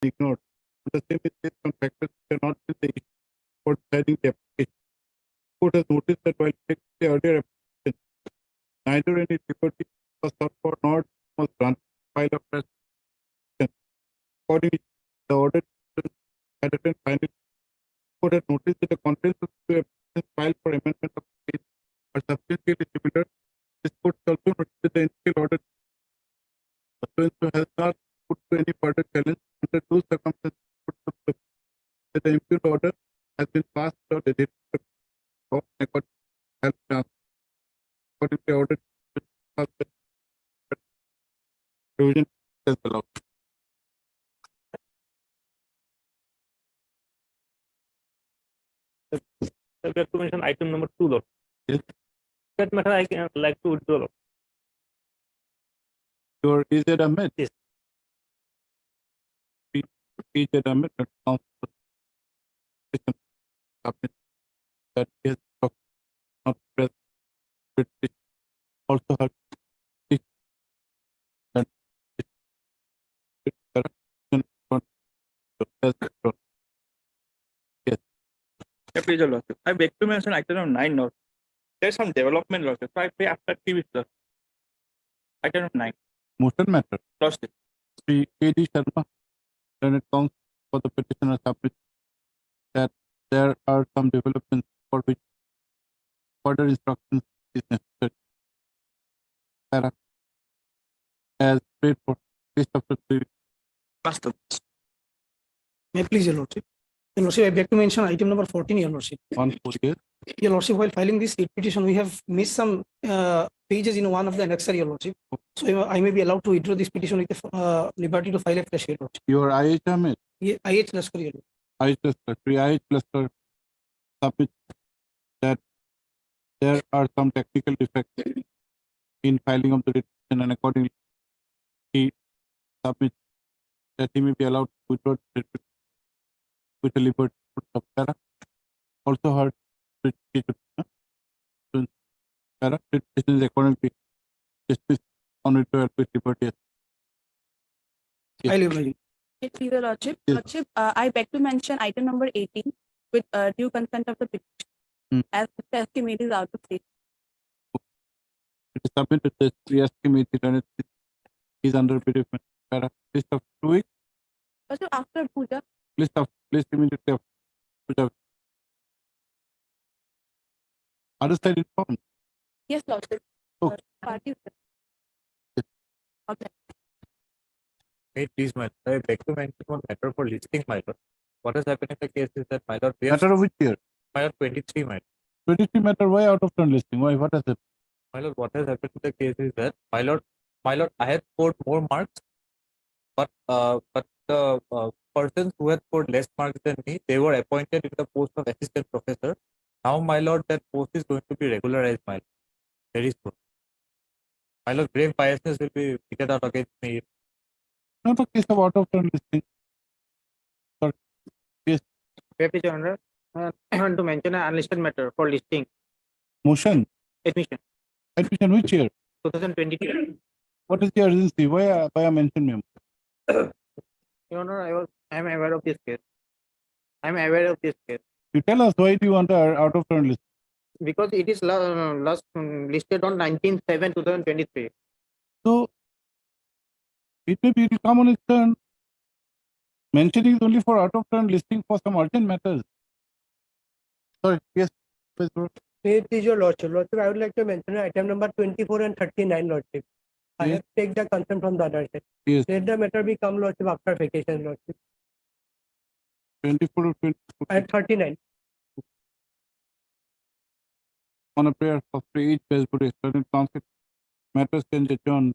ignored. The same is based on factors which are not in the issue for deciding the application. Court has noticed that while checking the earlier application, neither any liberty was sought for nor was granted file of fresh petition. Accordingly, the order had written finally. Court had noticed that the contents of the application filed for amendment of the case are substantially similar. This court also noticed that the initial order has not put to any further challenge under those circumstances that the impugned order has been passed without the date of according to the order provision as allowed. We have to mention item number 2, Lord. Yes. That matter I can like to withdraw, Lord. Your is it Ahmed? Yes. Is it Ahmed? That is not present. Also have yes. Please, Lordship. I beg to mention item number 9, Lord. There's some development, Lordship. So I pay after 3 weeks, Lord. Item number 9. Motion matter. Lordship. Sri A.D. Sharma, when it comes for the petitioner submit that there are some developments for which further instructions is necessary. Para, as prayed for, list after 3 weeks. Master. May I please, Your Lordship? Your Lordship, I beg to mention item number 14, Your Lordship. 1 4 years. Your Lordship, while filing this writ petition, we have missed some pages in one of the annexure, Your Lordship. So I may be allowed to withdraw this petition with the liberty to file a fresh, Your Lordship. Your IH Ahmed, IH Laskar, Your Lordship. IH cluster, Sri IH cluster submit that there are some technical defects in filing of the writ petition, and accordingly he submits that he may be allowed to withdraw the writ petition with the liberty of Para. Also heard writ petition is accordingly dismissed on withdrawal with liberty. Yes. I leave my. Yes, Your Lordship. Yes. Lordship, I beg to mention item number 18 with due consent of the petition as the estimate is out of date. It is submitted to the committee and it is under bereavement. Para, list of 2 weeks, Also, after puja, list immediately of puja. Other side informed. yes, Lordship. Oh. Party. Yes. Okay. Hey, please, my Lord, I beg to mention one matter for listing, my Lord. What has happened in the case is that, my Lord, we have Matter of which year? my Lord 23, my Lord. 23 matter, why out of turn listing? Why? What has happened? My Lord, what has happened in the case is that, my Lord, I had scored more marks, but the persons who had scored less marks than me, they were appointed in the post of assistant professor. Now, my Lord, that post is going to be regularized, my Lord. Very soon. My Lord, grave biases will be meted out against me. Not a case of out of turn listing. Please, Your Honor. I want to mention an unlisted matter for listing. Motion. Admission. Admission which year? 2022. What is the urgency? Why a mention memo? Your Honor, I am aware of this case. I am aware of this case. You tell us why do you want a out of turn list? Because it is last listed on 19/7/2023. So it may be, it will come on its turn. Mentioning is only for out of turn listing for some urgent matters. Sorry, yes. Please, bro. Please, Your Lordship. Lordship, I would like to mention item number 24 and 39, Lordship. I Yes. have taken the consent from the other side. Yes. Let the matter become, Lordship, after vacation, Lordship. 24 or 24. And 39. On a prayer for free each Westbury student conflict matters can adjourn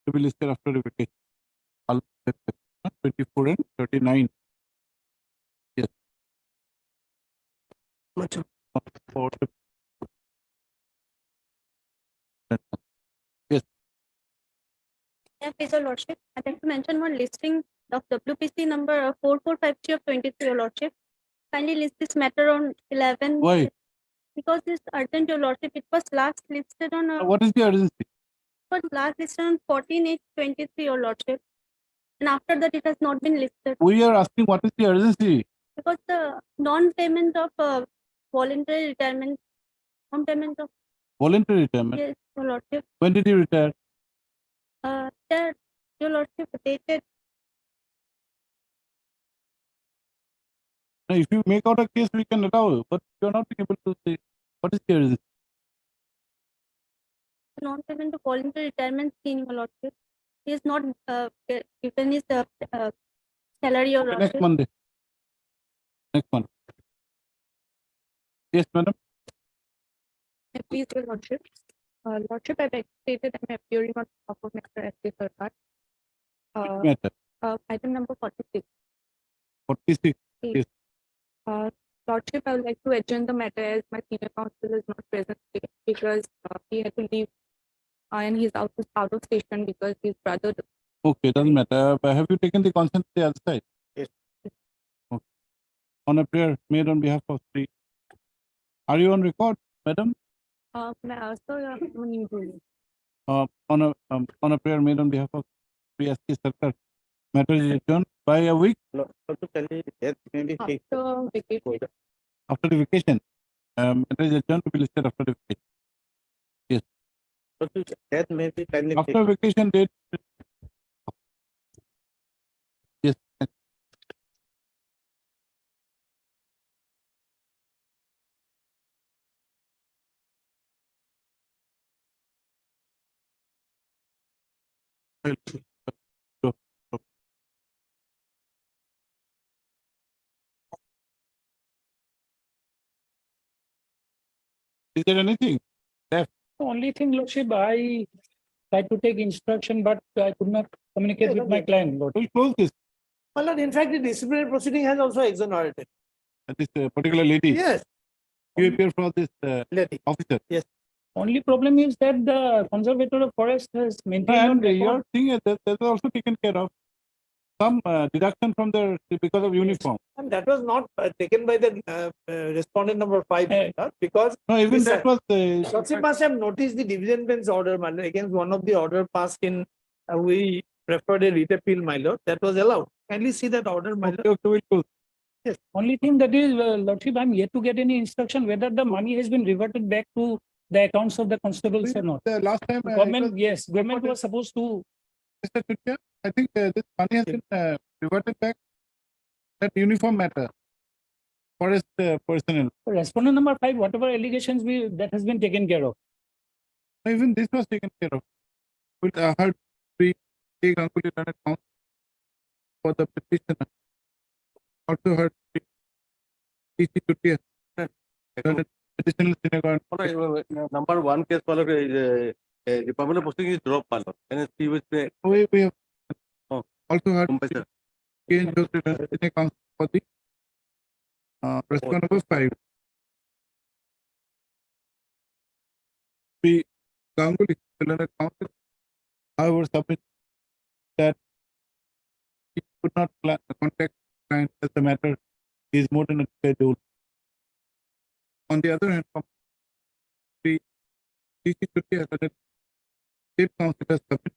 to be listed after revocation. 24 and 39. Yes. Much. For the- Yes. Yes, Your Lordship. I'd like to mention one listing of WPC number 4453 of 23, Your Lordship. Kindly list this matter on 11. Why? Because it's urgent, Your Lordship. It was last listed on What is the urgency? last listed on 14/8/23, Your Lordship. and after that it has not been listed We are asking what is the urgency? because the non-payment of voluntary retirement, non-payment of, Voluntary retirement. yes, your lordship, When did you retire? that your lordship dated, Now, if you make out a case, we can allow, but you are not able to say what is the urgency. non-payment of voluntary retirement scheme, your lordship. He has not given his salary, your Next lordship. Monday. Next month. Yes, madam. Please, your lordship. Lordship, I have stated I'm appearing on behalf of Mr. S.K. Sarkar. Matter. Item number 46. 46. Lordship, I would like to adjourn the matter as my senior counsel is not present today because he had to leave and he's out of station because his brother. Okay, doesn't matter. But have you taken the consent to the other side? Yes. Okay. On a prayer made on behalf of three. Are you on record, madam? Sir, On a prayer made on behalf of Sri S.K. Sarkar. Matter is adjourned by a week No, so to tell you, yes, maybe take after vacation. after the vacation. Matter is adjourned to be listed after the vacation. so to that maybe kindly After vacation date. Yes. Is there anything? Only thing, Lordship, I tried to take instruction, but I could not communicate with my client, Lord. We'll close this. My lord, in fact, the disciplinary proceeding has also exonerated. This particular lady. Yes, You appear for this lady. officer. Only problem is that the conservator of forest has maintained on And record. your thing is that also taken care of. Some deduction from their because of uniform. And that was not taken by the respondent number 5, my lord, because No, even Yes, that sir. was Lordship must have noticed the division bench order, my lord, against one of the order passed in, we preferred a writ appeal, my lord, that was allowed. Kindly see that order, my lord. okay, we'll close. Only thing that is, Lordship, I'm yet to get any instruction whether the money has been reverted back to the accounts of the constables or not. The last time, Government, yes, government was supposed to, Mr. Chutia, I think this money has been reverted back. That uniform matter. Forest personnel. respondent number 5, whatever allegations that has been taken care of. Even this was taken care of. With heard Sri K. Ganguly Learned Counsel for the petitioner. Also heard Sri C. Chutia. Learned Additional senior Number one case, the permanent posting is dropped, and he was we have Oh. also heard Compulsory. K. N. Joseph Learned Senior Counsel for the respondent number 5. Sri Ganguly Learned Counsel, however, submit that he could not contact client as the matter is more than a schedule. On the other hand, the C.C. Chutia State Council has submitted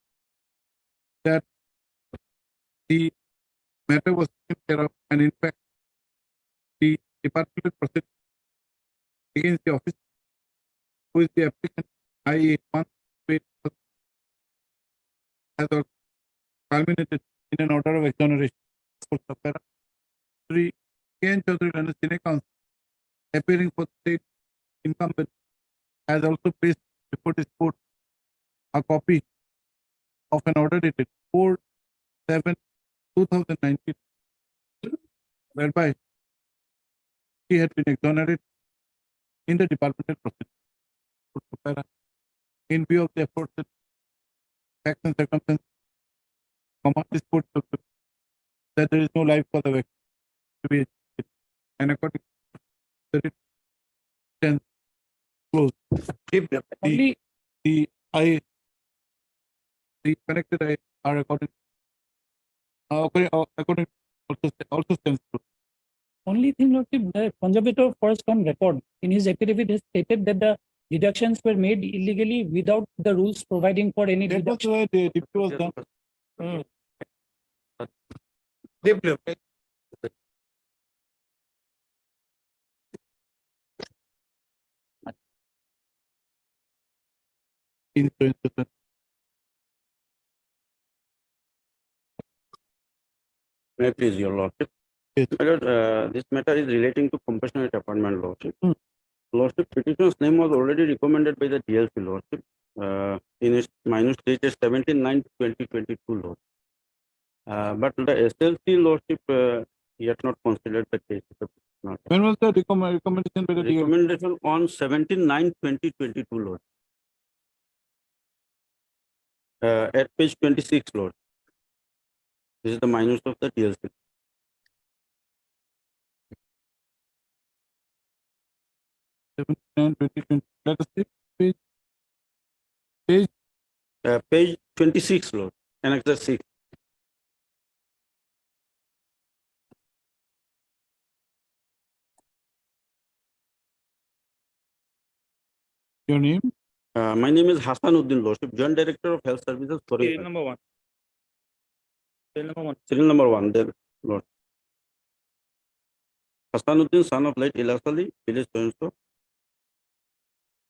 that the matter was taken care of, and in fact, the departmental procedure against the office who is the applicant I.A. 1 has also culminated in an order of exoneration. Sri K. N. Chaudhary and the Senior Counsel appearing for the state incumbent has also placed before this court a copy of an order dated 4/7/2019, whereby he had been exonerated in the departmental procedure. In view of the aforesaid facts and circumstances, this court concludes that there is no life for the victim to be executed, and according to the stands closed. Only, The connected eye are according also stands closed. only thing, Lordship, the conservator of forest on record in his affidavit has stated that the deductions were made illegally without the rules providing for any That was deduction. why the DP was done. Deep blue. In principle. May I please, your lordship? Yes. My lord, this matter is relating to compassionate appointment, lordship. Hmm. Lordship, petitioner's name was already recommended by the DLC, lordship, in its minus dated 17/9/2022, lord. But the SLC, lordship, yet not considered the case. When was the recommendation by the DL? Recommendation on 17/9/2022, lord. At page 26, lord. This is the minus of the DLC. Let us see page. Page 26, lord. Annexure 6. Your name? My name is Hasanuddin, lordship, Joint Director of Health Services. Serial number 1. Serial number 1. Serial number 1, there, lord. Hasanuddin, son of late Ilasali, village so.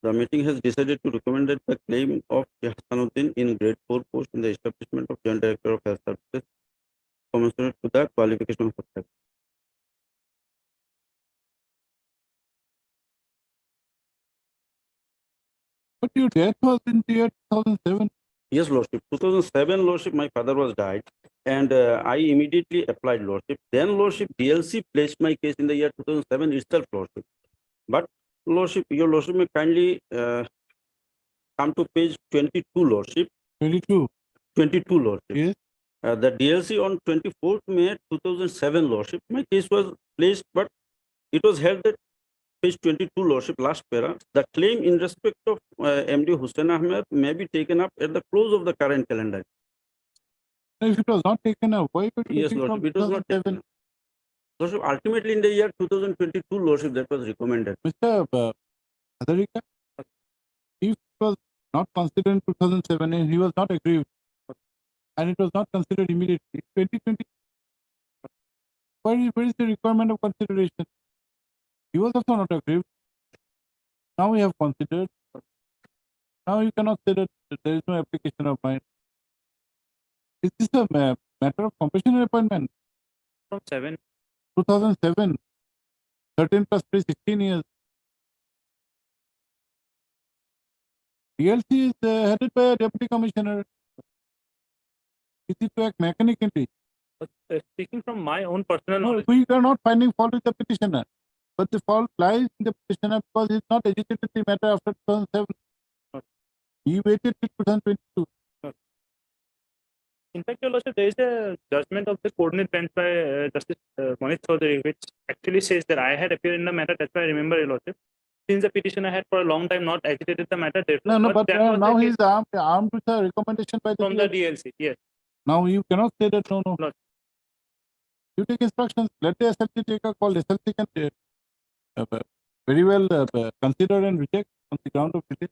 The meeting has decided to recommend the claim of Hasanuddin in grade 4 post in the establishment of Joint Director of Health Services, commensurate to the qualification of the. But your death was in the year 2007. Yes, lordship. 2007, lordship, my father was died, and I immediately applied, lordship. Then, lordship, DLC placed my case in the year 2007 itself, lordship. But, lordship, your lordship may kindly come to page 22, lordship. 22. 22, lordship. Yes. The DLC on 24th May 2007, lordship. My case was placed, but it was held at page 22, lordship, last para. The claim in respect of MD Hussain Ahmed may be taken up at the close of the current calendar. If it was not taken up, why could you Yes, take it from lordship, it was not 2007? taken up. Lordship, ultimately in the year 2022, lordship, that was recommended. Mr. Hazarika, if it was not considered in 2007 and he was not aggrieved, and it was not considered immediately, 2020, where is the requirement of consideration? He was also not aggrieved. Now we have considered. Now you cannot say that there is no application of mine. Is this a matter of compassionate appointment? From 7. 2007, 13 plus 3, 16 years. DLC is headed by a deputy commissioner. Is it to act mechanically? Speaking from my own personal No, knowledge, we are not finding fault with the petitioner. But the fault lies in the petitioner because he is not agitated the matter after 2007. He waited till 2022. in fact, your lordship, there is a judgment of the coordinate bench by Justice Manish Chaudhary, which actually says that I had appeared in the matter. That's why I remember, your lordship. Since the petitioner had for a long time not agitated the matter, therefore, No, but that was now the he case is armed with a recommendation by the from the DLC. DLC. Yes. Now you cannot say that no. No. You take instructions. Let the SLC take a call. SLC can very well consider and reject on the ground of delay.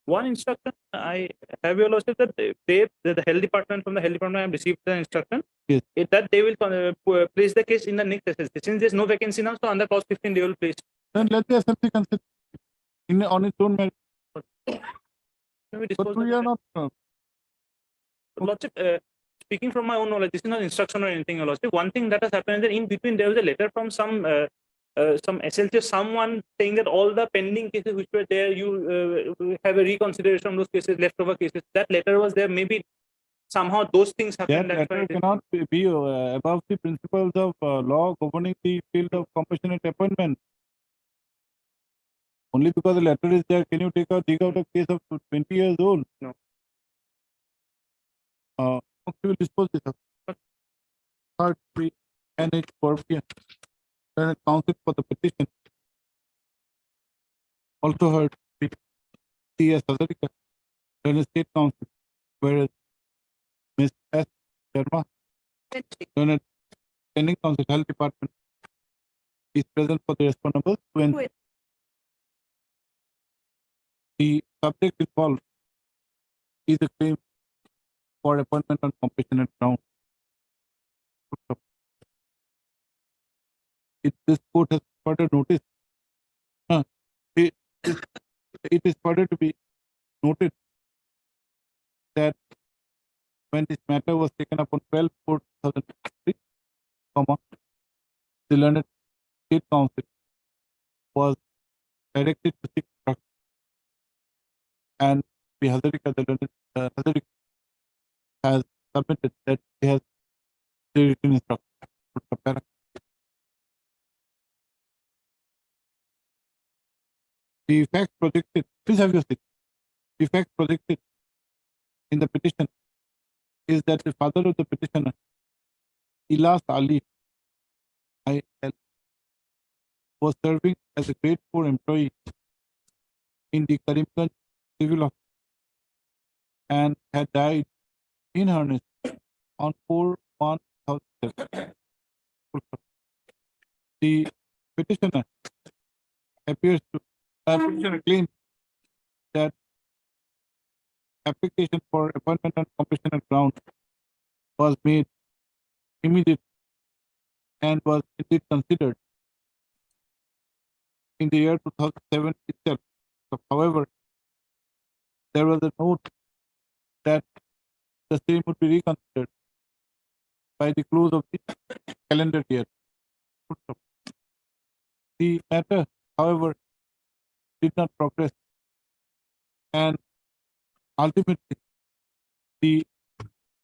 One instruction I have, your lordship, that the health department, from the health department, I have received the instruction. Yes. That they will place the case in the next SLC. Since there's no vacancy now, so under clause 15 they will place. Then let the SLC consider on its own merit. Maybe But dispose we the are matter. not. Lordship, speaking from my own knowledge, this is not instruction or anything, your lordship. One thing that has happened is that in between there was a letter from some SLC, someone saying that all the pending cases which were there, you have a reconsideration of those cases, leftover cases. That letter was there. Maybe somehow those things That happened. That's why letter it is- cannot be above the principles of law governing the field of compassionate appointment. Only because the letter is there, can you dig out a case of 20 years old? No. We will dispose this of. Third, we NH Scorpion, counsel for the petition. Also heard CS Hazarika, State Council, whereas Ms. S. Sharma, Pending Council Health Department, is present for the responsible when Wait. the subject involved is a claim for appointment on compassionate ground. This court has further noticed. It, it is further to be noted that when this matter was taken up on 12/4/2003, the learned State Council was directed to seek instruction, and the Hazarika, the learned Hazarika, has submitted that he has the written instruction. The facts projected, please have your seat. The facts projected in the petition is that the father of the petitioner, Ilas Ali, IL, was serving as a grade 4 employee in the Karimganj civil office and had died in harness on 4/1/2007. The petitioner appears to petitioner claims that application for appointment on completion ground was made immediately and was indeed considered in the year 2007 itself. So, however, there was a note that the same would be reconsidered by the close of the calendar year. The matter, however, did not progress, and ultimately the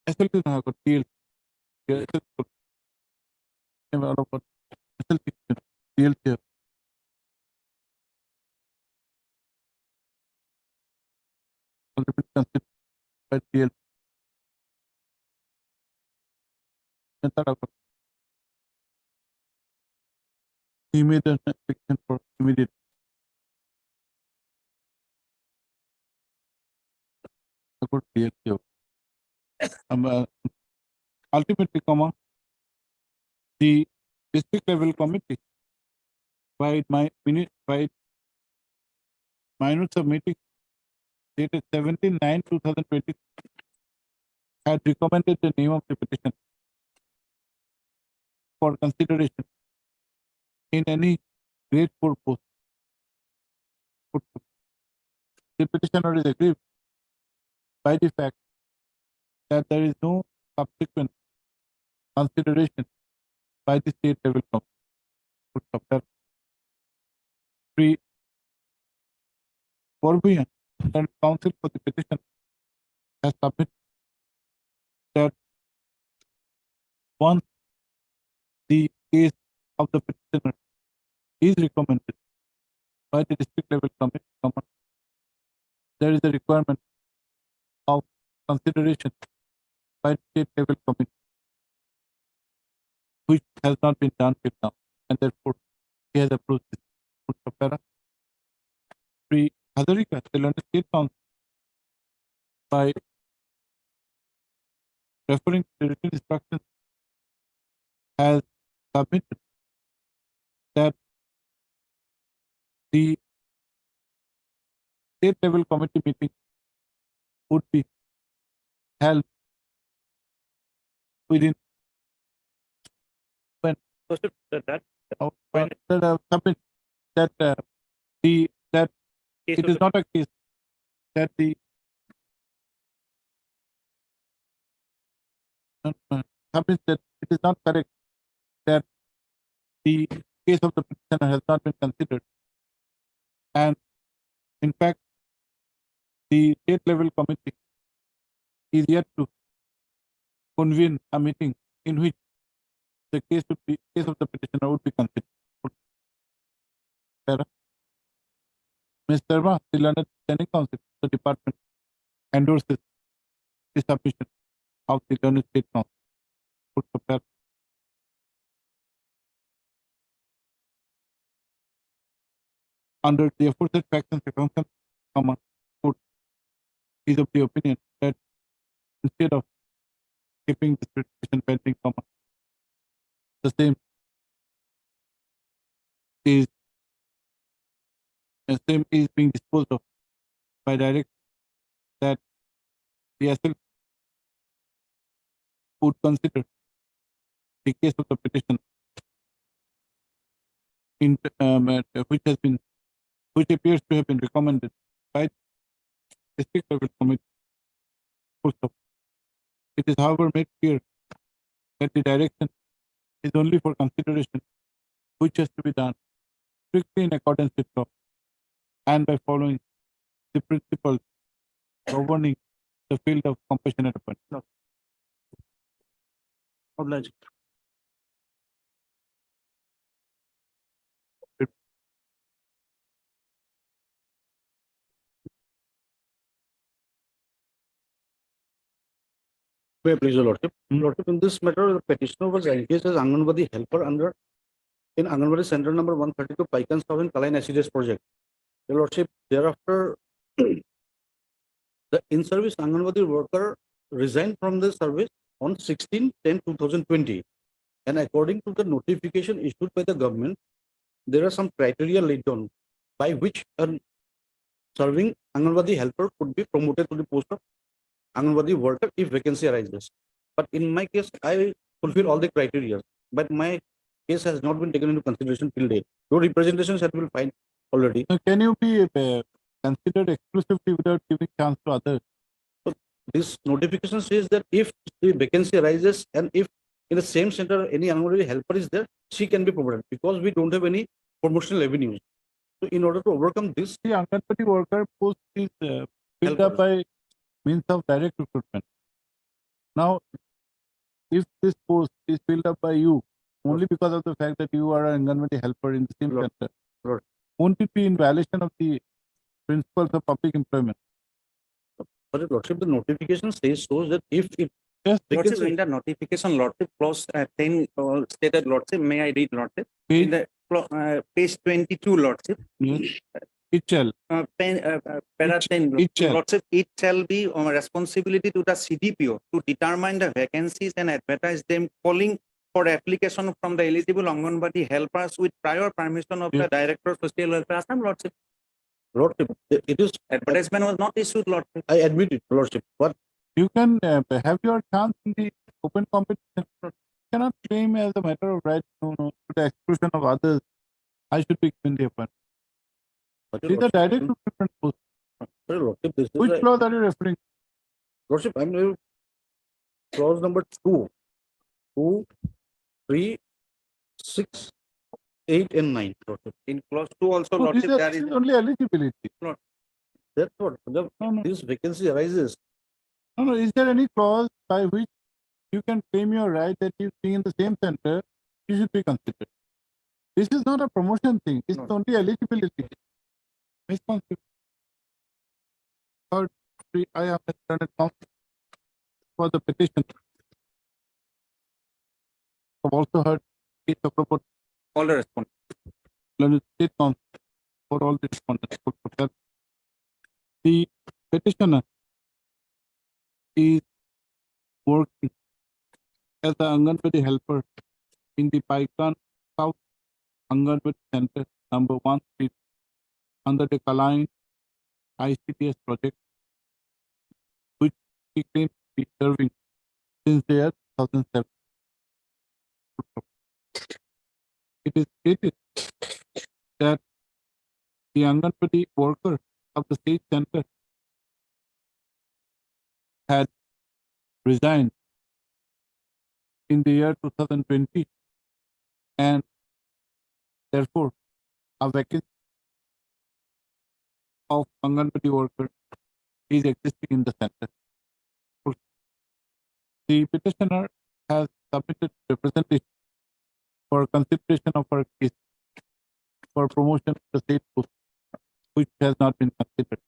SLP Nagar TLC, TLC considered by TLC. He made an application for immediate TLC. Ultimately, the district level committee by minutes of meeting dated 17/9/2020 had recommended the name of the petition for consideration in any grade 4 post. The petitioner is aggrieved by the fact that there is no subsequent consideration by the state level committee. Three, Corbian and counsel for the petition has submitted that once the case of the petitioner is recommended by the district level committee, there is a requirement of consideration by the state level committee, which has not been done till now, and therefore he has approved this. Three, Hazarika, the London State Council, by referring to the written instructions, has submitted that the state level committee meeting would be held within So that submit that that case it of is not a case that the submits that it is not correct that the case of the petitioner has not been considered, and in fact the state level committee is yet to convene a meeting in which the case of the petitioner would be considered. Ms. Sharma, the London Standing Council, the department endorses the submission of the London State Council. Under the aforesaid facts and circumstances, court is of the opinion that instead of keeping this petition pending, the same is being disposed of by direct that the SL would consider the case of the petition which appears to have been recommended by the district level committee. Full stop. It is however made clear that the direction is only for consideration, which has to be done strictly in accordance with law and by following the principles governing the field of compassionate appointment. Obliged. May I please, your Lordship? Lordship, in this matter, the petitioner was engaged as Anganwadi helper in Anganwadi Center number 132 Paikan Saw in Kalai SCDS project. Your Lordship, thereafter, the in-service Anganwadi worker resigned from the service on 16/10/2020. And according to the notification issued by the government, there are some criteria laid down by which a serving Anganwadi helper could be promoted to the post of Anganwadi worker if vacancy arises. But in my case, I fulfill all the criteria, but my case has not been taken into consideration till date. Your representations have been filed already. So can you be considered exclusively without giving chance to others? This notification says that if the vacancy arises and if in the same center any Anganwadi helper is there, she can be promoted because we don't have any promotional avenues. So in order to overcome this, The Anganwadi worker post is filled Helper. up by means of direct recruitment. Now, if this post is filled up by you only because of the fact that you are an Anganwadi helper in the same Lord. center, Lord. won't it be in violation of the principles of public employment? but Your Lordship, the notification shows that if it Yes, vacancy- Lordship, in the notification, Lordship, clause 10 stated, Lordship, may I read, Lordship? In page, the page 22, Lordship, yes, it shall. para 10, it shall. Lordship, it shall be responsibility to the CDPO to determine the vacancies and advertise them, calling for application from the eligible Anganwadi helpers with prior permission of the Yes. Director of Social Welfare Assam, Lordship. Lordship, it is, Advertisement was not issued, Lordship. I admit it, Lordship, but You can have your chance in the open competition. You cannot claim as a matter of right, no, to the exclusion of others. I should be given the appointment. Your These are Lordship, direct recruitment posts. Your Lordship, this is Which a- clause are you referring to? Lordship, I'm reading clause number 2, 3, 6, 8 and 9. Lordship. In clause 2 also, No, Lordship, these are there this is is only eligibility. That's what, the- No, no, this vacancy arises. no. Is there any clause by which you can claim your right that you being in the same center, you should be considered? This is not a promotion thing. It's No. only eligibility. Responsibility. Third, I have done it for the petition. I've also heard case of report all the response. state council for all the respondents. The petitioner is working as an Anganwadi helper in the Paikan South Anganwadi Center number 1 street under the Kalai ICTS project, which he claims to be serving since the year 2007. It is stated that the Anganwadi worker of the state center had resigned in the year 2020 and therefore a vacancy of Anganwadi worker is existing in the center. The petitioner has submitted representation for consideration of her case for promotion to the state post, which has not been considered.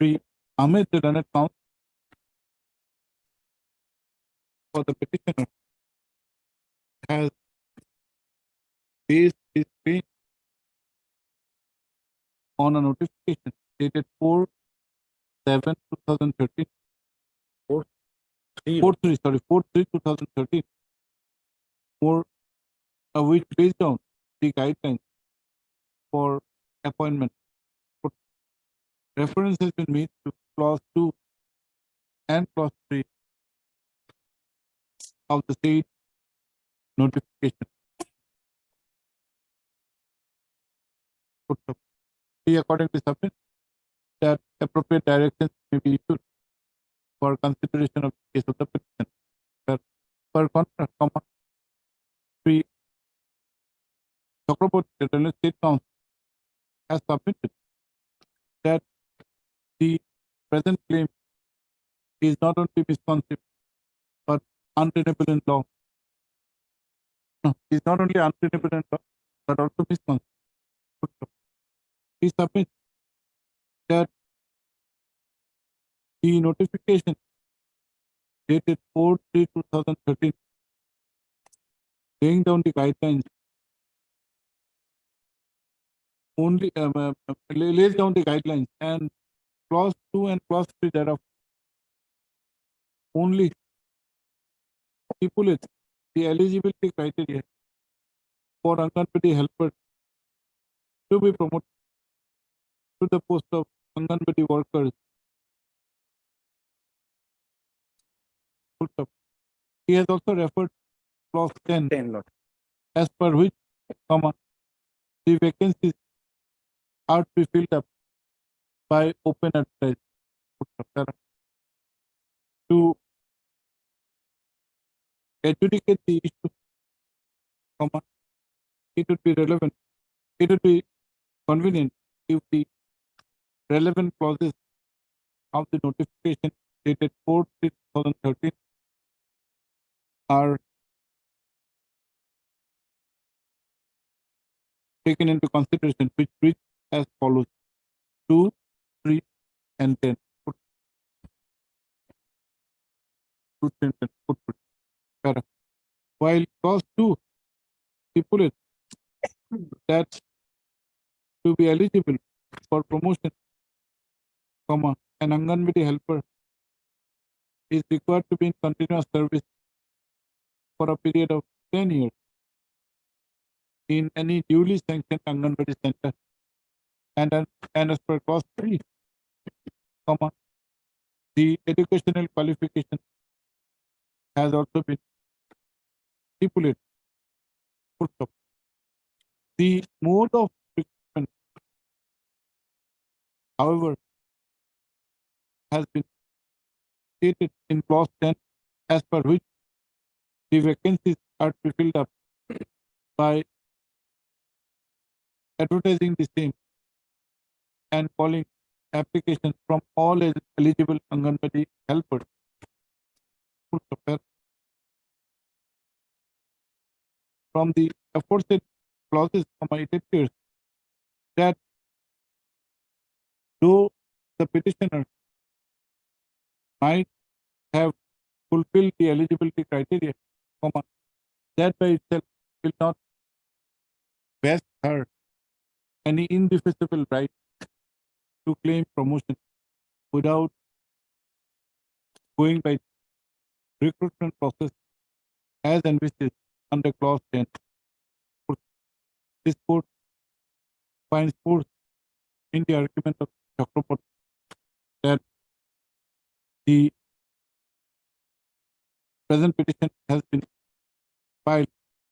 Shri Ahmed the Learned Counsel for the petitioner has based his claim on a notification dated 4/7/2013, 4/3/2013, for which based on the guidelines for appointment. Reference has been made to clause 2 and clause 3 of the said notification. Be accordingly submit that appropriate directions may be issued for consideration of the case of the petition. Per contract, Sri Chakraborty, the Reliance State Council, has submitted that the present claim is not only misconceived but untenable in law. No, it's not only untenable in law but also misconceived. He submits that the notification dated 4/3/2013 laying down the guidelines only lays down the guidelines, and clause 2 and clause 3 thereof only stipulates the eligibility criteria for Anganwadi helper to be promoted to the post of Anganwadi workers. Full stop. He has also referred clause 10, as per which, the vacancies are to be filled up by open advertising. To adjudicate the issue, it would be relevant, it would be convenient if the relevant clauses of the notification dated 4/2013 are taken into consideration, which read as follows: 2, 3, and 10. While clause 2 stipulates that to be eligible for promotion, an Anganwadi helper is required to be in continuous service for a period of 10 years in any duly sanctioned Anganwadi center, and as per clause 3, the educational qualification has also been stipulated. The mode of recruitment, however, has been stated in clause 10, as per which the vacancies are to be filled up by advertising the same and calling applications from all eligible Anganwadi helpers. From the aforesaid clauses, it appears that though the petitioner might have fulfilled the eligibility criteria, that by itself will not vest her any indefeasible right to claim promotion without going by recruitment process as envisaged under clause 10. This court finds force in the argument of Chakraborty that the present petition has been filed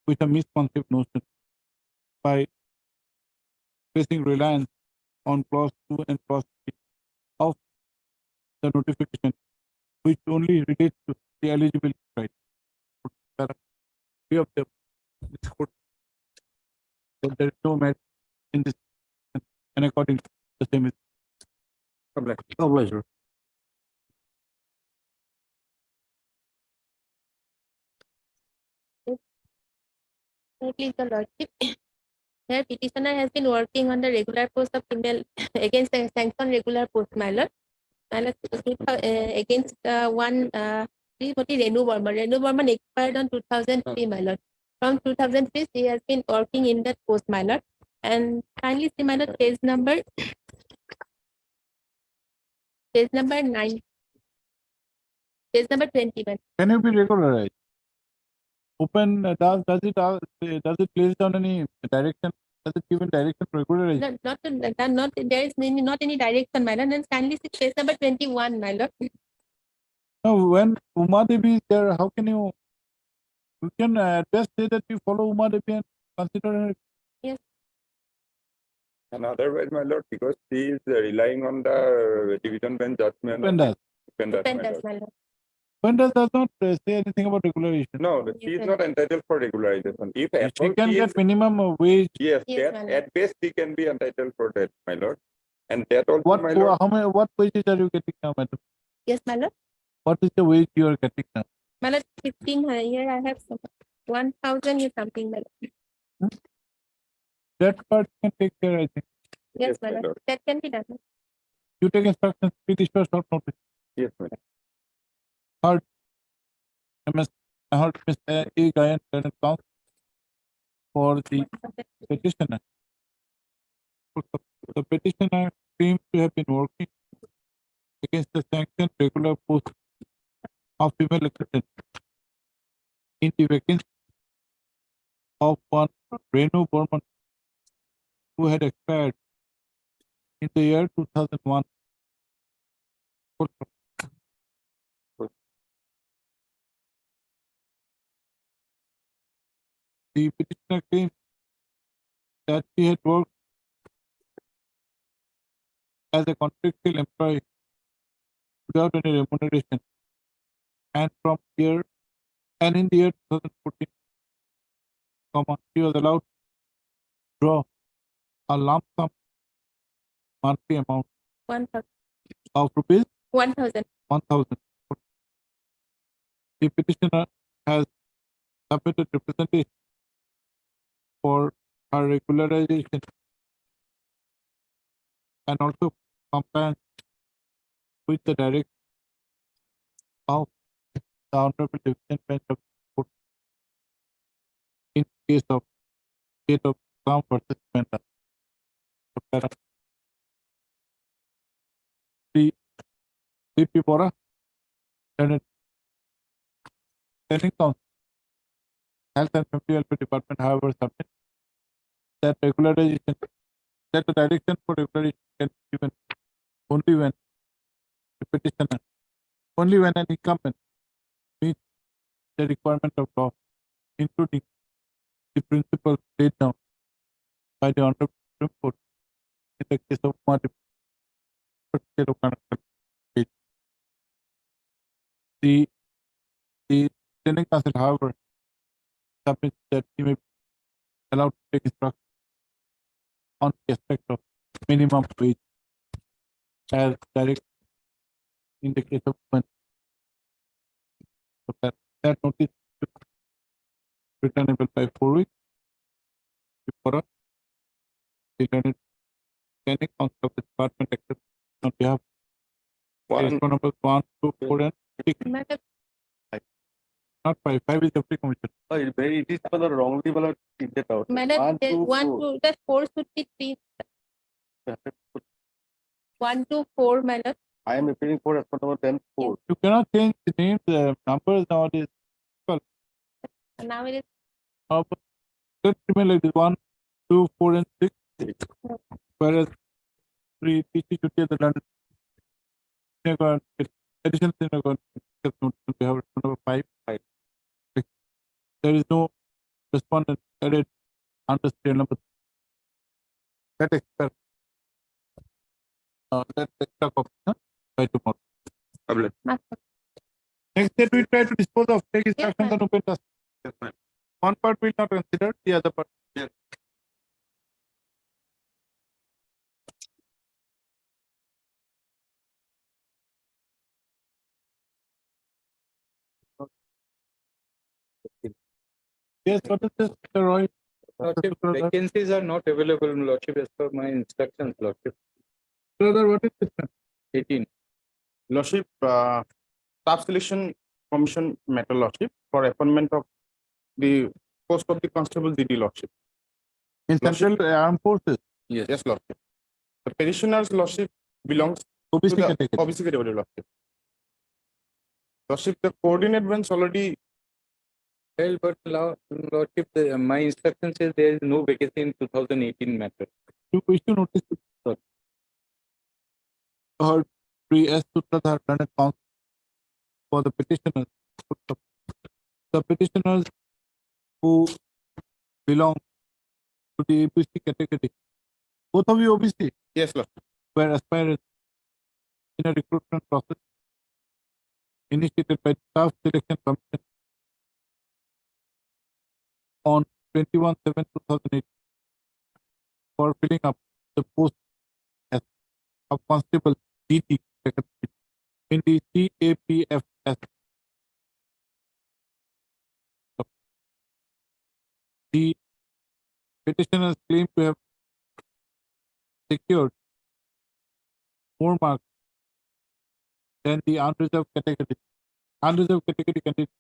with a misconceived notion by placing reliance on clause 2 and clause 3 of the notification, which only relates to the eligibility right. Of the this court. So there is no merit in this, and according to the same is Obliged. Please, the Lordship. Here, petitioner has been working on the regular post of female against the sanctioned regular post, my lord. My lord, against one Srimati Renu Burman. Renu Burman expired on 2003, my lord. From 2003, she has been working in that post, my lord. And kindly see, my lord, page number 9. Page number 21. Can you be regularized? Open does it place down any direction? Does it give a direction for regularization? Not there is not any direction, my lord. And kindly see page number 21, my lord. No, when Uma Devi is there, how can you We can best say that we follow Uma Devi and consider her. And otherwise, my lord, because she is relying on the division bench judgment. Pendas. Pendas, my Pendas, lord. my lord. Pendas does not say anything about regularization. No, she is not entitled for regularization. If at She all can she get is, minimum wage. yes, Yes, that, my lord. at best she can be entitled for that, my lord. And that also, What my lord, how many what wages are you getting now, madam? Yes, my lord. What is the wage you are getting now? My lord, 1500. Here I have some 1000 is something, my lord. That part can take care, I think. Yes, Yes, my my lord. lord. That can be done. You take instructions, please issue a short notice. yes, my lord. Heard MS I heard Mr. A. Gayan Learned Counsel for the petitioner. The petitioner seems to have been working against the sanctioned regular post of female elected in the vacancy of one Renu Burman who had expired in the year 2001. The petitioner claims that she had worked as a contractual employee without any remuneration and in the year 2014, she was allowed to draw a lump sum monthly amount 1000. of rupees 1000. 1,000. The petitioner has submitted representation for her regularization and also compliance with the direction of the Honorable Division Bench of Court in case of State of Assam versus Penda. The CP Bora and Standing Council, Health and Family Welfare Department, however, submit that regularization, that the direction for regularization can be given only when the petitioner, only when an incumbent meets the requirement of law, including the principles laid down by the Honorable Supreme Court in the case of Madhya State of Karnataka. The Standing Council, however, submits that he may be allowed to take instruction on the aspect of minimum wage as direct in the case of women. So that notice is returnable by 4 weeks before the learned Standing Council of the Department accepts on behalf of case numbers 1, 2, 4, and 6. My lord, Not 5. 5 is Deputy Commissioner. It is for the wrongly ballot in that out. my lord, there's 1, 2, that 4 should be 3. 1, 2, 4, my lord. I am appealing for as per number 10, 4. You cannot change the names, numbers nowadays. Now it is Let remain like this 1, 2, 4, and 6. Whereas 3 TC should be at the London synagogue, additional synagogue, we have number 5. There is no respondent added under serial number. That extra copy by tomorrow. Next step we try to dispose of, take instructions on open task. One part will not consider, the other part. Yes. Yes, what is this, Mr. Roy? Lordship, vacancies are not available, Lordship, as per my instructions, Lordship. Brother, what is this? 18. Lordship, Staff Selection Commission matter, Lordship, for appointment of the post of the Constable DD, Lordship. In Central Armed Forces. Yes, Lordship. The petitioner's Lordship belongs OBC to the category. OBC category, Lordship. Lordship, the coordinate bench already. Well, but Lordship, my instruction says there is no vacancy in 2018 matter. You wish to notice heard pre-S Sutradhar Learned Counsel for the petitioners. The petitioners who belong to the ABC category. Both of you OBC Yes, Lordship. were aspirants in a recruitment process initiated by the Staff Selection Commission on 21/7/2008 for filling up the post as of Constable DT Secretary in the CAPFS. The petitioners claim to have secured more marks than the unreserved category. Unreserved category candidates,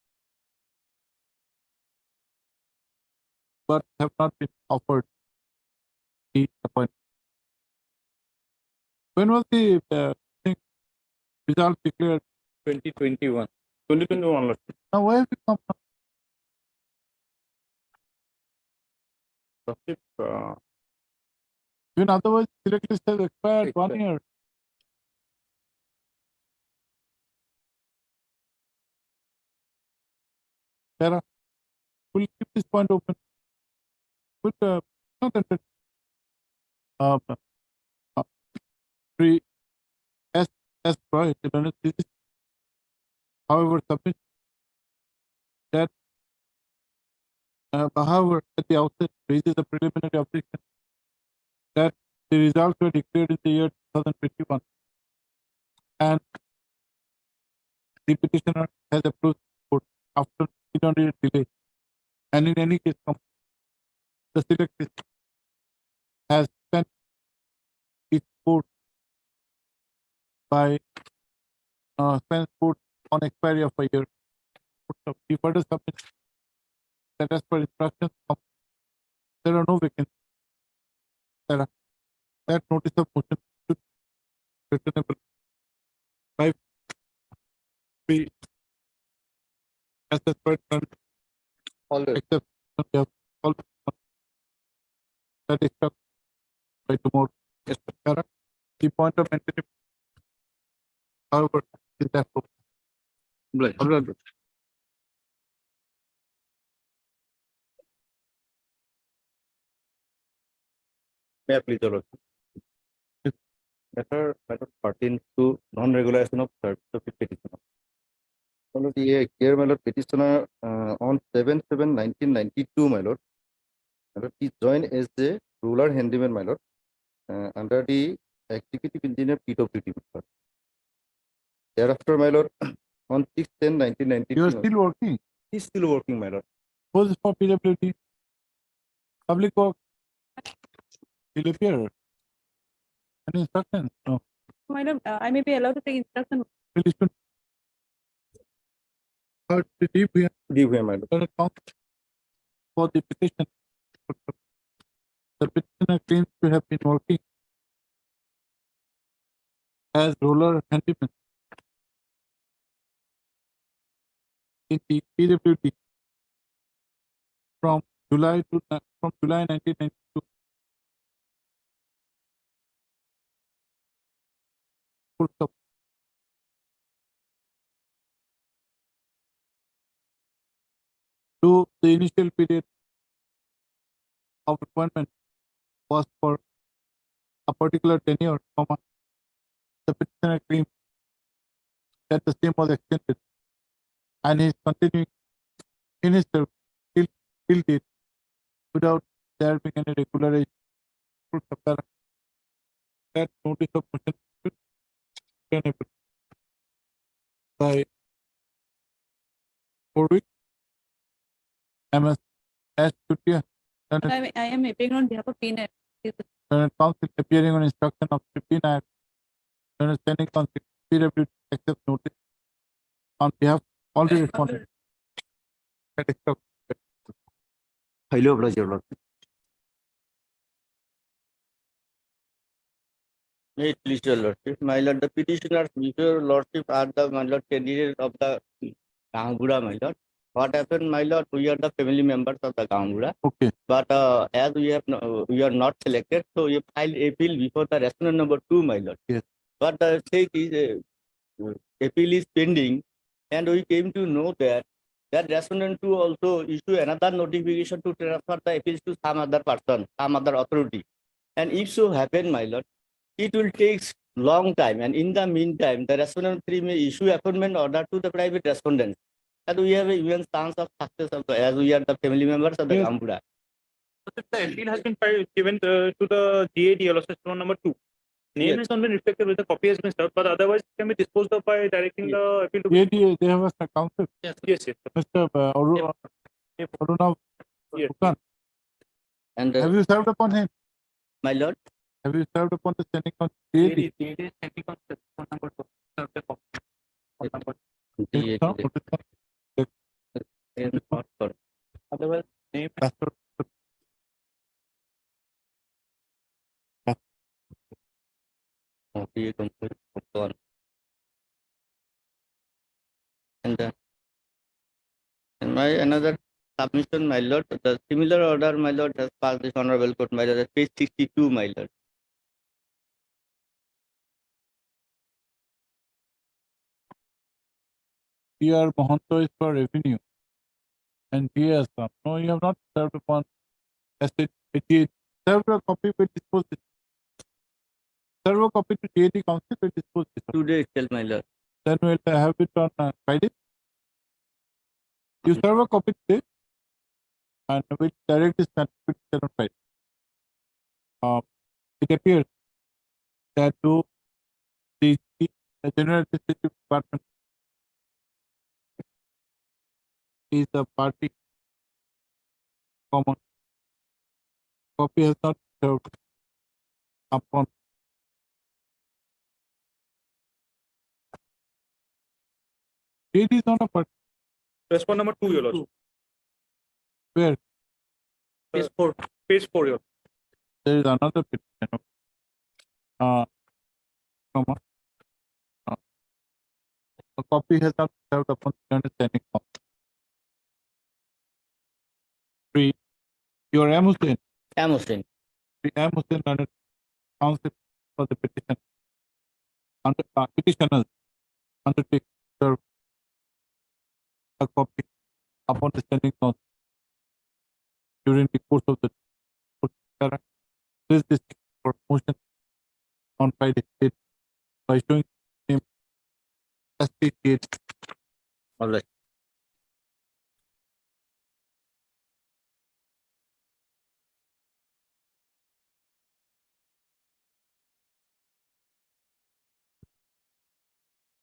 but have not been offered the appointment. When was the result declared? 2021. 2021, Lordship. Now, where have you come from? Lordship, Even otherwise, select list has expired 1 Expired. year. Sarah, we'll keep this point open. But not that three S Roy, however, submit that however, at the outset raises a preliminary objection that the results were declared in the year 2021 and the petitioner has approached the court after inordinate delay, and in any case, the select list has spent its vote by spent vote on expiry of a year. We further submit that as per instructions, there are no vacancies. That notice of motion should be returnable by be as the third except all that is struck by tomorrow. Yes, sir. The point of entry, however, is that May I please, Your Lordship? Matter pertains to non-regulation of service of the petitioner. My lord, here, my lord, petitioner on 7/7/1992, my lord, he joined as a rural handyman, my lord, under the executive engineer PWD, my lord. Thereafter, my lord, on 6/10/1992, you are still working. he's still working, my lord. Suppose for PWD, public work will appear. Any instructions? No. Madam, I may be allowed to take instruction. Please don't. The DVM Give him, my lord. does not count for the petition. The petitioner claims to have been working as roller handyman in the PWD from July 1992. Full stop. To the initial period of appointment was for a particular tenure, the petitioner claims that the same was extended and is continuing in his service till date without there being any regularization. That notice of motion should be returnable by 4 weeks. MS as should be I am appearing on behalf of PNF. council appearing on instruction of 15 Act, standing council PWD accept notice on behalf already responded. That is so. Highly obliged, Your Lordship. May it please, Your Lordship. My lord, the petitioners before Your Lordship are the, my lord, candidate of the Ganguda, my lord. What happened, my lord? We are the family members of the Ganguda. Okay. But as we are not selected, so we filed appeal before the rational number 2, my lord. Yes. But the state is appeal is pending, and we came to know that that respondent to also issue another notification to transfer the appeals to some other person, some other authority. And if so happen, my lord, it will take long time. And in the meantime, the respondent 3 may issue appointment order to the private respondent. And we have a even chance of success of as we are the family members of the Yes. Gambura. So the appeal has been given to the GAD, also stone number 2. Name Yes. has not been reflected with the copy has been served, but otherwise it can be disposed of by directing Yes. the appeal to. ADA, they have a counsel, Yes. Mr. Aruna Yes. Bukan. And Have you served upon him? my lord, Have you served upon the standing on AD? GAD is standing on stone number 2. Serve the copy. Stone number It's not- is not for Otherwise, name. That's what- be complete upon. And my another submission, my lord, the similar order, my lord, has passed this honorable court, my lord, at page 62, my lord. PR Mohanto is for revenue. And GS, no, you have not served upon estate. Served a copy will dispose it. Serve a copy to GAD council will dispose it. Today itself, my lord. Then we'll have it on Friday. You serve a copy today and we'll direct this petition on Friday. It appears that to the General Administrative Department is a party common. Copy has not served upon. It is not a party. Respond number 2, your lordship. Where Page 4. Page 4, your. there is another petition. Comma. A copy has not served upon the understanding of. 3. Your M. Hussein. M. Hussein. M. Hussein under counsel for the petition. Under petitioners undertake to serve a copy upon the standing note during the course of the this district for motion on Friday date by showing name ST date. All right.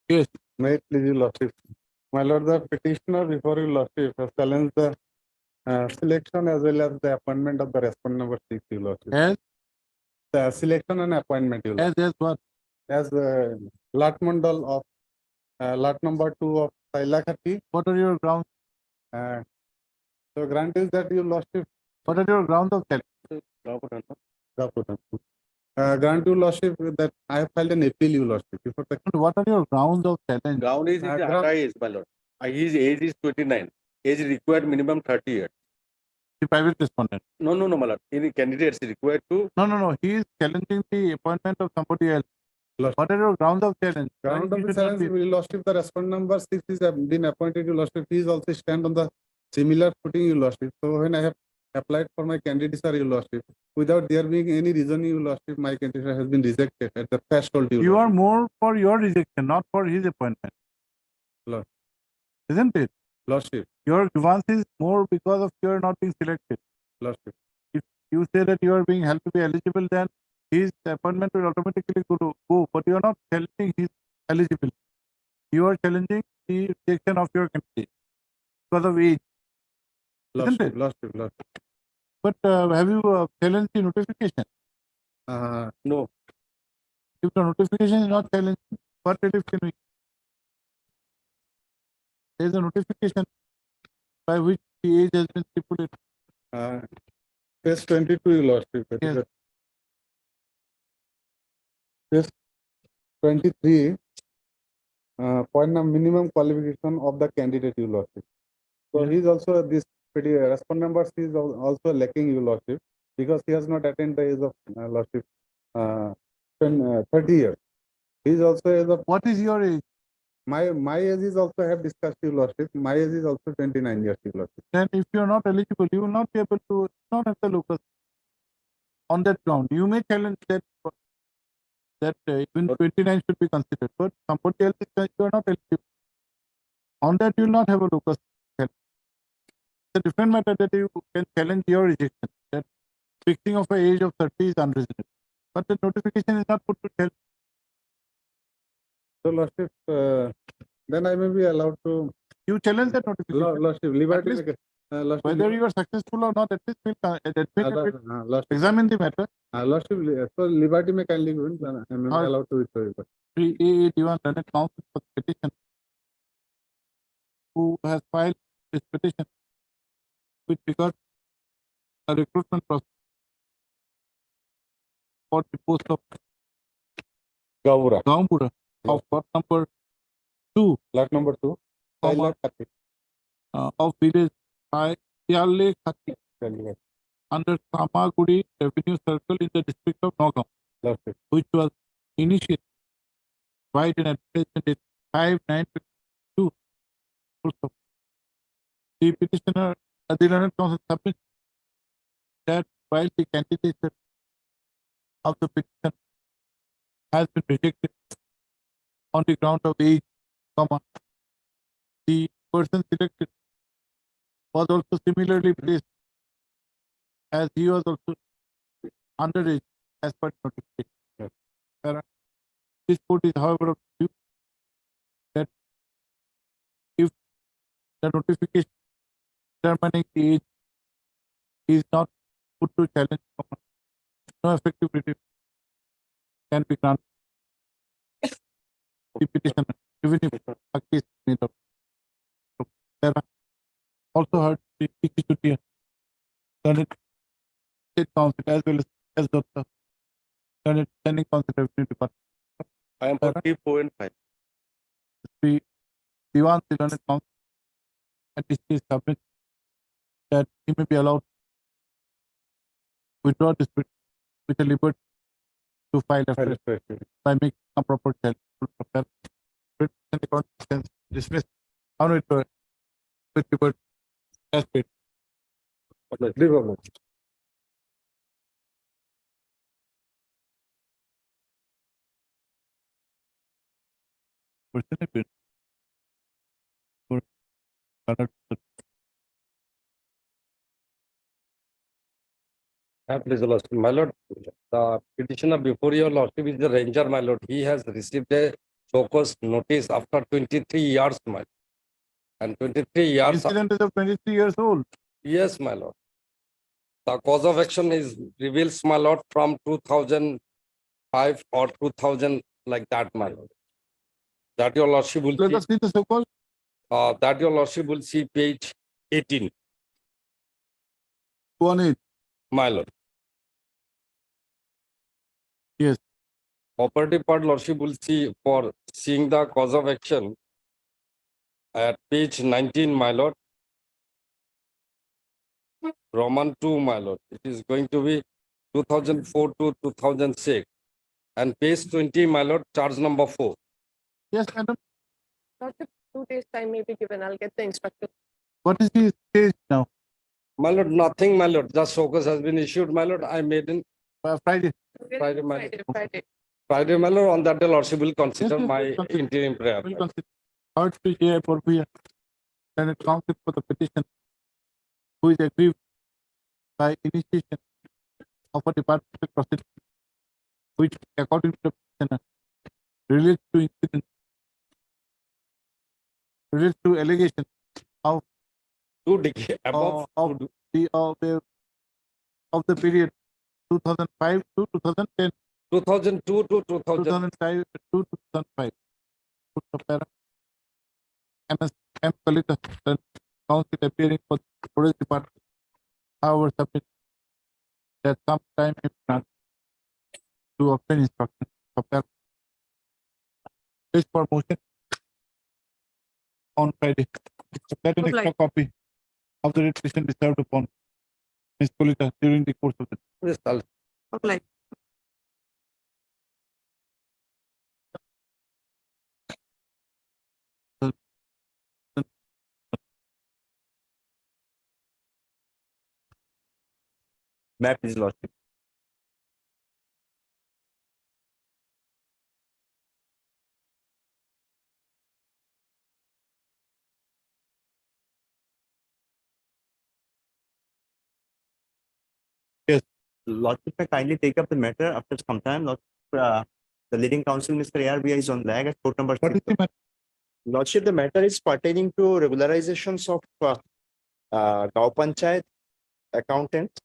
Yes. May it please your lordship. My lord, the petitioner before your lordship has challenged the selection as well as the appointment of the respondent number 6, your lordship. As The selection and appointment, your lordship. what? As lot mandal of lot number 2 of Sailakati. What are your grounds? So grant is that your lordship. What are your grounds of challenge? Grant your lordship that I have filed an appeal, your lordship. Before the What are your grounds of challenge? Ground is ground- high age, my lord. His age is 29. Age required minimum 30 years. The private respondent. No, my lord. Any candidates required to No. He is challenging the appointment of somebody else. Lordship. What are your grounds of challenge? ground Why of you the should not challenge, be- your lordship, the respondent number 6 is been appointed, your lordship. He is also stand on the similar footing, your lordship. So when I have applied for my candidature, your lordship, without there being any reason, your lordship, my candidature has been rejected at the threshold, your You are lordship. more for your rejection, not for his appointment. Lord. Isn't it? Lordship, Your grievance is more because of your not being selected. lordship. You say that you are being held to be eligible, then his appointment will automatically go. But you are not challenging his eligibility. You are challenging the rejection of your candidate because of age. Isn't it? Lordship. But have you challenged the notification? no. If the notification is not challenged, what relief can we? There is a notification by which the age has been stipulated. Page 22, your lordship. that is Yes. Page 23. Point of minimum qualification of the candidate, your lordship. So Yeah. he is also this respondent number is also lacking, your lordship, because he has not attained the age of lordship 30 years. He is also age of What is your age? My age is also, I have discussed your lordship, my age is also 29 years, your lordship. Then if you are not eligible, you will not be able to, not have the locus on that ground. You may challenge that, even 29 should be considered, but somebody else is saying you are not eligible. On that, you will not have a locus. It's a different matter that you can challenge your rejection. That fixing of an age of 30 is unreasonable. But the notification is not put to tell. So lordship, then I may be allowed to, You challenge that notification. lordship, liberty. least Lordship, Whether you are successful or not, at least we'll lordship, examine the matter. lordship, so liberty may kindly given, I may be Or- allowed to withdraw it. 3A Diwan Learned Council for the petition, who has filed this petition with regard to a recruitment process for the post of Gaompura of lot number 2, Lot number 2. comma, of village Siale Khati under Samagudi Revenue Circle in the district of Nagaon, Lordship. which was initiated by an advertisement in 5/9/22. Also, the petitioner, the Learned Council submits that while the candidature of the petition has been rejected on the ground of age, comma, the person selected was also similarly placed as he was also underage as per notification. This court is, however, of view that if the notification determining the age is not put to challenge, no effective relief can be granted the petitioner, even if a case is made up. There are also heard the PQT, Learned State Council as well as the Learned Standing Council Revenue Department. I am for 3, 4 and 5. The Diwan, the Learned Council, at this case submit that he may be allowed to withdraw this writ with a liberty to file after by making a proper challenge. Writ and the court can dismiss on with liberty as paid. Person paid for colored. Please, your lordship. My lord, the petitioner before your lordship is the ranger, my lord. He has received a show cause notice after 23 years, my lord. And 23 years, Incident is of 23 years old. yes, my lord. The cause of action is reveals, my lord, from 2005 or 2000, like that, my lord. That your lordship will Let see, us see the so-called that your lordship will see page 18, one age. my lord. Yes. Property part lordship will see for seeing the cause of action at page 19, my lord. Roman 2, my lord. It is going to be 2004 to 2006. And page 20, my lord, charge number 4. Yes, madam. Lordship, 2 days time may be given. I'll get the instruction. What is the stage now? My lord, nothing, my lord. Just focus has been issued, my lord. I made in Friday. Friday, my lord. Friday. My lord, on that day, lordship will consider yes, my yes, consider. interim prayer. Will consider. Heard to hear for Senate Council for the petition, who is aggrieved by initiation of a departmental procedure, which, according to the petitioner, relates to incident, relates to allegation of 2 decades above of the period 2005 to 2010, 2002 to 2000. 2005 to 2005. M. Kalita, the council appearing for the forest department, however, submit that some time may be granted to obtain instruction. Please for motion on Friday. Let an extra copy of the writ petition be served upon Ms. Kalita during the course of the. Yes, Like Map is lordship. Yes. Lordship may kindly take up the matter after some time. The leading counsel, Mr. ARBI, is on lag at court number What is 6. the matter? Lordship, the matter is pertaining to regularizations of Gao Panchayat accountants.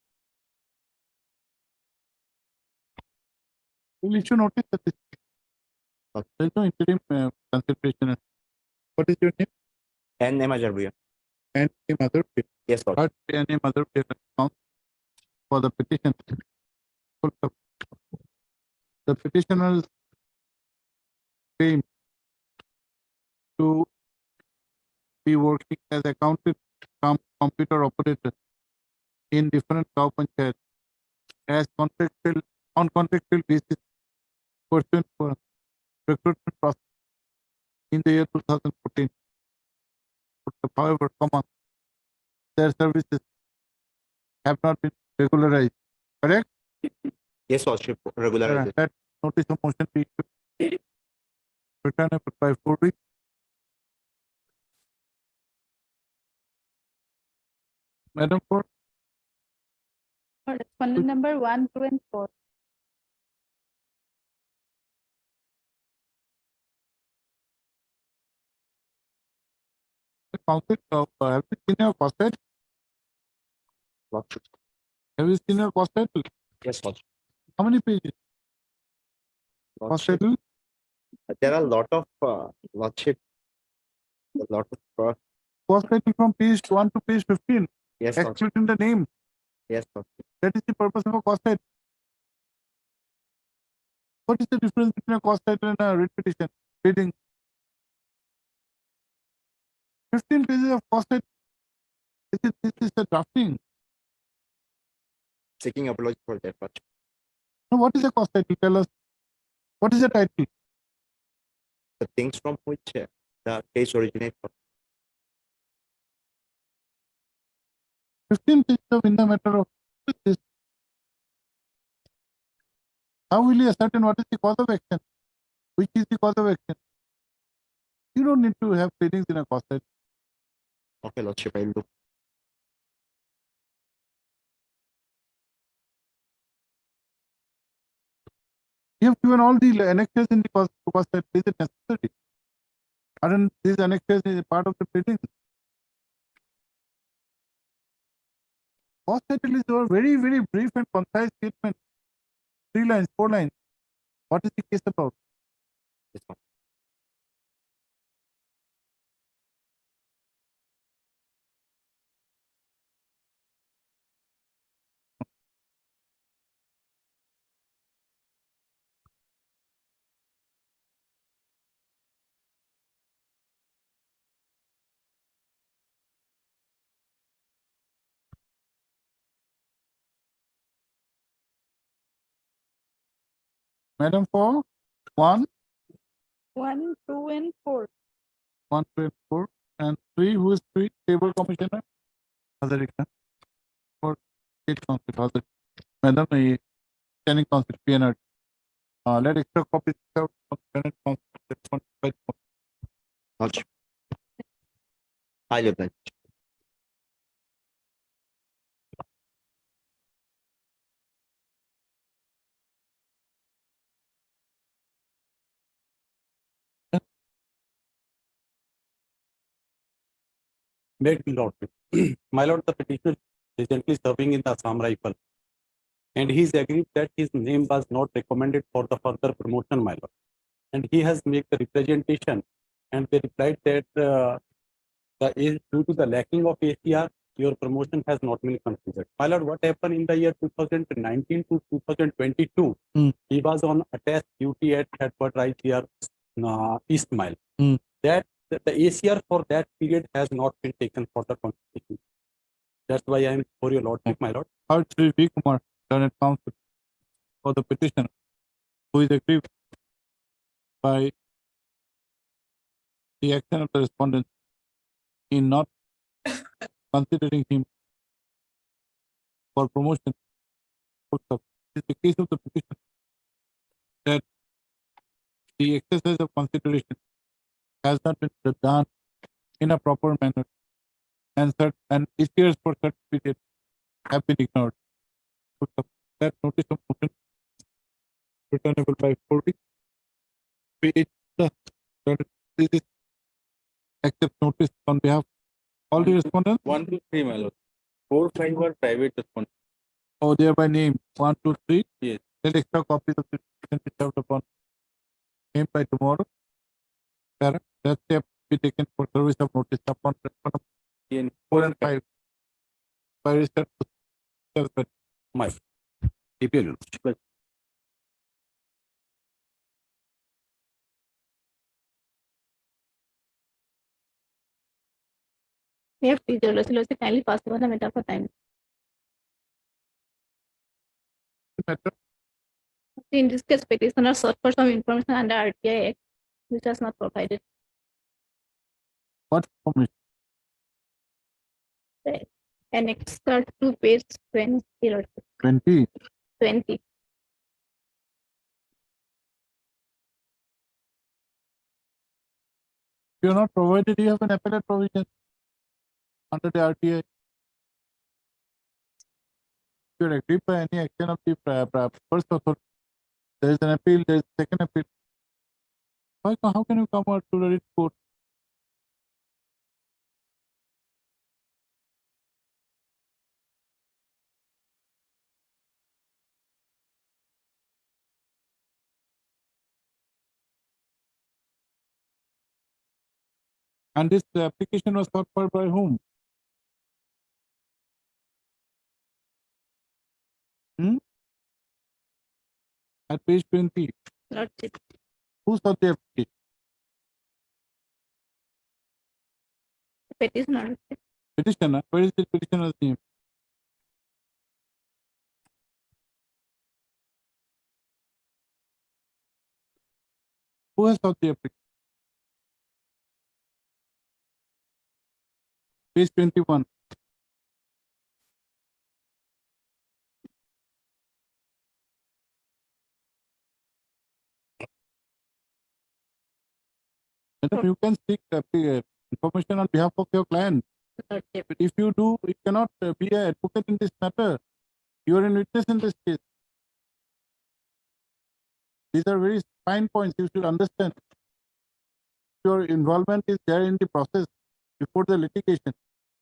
We'll issue notice that this. There is no interim consideration. What is your name? And Nemajarbuya. And name other pay. Yes, Lord. Third pay and name other pay account for the petition. The petitioner's claim to be working as accountant computer operator in different Gao Panchayat as contractual on contractual basis pursuant for recruitment process in the year 2014. However, their services have not been regularized. Correct? Yes, Lordship. Regularization. That notice of motion be issued. Returnable by 4 weeks. Madam Court, Respondent number 1, 2, and 4. the counsel, have you seen your cost title? Lordship. Have you seen your cost title? Yes, Lordship. How many pages? Cost Lordship. title? There are a lot of Lordship. A lot of Cost title from page 1 to page 15. yes, Lordship. Excluding the name. Yes, Lordship. That is the purpose of a cost title. What is the difference between a cost title and a writ petition? Reading 15 pages of cost title. This is the drafting. Seeking apology for that, Lordship. Now, what is a cost title? Tell us. What is the title? The things from which the case originates. 15 pages of in the matter of this. How will you ascertain what is the cause of action? Which is the cause of action? You don't need to have pleadings in a cost title. Okay, Lordship, I'll do. You have given all the annexures in the cost title. Is it necessary? Aren't these annexures is part of the pleading? Cost title is a very, very brief and concise statement. 3 lines, 4 lines. What is the case about? Yes, Lord. Madam, for 1, 1, 2, and 4. 1, 2, and 4, and 3. Who is 3? Table commissioner. Hazarika. For state council. Hazarika. Madam, standing council. PNR. Let extra copies out of Senate council. Lordship. Highly obliged. Great Lordship. My Lord, the petitioner is recently serving in the Assam Rifle, and he is agreed that his name was not recommended for the further promotion, my Lord. And he has made the representation, and they replied that due to the lacking of ACR, your promotion has not been considered. My Lord, what happened in the year 2019 to 2022? He was on attached duty at Headquarters ICR East Mile. That the ACR for that period has not been taken for the constitution. That's why I am for your Lordship, my Lord. Heard Sri V. Kumar, Senate council, for the petitioner, who is aggrieved by the action of the respondent in not considering him for promotion Full stop. It's the case of the petition that the exercise of consideration has not been done in a proper manner, and issues for certificate have been ignored. Full stop. That notice of motion returnable by 40. This is accept notice on behalf of all the respondents. 1 to 3, my lord. 4, 5 were private respondents. Oh, they are by name. 1, 2, 3. Yes. Let extra copies of the petition be served upon him by tomorrow. Correct. That step be taken for service of notice upon respondent In 4 and 5. By research. My APL. We have physiology, kindly pass over the matter for time. Matter. In this case, petitioner sought for some information under RTI Act, which was not provided. What information? Annex 2, page 20. 20. 20. If you are not provided, you have an appellate provision under the RTA. If you are aggrieved by any action of the first authority, there is an appeal, there is a second appeal. How can you come out to the court? And this application was sought for by whom? At page 20. Lordship. Who sought the application? Petitioner. Petitioner. Where is the petitioner's name? Who has sought the application? Page 21. Madam, you can seek information on behalf of your client. Lordship. But if you do, you cannot be an advocate in this matter. You are a witness in this case. These are very fine points you should understand. Your involvement is there in the process before the litigation.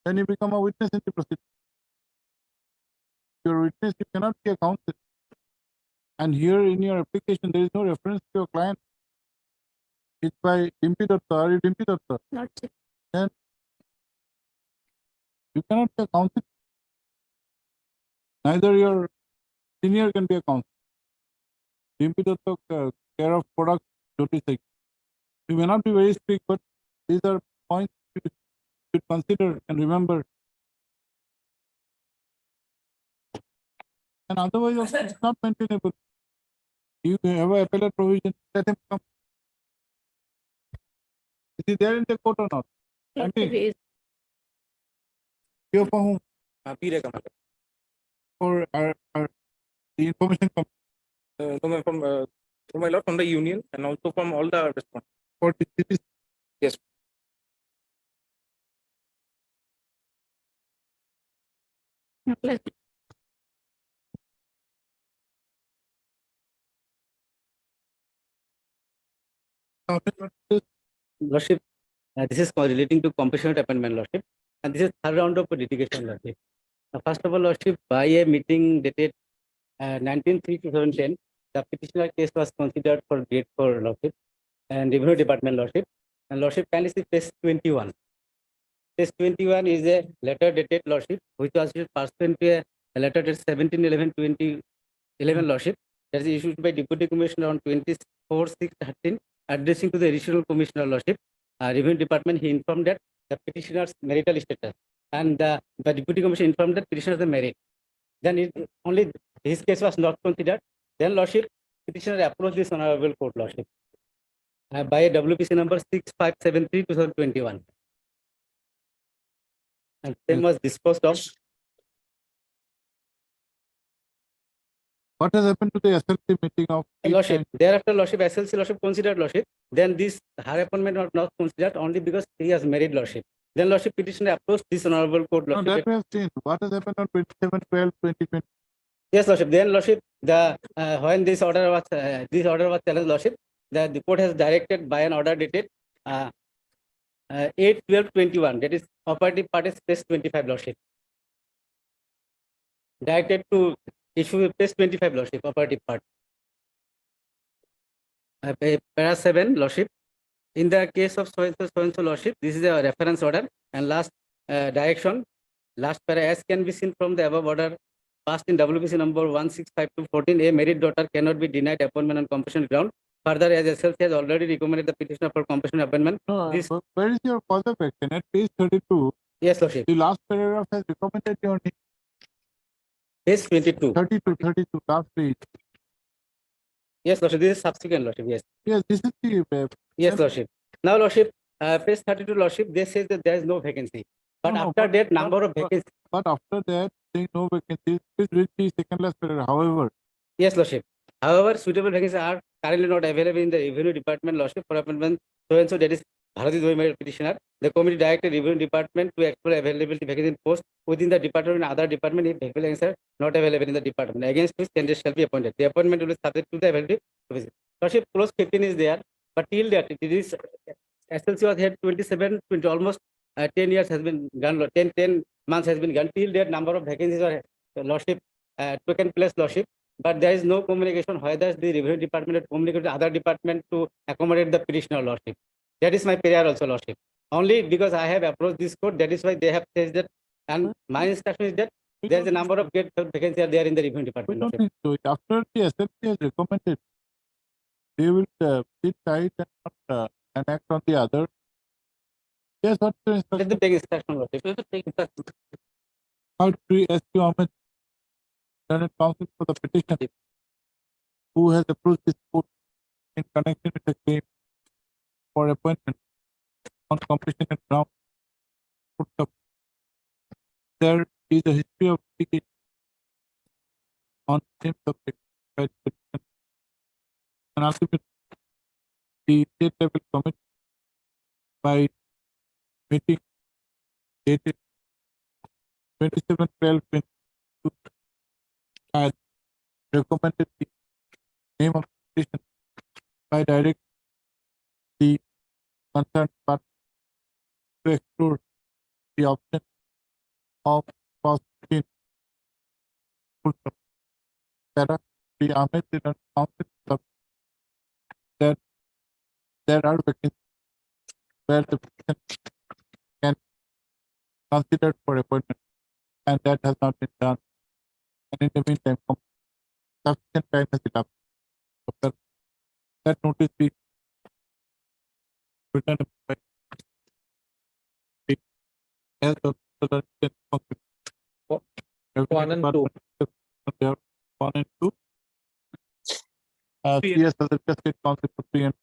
Then you become a witness in the proceeding. Your witness, you cannot be a counsel. And here in your application, there is no reference to your client. It's by Dimpy Datta. Are you Dimpy Datta? Lordship. Then you cannot be a counsel. Neither your senior can be a counsel. Dimpy Datta care of product notice. You may not be very strict, but these are points you should consider and remember. And otherwise, also, it's not maintainable. You have an appellate provision, let him come. Is he there in the court or not? Lordship is Here for whom? P. Commander. For the information come No, from my lord, from the union and also from all the respondents. for the citizens. Yes. Lordship. Lordship, this is relating to compassionate appointment, Lordship, and this is third round of litigation, Lordship. First of all, Lordship, by a meeting dated 19/3/2010, the petitioner case was considered for grade 4, Lordship, and Revenue Department, Lordship. And Lordship, kindly see page 21. Page 21 is a letter dated, Lordship, which was pursuant to a letter dated 17/11/2011, Lordship, that is issued by Deputy Commissioner on 24/6/13, addressing to the Additional Commissioner, Lordship. Revenue Department, he informed that the petitioner's marital status, and the Deputy Commissioner informed that petitioner is married. Then only his case was not considered. Then, Lordship, petitioner approached this honorable court, Lordship, by WPC number 6573/2021. And same was disposed of What has happened to the SLC meeting of? Lordship, thereafter Lordship, SLC Lordship considered Lordship, then this her appointment was not considered only because he has married Lordship. Then Lordship petitioner approached this honorable court. No, Lordship. that we have seen. What has happened on 27/12/2020? Yes, Lordship. Then Lordship, when this order was challenged, Lordship, the court has directed by an order dated 8/12/21. That is operative parties page 25, Lordship. Directed to issue page 25, Lordship, operative part. Para 7, Lordship. In the case of so and so, Lordship, this is a reference order and last direction. Last para, as can be seen from the above order passed in WBC number 165214, a married daughter cannot be denied appointment on compulsion ground. Further, as SLC has already recommended the petitioner for compulsion appointment. No, This- where is your cause of action? At page 32, Yes, Lordship. the last paragraph has recommended your name. Page 22. 32, last page. Yes, Lordship. This is subsequent, Lordship. Yes. Yes, this is the, Yes, Lordship. Now, Lordship, page 32, Lordship, they say that there is no vacancy. But No, no, after but- that, number of vacancies. but after that, saying no vacancies, please read the second last paragraph. However, Yes, Lordship. However, suitable vacancies are currently not available in the revenue department, Lordship, for appointment. So and so, that is Bharati Doi petitioner. The committee directed revenue department to explore availability vacancy post within the department and other department if vacancies are not available in the department. Against which candidates shall be appointed. The appointment will be subject to the availability. Lordship, clause 15 is there, but till that it is SLC was had 27, 20, almost 10 years has been gone. 10 months has been gone. Till that number of vacancies are Lordship taken place, Lordship. But there is no communication whether the revenue department had communicated with other department to accommodate the petitioner, Lordship. That is my prayer also, Lordship. Only because I have approached this court, that is why they have said that. And my instruction is that we there is a don't- number of vacancies are there in the revenue we department, don't Lordship. need to. After the SLC has recommended, they will sit tight and not enact on the other. Yes, what's the Let instruction? them take instruction, Lordship. Let them take instruction. How to SQ Ahmed, Senate Counsel for the petitioner, who has approved this court in connection with the claim for appointment on completion and ground. Put up. There is a history of litigation on same subject by the petitioner. And ultimately, the state level committee by meeting dated 27/12/22 has recommended the name of the petition by direct the concerned party to explore the option of prosecuting Para the Ahmed did not counsel that there are vacancies where the petition can considered for appointment, and that has not been done. And in the meantime, sufficient time has elapsed. After that notice be written by the health of the One and two. 1 and 2. Three. CS as a state council for 3 and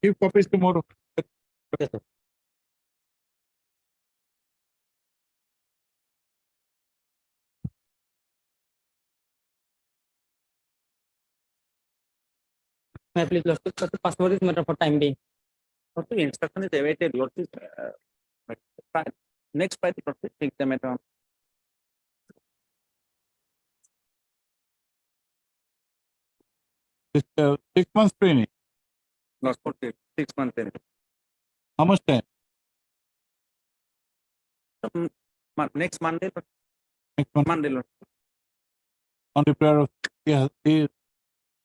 give copies tomorrow. Yes, sir. May I please, Lordship, pass over this matter for time being. The instruction is awaited. What is next by the process, take the matter on. This 6 months training. Last 6 months. How much time? Next Monday. Next month. Monday. On the prayer of he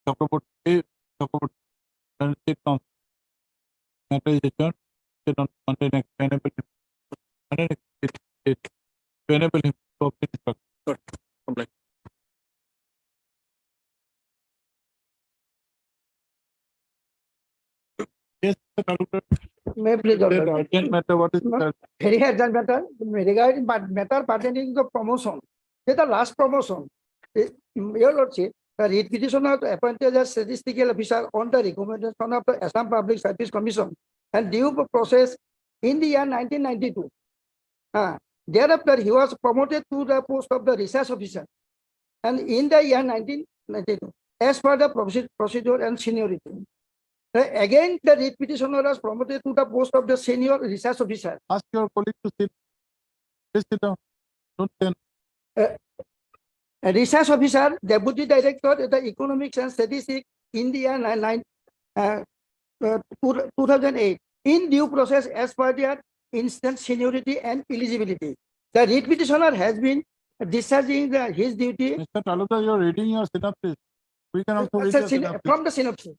talk about state council. Matter is adjourned. Sit on Monday next to enable him. Monday next to enable him to obtain instruction. Complete. Yes, Mr. Talukar. May I please, The Dr. urgent matter, what is the Very urgent matter, regarding matter pertaining to promotion. It's the last promotion. Your Lordship, the writ petitioner appointed as statistical officer on the recommendation of the Assam Public Service Commission and due process in the year 1992. Thereafter, he was promoted to the post of the research officer. And in the year 1992, as per the procedure and seniority, again the writ petitioner was promoted to the post of the senior research officer. Ask your colleague to sit. Please sit down. Don't stand. A research officer, deputy director at the economics and statistics, India 2008, in due process as per their instant seniority and eligibility. The writ petitioner has been discharging his duty Mr. Talukdar, you're reading your synopsis. We can also read the synopsis. from the synopsis.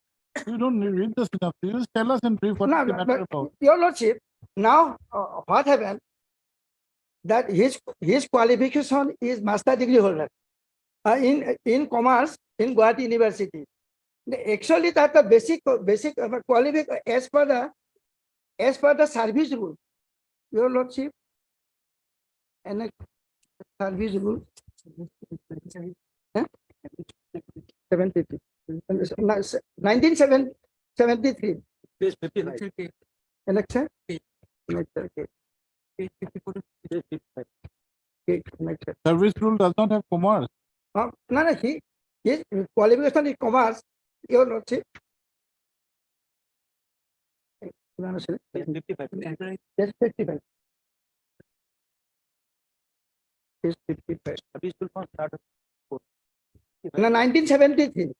You don't need read the synopsis. You just tell us in brief what No, is the no, matter but about. Your Lordship, now what happened? That his qualification is master degree holder in commerce in Guwahati University. Actually, that the basic qualification as per the service rule. Your Lordship, and service rule. 1973. Page 55. Annexure? Service rule does not have commerce. No, his qualification is commerce. Your Lordship. Page 55. Yes, 55. Yes, 55. Service rule for start. No, 1973.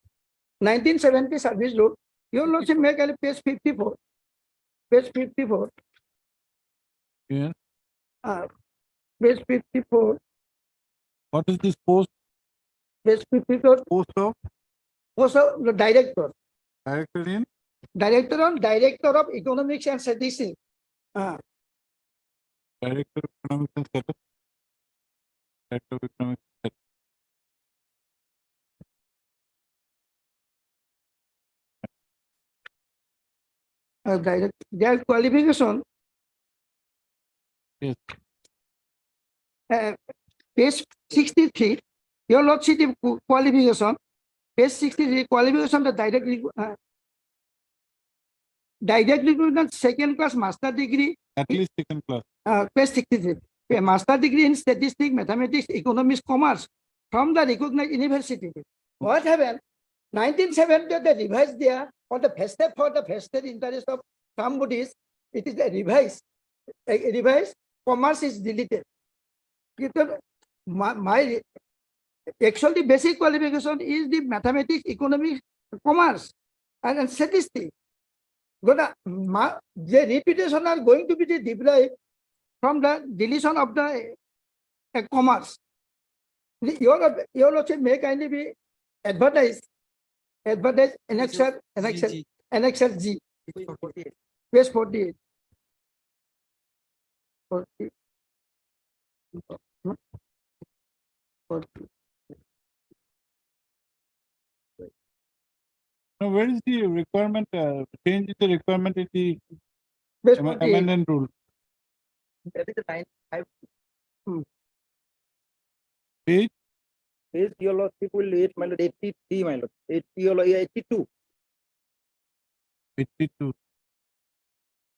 1970 service rule. Your Lordship make a page 54. Page 54. Yes. Page 54. What is this post? Page 54. Post of Also, the director. director in Director of Economics and Statistics. Director of Economics and Setup. Director of Economics and Setup. Their qualification. Yes. Page 63. Your Lordship qualification. Page 63 qualification the direct recruitment second class master degree. At least second class. Page 63. A master degree in statistics, mathematics, economics, commerce from the recognized university. What happened? 1970, they revised there for the vested interest of somebody's. It is a revised. Commerce is deleted. My actually basic qualification is the mathematics, economics, commerce, and statistics. The reputation are going to be deprived from the deletion of the commerce. Your Lordship may kindly be advertised annexure G. Page 48. 40. Now, where is the requirement? Change the requirement in the Page 48. amendment rule. That is the line. Page Page your Lordship will 83, my Lord. 82. 82.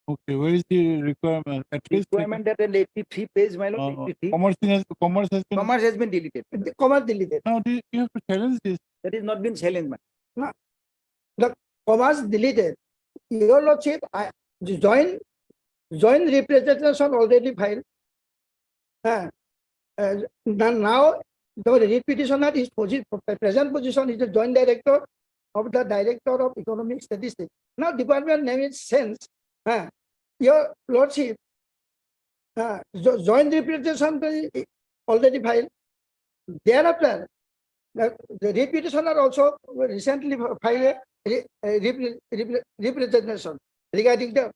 Okay, where is the requirement? At least Requirement that in 83 page, my Lord. 83. commerce has been Commerce has been deleted. Commerce deleted. now you have to challenge this. That is not been challenged, man. The commerce deleted. Your Lordship, joint representation already filed. Now the writ petitioner is present position is the joint director of the Director of Economic Statistics. Now department name is sense. Your Lordship, joint representation already filed. Thereafter, the writ petitioner also recently filed a representation regarding the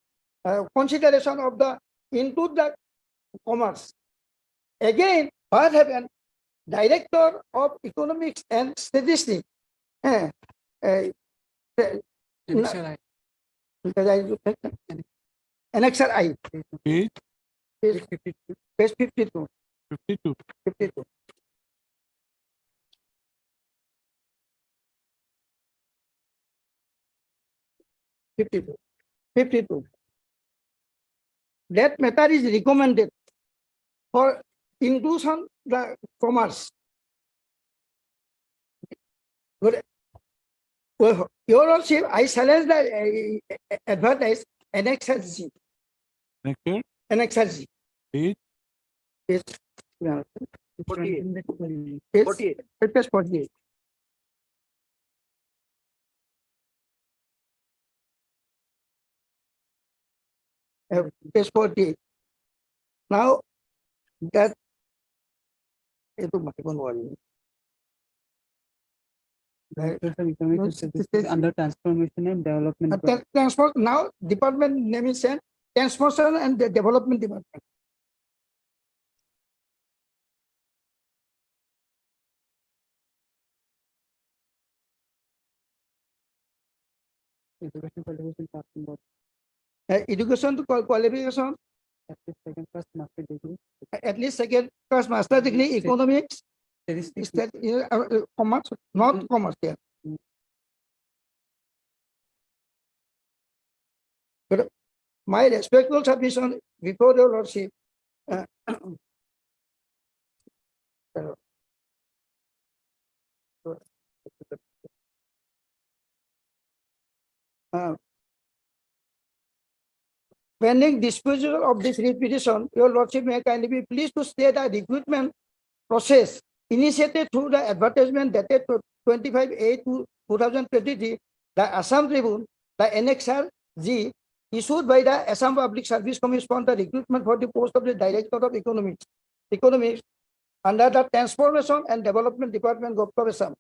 consideration of the into the commerce. Again, what happened? Director of Economics and Statistics. Annexure I. Page Page 52. 52. 52. That matter is recommended for inclusion the commerce. Good. Well, Your Lordship, I challenge the advertise NXRG. Next year, NXRG. page It's 48. It's page 48. Page 48. Now that itu matikan wali. Under transformation and development. Transport now department name is same, transportation and the development department. Education qualification talking about Education to qualification at least second class master degree. at least second class master degree economics Statistics. is that commerce, not commerce there. But my respectful submission before your lordship. Pending disposal of this repetition, your lordship may kindly be pleased to state the recruitment process initiated through the advertisement dated 25/8/2023, the Assam Tribune, the NXRG, issued by the Assam Public Service Commission for the recruitment for the post of the Director of Economics under the Transformation and Development Department, Government of Assam.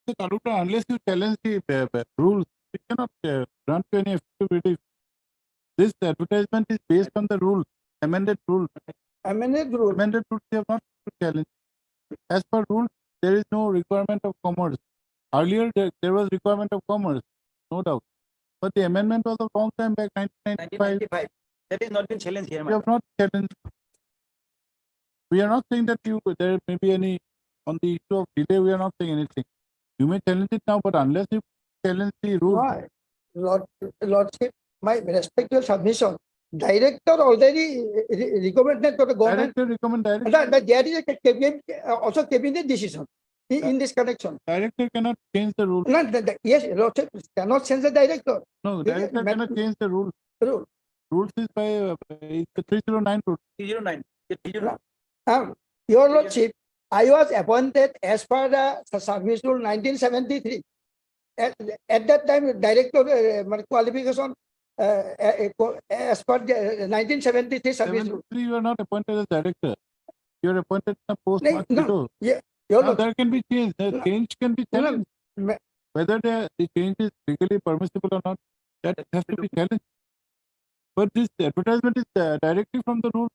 So, Taluka, unless you challenge the rules, we cannot grant you any effective relief. This advertisement is based on the rules, amended rules. Amended rule. Amended rules you have not to challenge. As per rules, there is no requirement of commerce. Earlier, there was requirement of commerce, no doubt. But the amendment was a long time back, 1995. That is not been challenged here. We have not challenged. We are not saying that there may be any, on the issue of delay, we are not saying anything. You may challenge it now, but unless you challenge the rules. Lordship, my respectful submission. Director already recommended to the government. Director recommend director. That there is a cabinet, also cabinet decision in this connection. Director cannot change the rule. No, yes, Lordship cannot change the director. No, director cannot change the rule. Rule. Rules is by it's the 309 rule. 309. Your Lordship, I was appointed as per the service rule 1973. At that time, director qualification as per the 1973 service rule. 73, you are not appointed as director. You are appointed in a post No, much no, below. yeah, Now, there can be change. The No. change can be No, no, challenged. ma- Whether the change is legally permissible or not, that has to be challenged. But this advertisement is directly from the rule.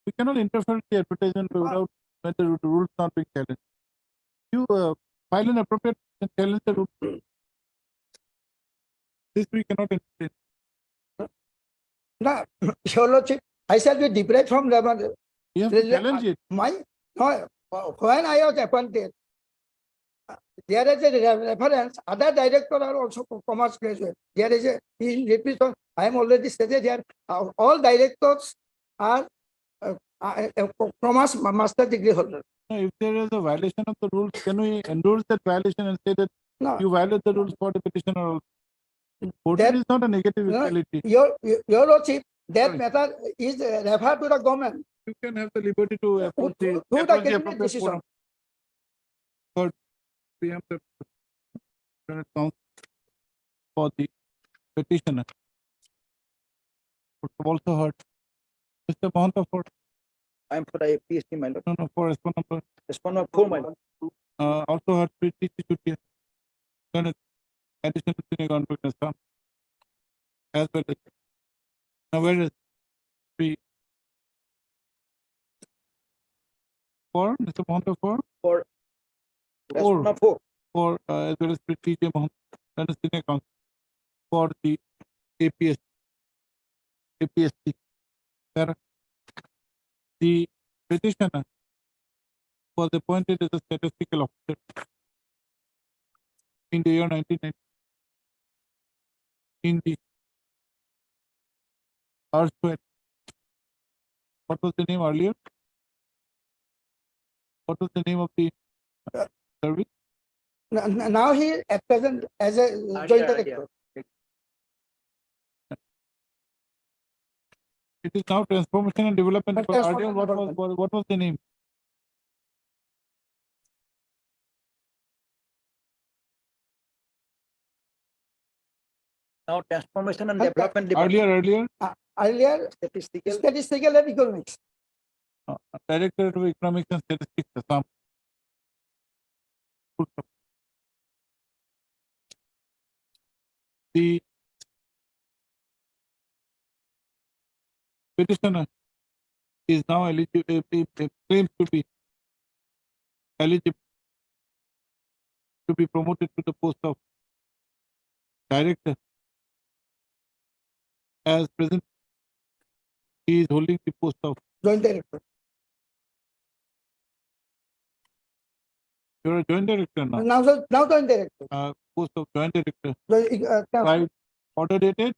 We cannot interfere with the advertisement without when the rules not being challenged. You file an appropriate and challenge the rule. This we cannot interfere. No, Your Lordship, I shall be deprived from the You have to challenge it. my no, when I was appointed. There is a reference. Other directors are also commerce graduate. There is a in repeat. I am already stated here. All directors are commerce master degree holder. No, if there is a violation of the rules, can we endorse that violation and say that No, you violate the rules for the petitioner? Voting That- is not a negative No, equality. Your Lordship, that Sorry. matter is referred to the government. You can have the liberty to approach the, Through the approach the cabinet appropriate decision. forum. We have the counsel for the petitioner. But also heard. Mr. Mahanta for, I am for the PST, my lord. no, for response number, Respond of 4, my lord. also heard Priti Chutia. Then additional senior government Assam. As well as, now where is three? For, Mr. Mahanta for? Respond of 4. For as well as Priti J. Mahanta, then senior counsel for the APSC. Sir, the petitioner was appointed as a statistical officer in the year 1990 in the earthquake. What was the name earlier? What was the name of the service? Now he at present as a joint director. It is now transformation and development. But But earlier, what was the name? Now transformation and development Earlier, Earlier statistical and economics. Director of Economics and Statistics, Assam. The petitioner is now eligible, claims to be eligible to be promoted to the post of director. As present, he is holding the post of Joint director. you're a joint director now. Now joint director. Post of joint director. Transfer. Right. Order dated.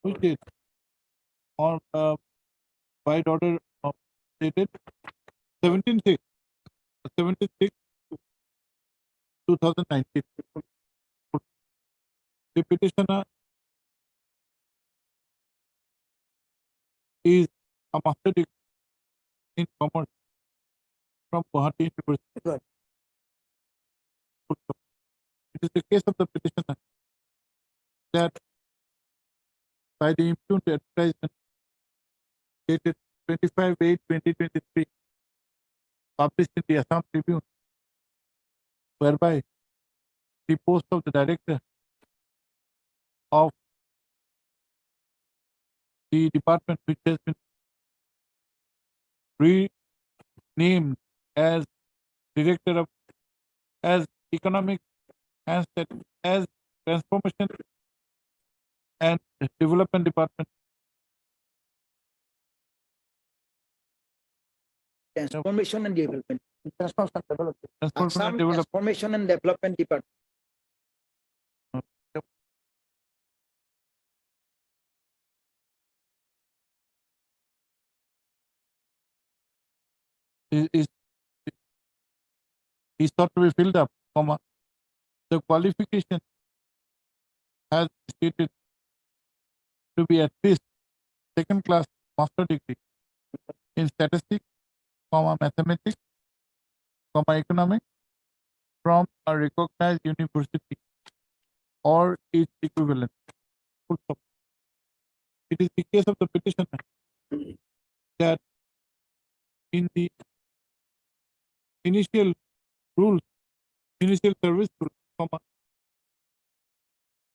Which date? Or by order of dated 17/6, 2019. The petitioner is a master degree in commerce from Guwahati University. Right. It is the case of the petitioner that by the impugned advertisement dated 25/8/2023, published in the Assam Tribune, whereby the post of the director of the department, which has been renamed as director of as economic and as transformation and development department. Transformation and development. Transformation and development. Transformation and Assam development. Transformation and Development Department. Is thought to be filled up, comma. The qualification has stated to be at least second class master degree in statistics, comma, mathematics, comma, economics from a recognized university or its equivalent. Full stop. It is the case of the petitioner that in the initial rules, initial service rules, comma,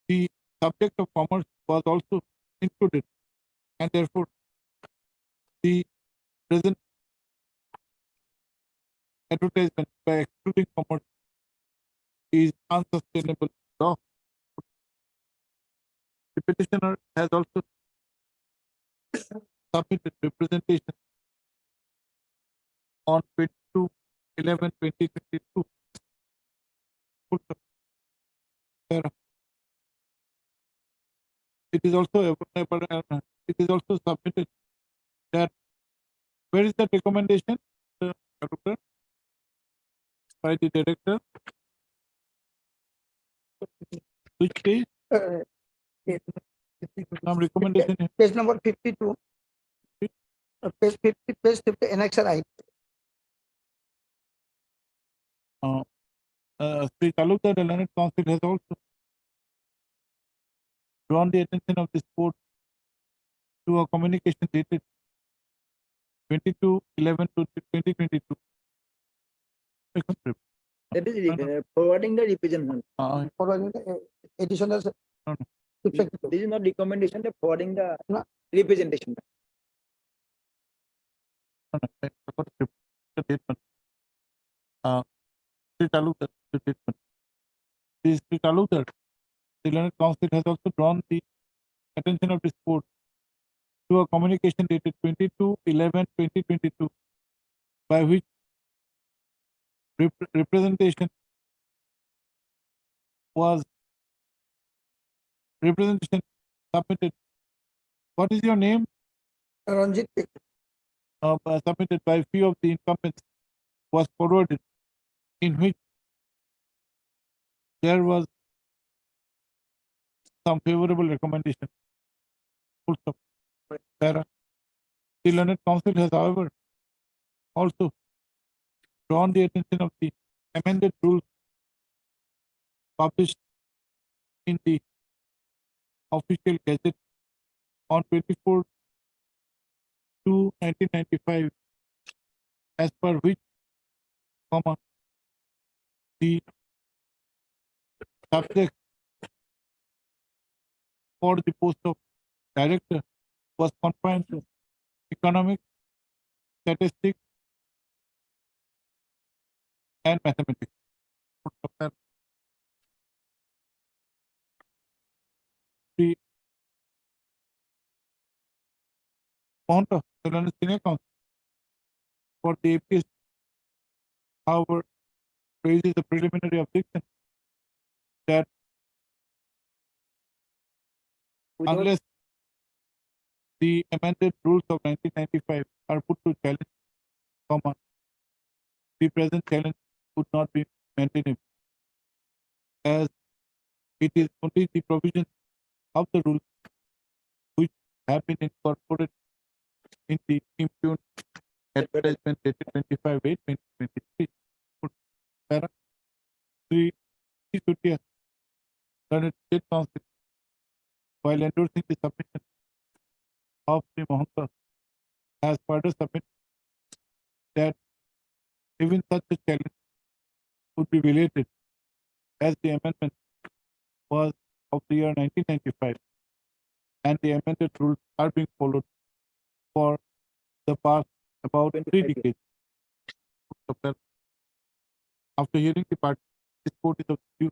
the subject of commerce was also included, and therefore the present advertisement by excluding commerce is unsustainable law. The petitioner has also submitted representation on 22/11/2022. It is also submitted that where is that recommendation by the director? Which page? Some recommendation. Page number 52. Page 50, annexure I. Sri Talukdar, the Learned Council, has also drawn the attention of this board to a communication dated 22/11/2022. That is forwarding the revision. Forwarding the additional. No. This is not recommendation, the forwarding the representation. Sri Talukdar, Sri Talukdar, the Learned Council has also drawn the attention of this board to a communication dated 22/11/2022, by which representation was representation submitted. What is your name? Ranjit, Submitted by few of the incumbents was forwarded, in which there was some favorable recommendation. Full stop. Para. The Learned Council has, however, also drawn the attention of the amended rules published in the official gazette on 24/2/1995, as per which, the subject for the post of director was confined to economics, statistics, and mathematics. The Mahanta, the Learned Senior Council for the APS, however, raises a preliminary objection that unless the amended rules of 1995 are put to challenge, the present challenge would not be maintainable, as it is only the provisions of the rules which have been incorporated in the impugned advertisement dated 25/8/2023. Para 3. Sutia, Learned State Council, while endorsing the submission of the Mahanta, has further submitted that even such a challenge would be related, as the amendment was of the year 1995 and the amended rules are being followed for the past about 3 decades. After hearing the part, this court is of the view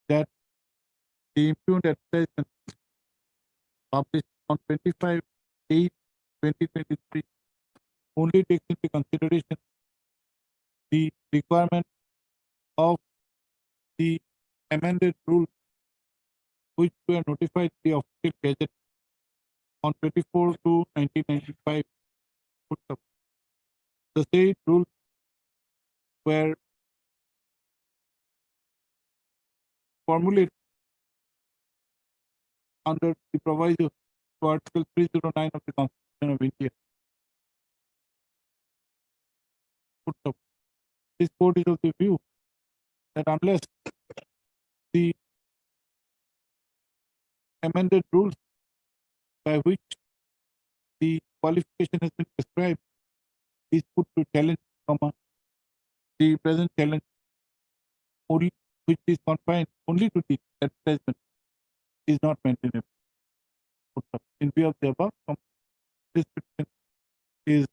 that the impugned advertisement published on 25/8/2023 only takes into consideration the requirement of the amended rules which were notified in the official gazette on 24/2/1995. The said rules were formulated under the proviso to Article 309 of the Constitution of India. This court is of the view that unless the amended rules by which the qualification has been prescribed is put to challenge, the present challenge only, which is confined only to the advertisement, is not maintainable. In view of the above, this petition is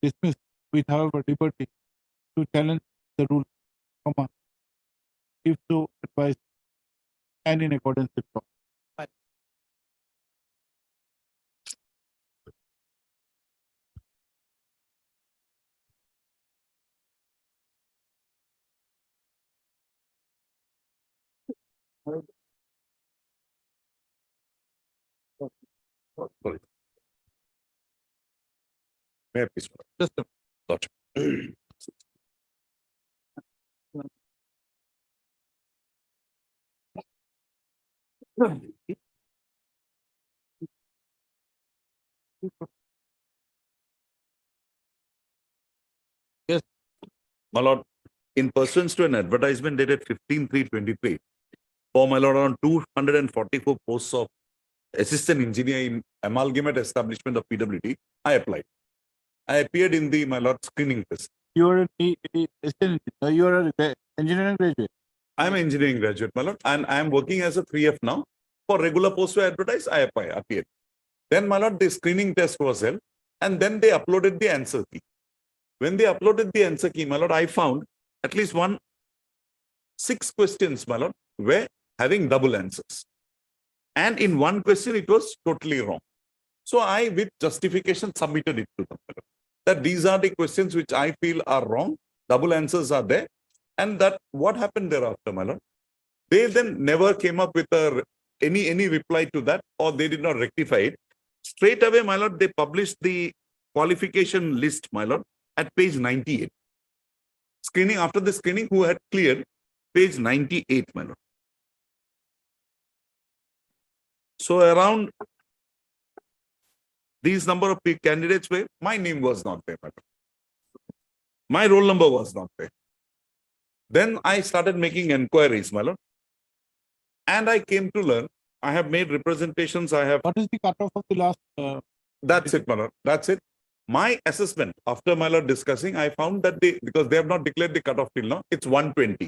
dismissed with, however, liberty to challenge the rule, if so advised and in accordance with law. Sorry. May I please? Just a Lordship. Yes. My lord, in pursuance to an advertisement dated 15/3/23, for my lord, around 244 posts of assistant engineer in amalgamate establishment of PWD, I applied. I appeared in the, my lord, screening test. You are you are an engineering graduate. I am an engineering graduate, my lord, and I am working as a 3F now. For regular posts were advertised, I appeared. Then, my lord, the screening test was held, and then they uploaded the answer key. When they uploaded the answer key, my lord, I found at least 6 questions, my lord, were having double answers. And in one question, it was totally wrong. So I, with justification, submitted it to them, my lord, that these are the questions which I feel are wrong. Double answers are there. And that what happened thereafter, my lord? They then never came up with any reply to that, or they did not rectify it. Straight away, my lord, they published the qualification list, my lord, at page 98. Screening, after the screening, who had cleared, page 98, my lord. So around these number of candidates were, my name was not there, my lord. My roll number was not there. Then I started making inquiries, my lord. And I came to learn, I have made representations, I have. What is the cutoff of the last? That's it, my lord. That's it. My assessment, after my lord discussing, I found that because they have not declared the cutoff till now, it's 120.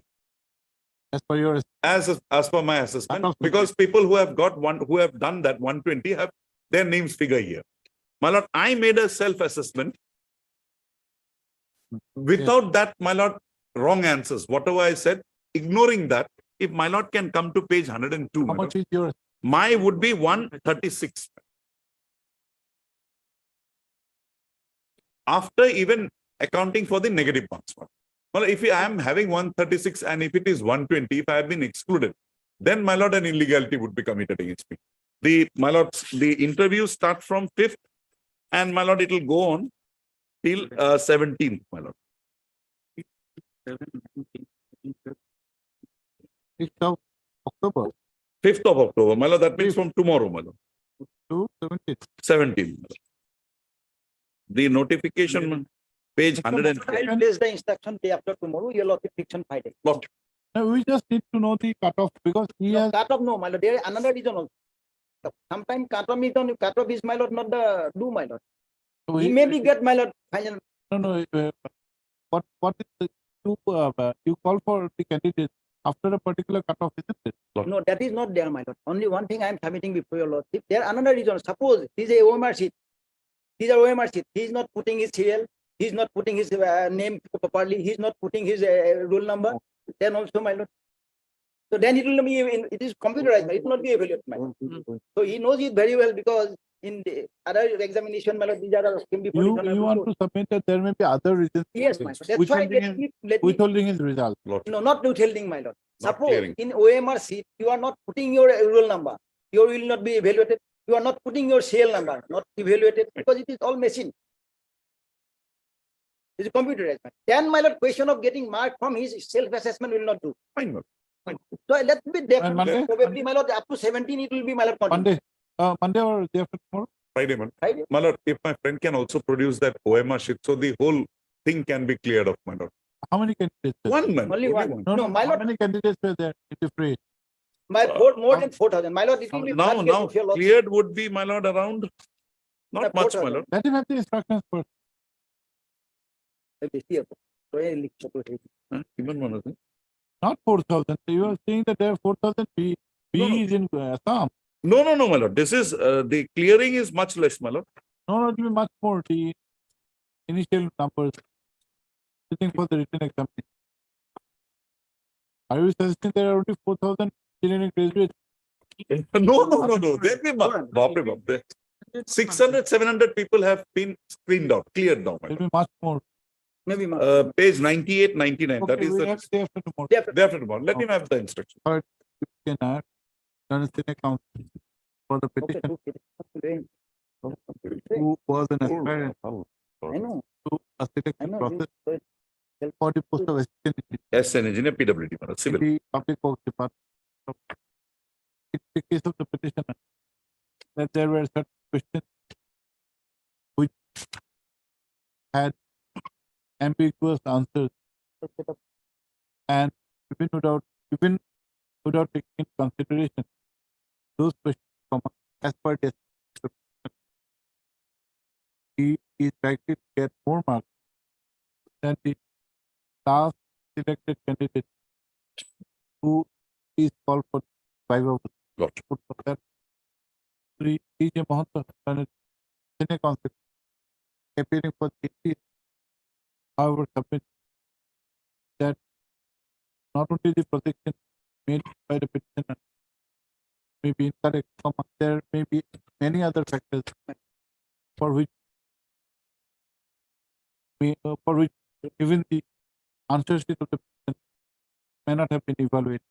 As per your. As per my assessment, Cutoff. because people who have done that 120 have their names figure here. My lord, I made a self-assessment. Without that, my lord, wrong answers. Whatever I said, ignoring that, if my lord can come to page 102, How my much lord, is yours? my would be 136. After even accounting for the negative marks. Well, if I am having 136 and if it is 120, if I have been excluded, then my lord, an illegality would be committed against me. My lord, the interview start from 5th and my lord, it will go on till 17th, my lord. 6th of October 5th of October, my lord, that means from tomorrow, my lord. to 17th. 17th. The notification, page 100. I'll place the instruction day after tomorrow, you'll have to fiction Friday. Okay. Now, we just need to know the cutoff because he has. Cut off, no, my lord, there is another reason also. Sometimes cut off is my lord, not the do, my lord. So He maybe get my lord final. No. What is the you call for the candidate after a particular cutoff, isn't it? No, that is not there, my lord. Only one thing I am submitting before your lordship. There are another reason. Suppose this is a OMR sheet. These are OMR sheet. He is not putting his serial. He is not putting his name properly. He is not putting his roll number. Then also, my lord. So then it will be. It is computerized. It will not be evaluated, my lord. So he knows it very well because in the other examination, my lord, these are can be. You want to submit that there may be other reasons. Yes, my lord. That's why Withholding his result. no, not withholding, my lord. Not Suppose clearing. in OMR sheet, you are not putting your roll number. You will not be evaluated. You are not putting your serial number, not evaluated because it is all machine. It is computerized. Then, my lord, question of getting mark from his self-assessment will not do. Fine, my lord. So let me And Monday? definitely, probably, my lord, up to 17, it will be my lord. Monday, Monday or day after tomorrow? Friday, man. Friday. My lord, if my friend can also produce that OMR sheet, so the whole thing can be cleared up, my lord. How many candidates? One man. Only one. No, my how lord, many candidates were there? It is free. more than 4,000. My lord, it will be Now, third case of your lordship. cleared would be, my lord, around, not Yeah, much, my 4,000. lord. Let him have the instructions first. Even one of them. Not 4,000. You are saying that there are 4,000 B No. is in Assam. No, my lord. This is, the clearing is much less, my lord. No, it will be much more. The initial numbers sitting for the written examination. Are you suggesting there are only 4,000 engineering graduates? No. There be much. 600, 700 people have been screened out, cleared now, my There lord. will be much more. Maybe more. Page 98, 99. That Okay, is we the have day after tomorrow. day after tomorrow. Let him have the instruction. You can add Senate Council for the Okay, petition okay. who was an aspirant I know. to a I selection know. process This- for the post of assistant engineer Yes, an engineer, PWD, my lord, in civil. the public works department. It's the case of the petitioner that there were certain questions which had ambiguous answers and even without taking into consideration those questions from as per the he is likely to get more marks than the last selected candidate who is called for survival. Got Put for that. Three DJ Mahanta and Senate Council appearing for the ATS, however, submit that not only the projection made by the petitioner may be incorrect, there may be many other factors for which even the answer sheet of the petition may not have been evaluated.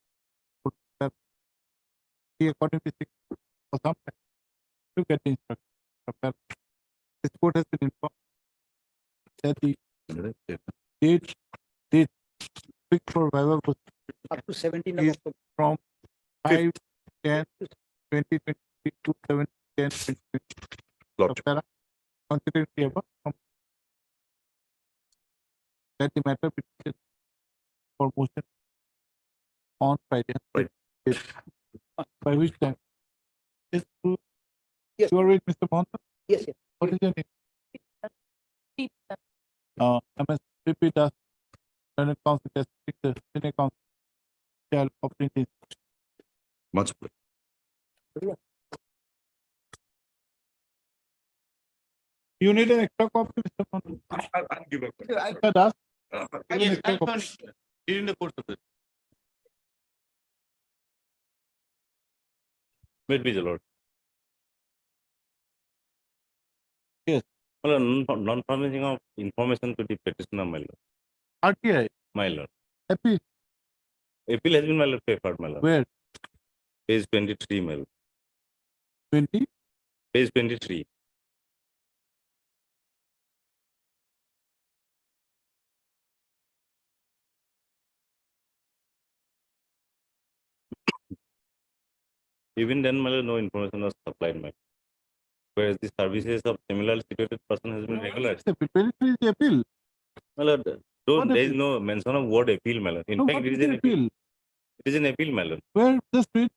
Could have be accordingly for some time to get the instruction. This court has been informed that the date fixed for Viva was Up to 17 is from 5/10/2023 to 7/10/2023. Lordship. Considering the above, that the matter be taken for motion on Friday. Right. By which time? Is to, Yes. you are with Mr. Mohanty? Yes, yes. What is your name? MS PP Das, Learned Council, Senior Council, shall obtain this. Much obliged. You need an extra copy, Mr. Mohanty? I'll give a. Mr. Das? Give an extra copy. In the course of it. May it be the Lord. Yes. Well, non-furnishing of information to the petitioner, my lord. RTI, My lord. appeal, Appeal has been, my lord, papered, my lord. where? Page 23, my lord. 20? Page 23. Even then, my lord, no information was supplied, my lord. Whereas the services of similarly situated person has been regularized. The 23 is the appeal. My lord, What there is appeal? no mention of word appeal, my lord. In No, fact, what it is is an the appeal. appeal? It is an appeal, my lord. Where, just read.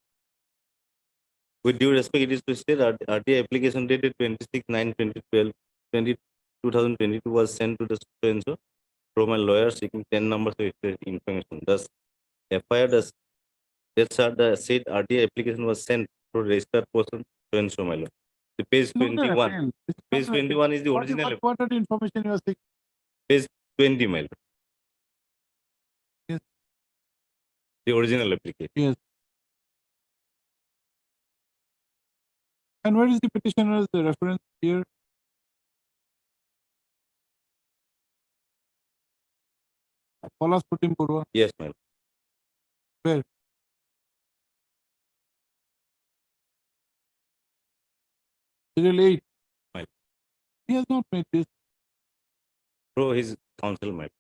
With due respect, it is to state RTI application dated 26/9/2012, 2022 was sent to the so-and-so from a lawyer seeking 10 numbers of information. Thus, FIR does that the said RTI application was sent to registered person so-and-so, my lord. The page Not an 21. appeal. This is Page not an appeal. 21 is the What original. What are the information you are seeking? Page 20, my lord. Yes. The original application. Yes. And where is the petitioner's reference here? Polas Putim Purva. Yes, my lord. Where? Serial 8. Right. He has not made this. Through his counsel, my lord.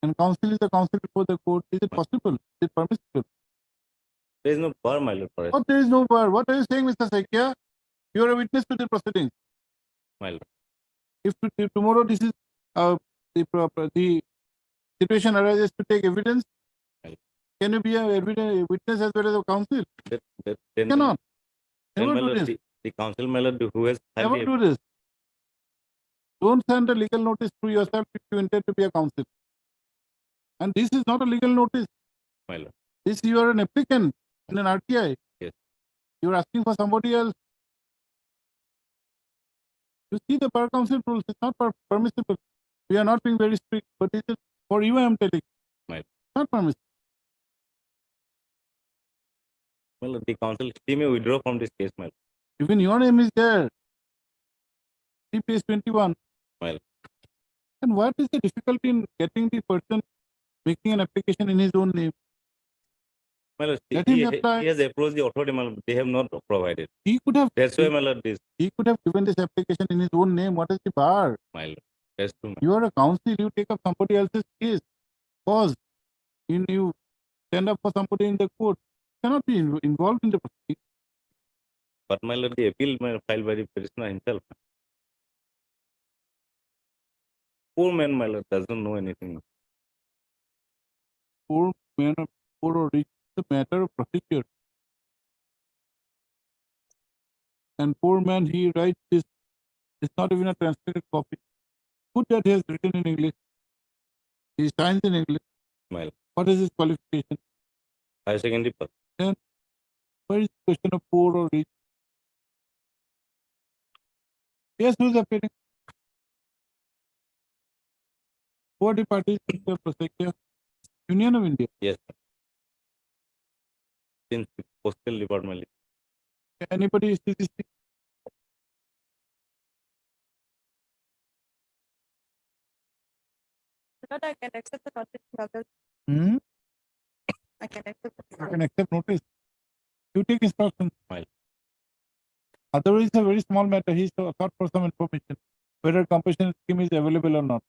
And counsel is the counsel before the court. Is it possible? Is it permissible? There is no bar, my lord, for it, What there is no bar. What are you saying, Mr. Sakya? You are a witness to the proceedings. my lord. If tomorrow this is the situation arises to take evidence, Right. can you be a witness as well as a counsel? Then, Cannot. then, Never my do lord, this. the counsel, my lord, who has filed Never the do this. Don't send a legal notice to yourself if you intend to be a counsel. And this is not a legal notice. my lord. This you are an applicant in an RTI. Yes. You are asking for somebody else. You see the bar council rules. It's not permissible. We are not being very strict, but it is for you I am telling. Right. Not permissible. My lord, the counsel, he may withdraw from this case, my lord. Even your name is there. See page 21. Well. And what is the difficulty in getting the person making an application in his own name? My lord, Let him he apply. has approached the authority, my lord. They have not provided. He could have That's why, my lord, this, he could have given this application in his own name. What is the bar? my lord. That's true, my You are a counsel, you take up somebody else's case. Pause. You stand up for somebody in the court. Cannot be involved in the proceeding. But, my lord, the appeal filed by the petitioner himself. Poor man, my lord, doesn't know anything. Poor man, poor or rich, it's a matter of procedure. And poor man, he writes this. It's not even a translated copy. Good that he has written in English. He signs in English. My lord. What is his qualification? Higher secondary pass. Where is the question of poor or rich? Yes, who is appearing? Who are the parties in the procedure? Union of India. Yes. Since the postal department. Anybody is this? But I can accept the notice. Hmm? I can accept. You can accept notice. You take instructions. Otherwise, it's a very small matter. He's sought for some information, whether compensation scheme is available or not.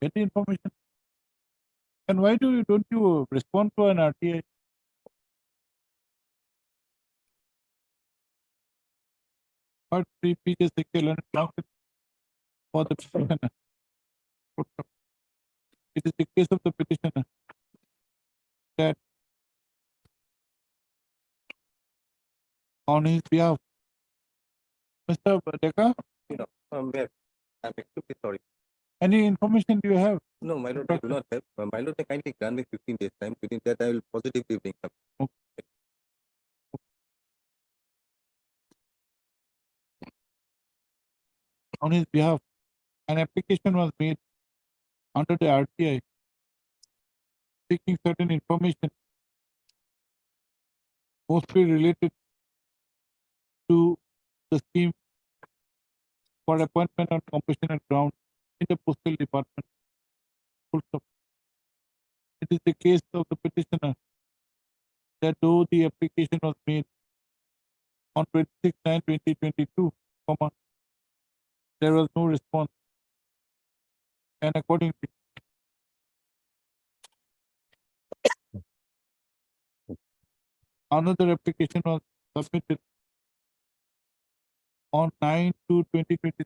Get the information. And why don't you respond to an RTI? Part 3 pages equivalent for the petitioner. It is the case of the petitioner that on his behalf, Mr. Deka, I'm extremely sorry. any information do you have? No, my lord, I do not have. My lord, kindly grant me 15 days time. Within that, I will positively bring up. On his behalf, an application was made under the RTI seeking certain information mostly related to the scheme for appointment on compassionate ground in the postal department. Full stop. It is the case of the petitioner that though the application was made on 26/9/2022, there was no response, and accordingly, another application was submitted on 9/2/2023,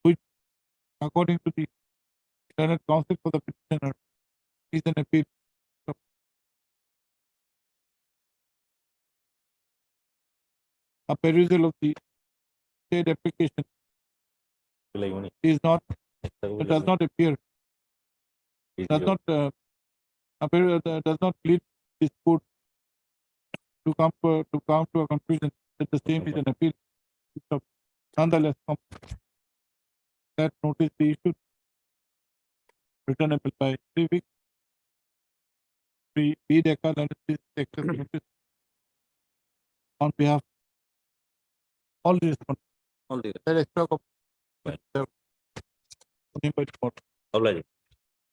which, according to the Senate Counsel for the petitioner, is an appeal. A perusal of the said application is not, it does not appear, does not appear, does not lead this court to come to a conclusion that the same is an appeal. So, nonetheless, that notice be issued, returnable by 3 weeks. Be Decca notice on behalf all the respondents. All the That extra copy. Name by report. Obliged.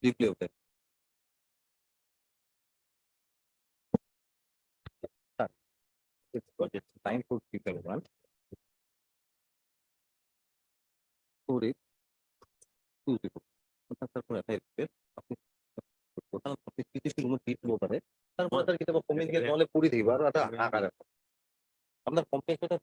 Deeply okay. It's got its time for people one. Two days. 2 0. তারপর এটা এসে আপনি total আপনি কিছু room দিয়ে দিতে পারে তারপরে তার কিতাব কমিয়ে দিয়ে দলে পুরি দিবা আর এটা আকারে আপনার কমপ্লেক্সটা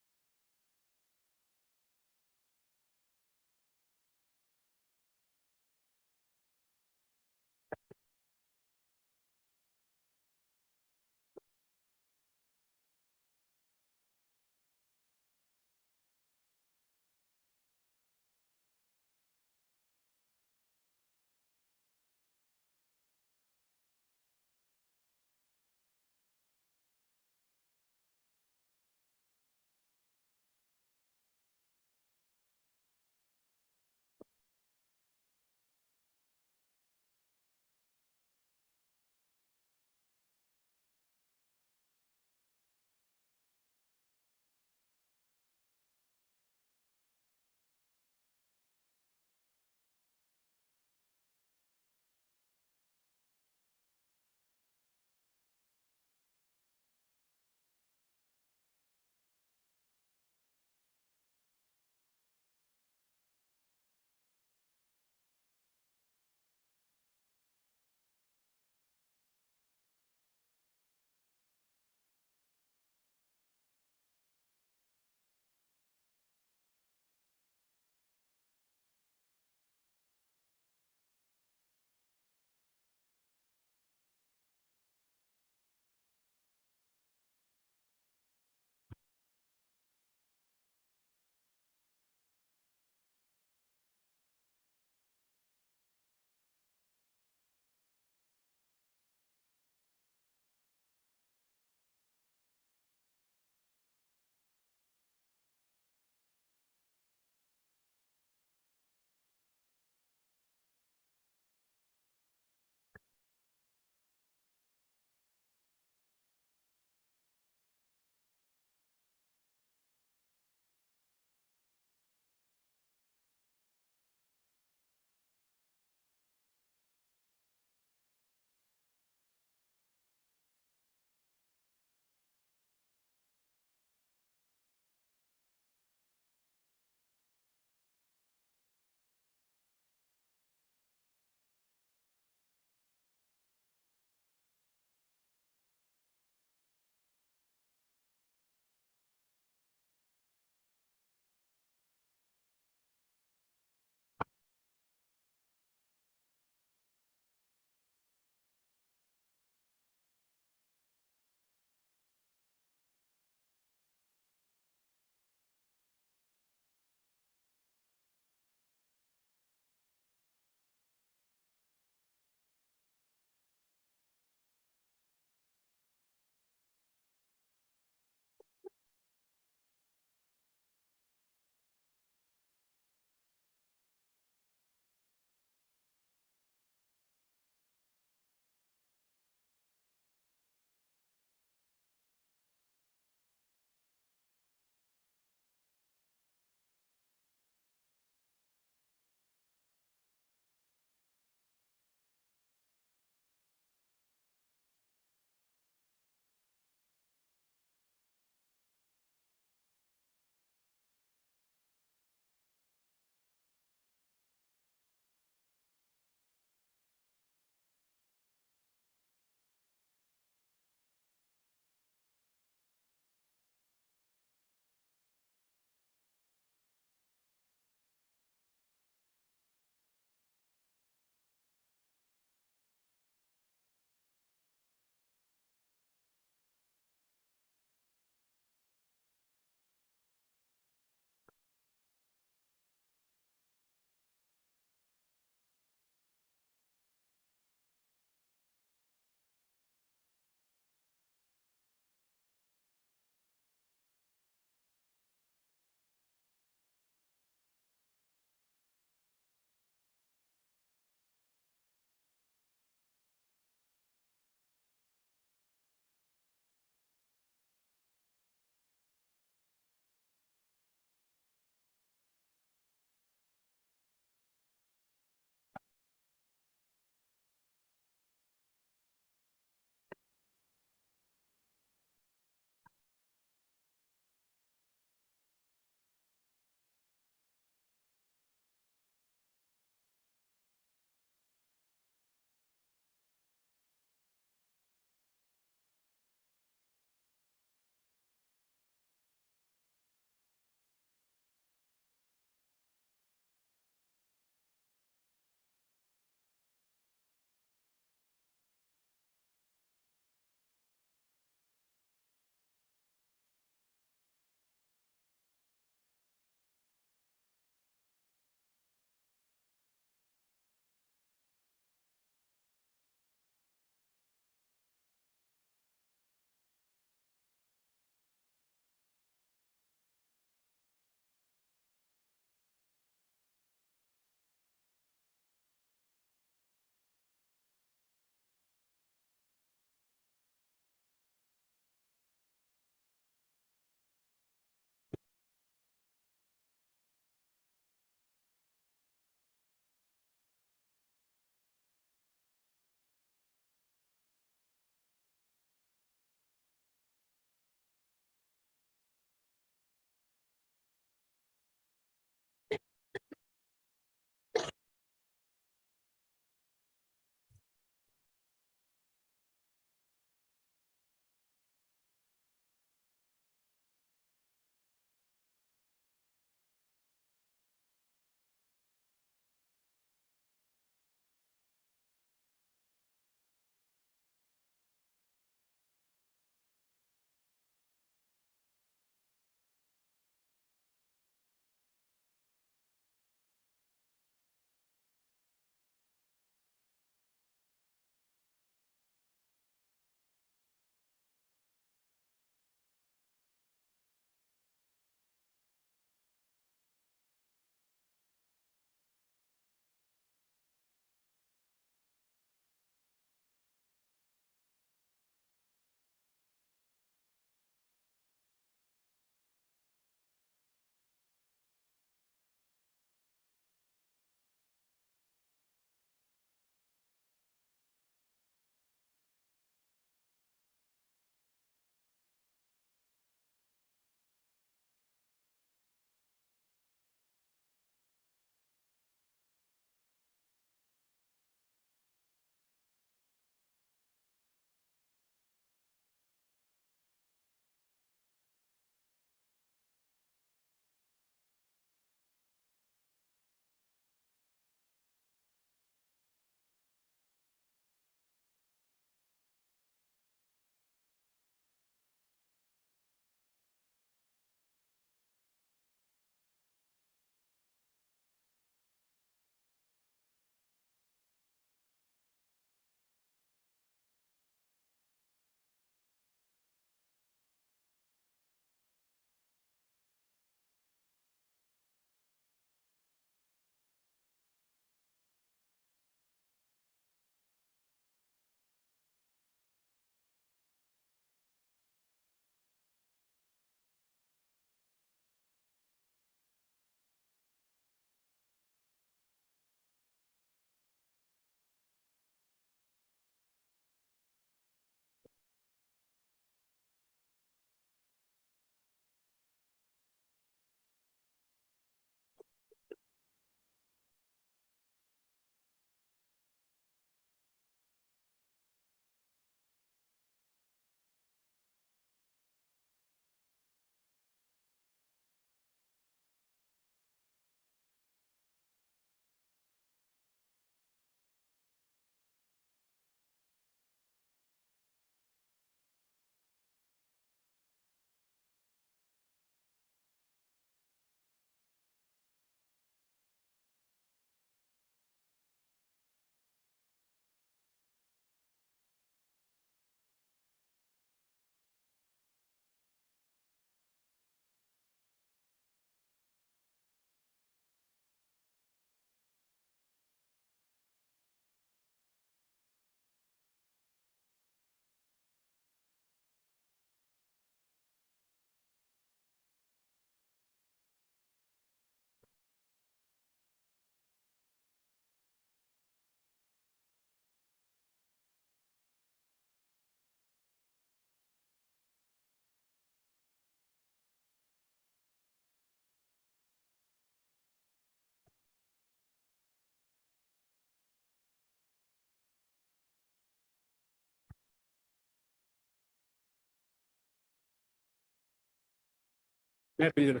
The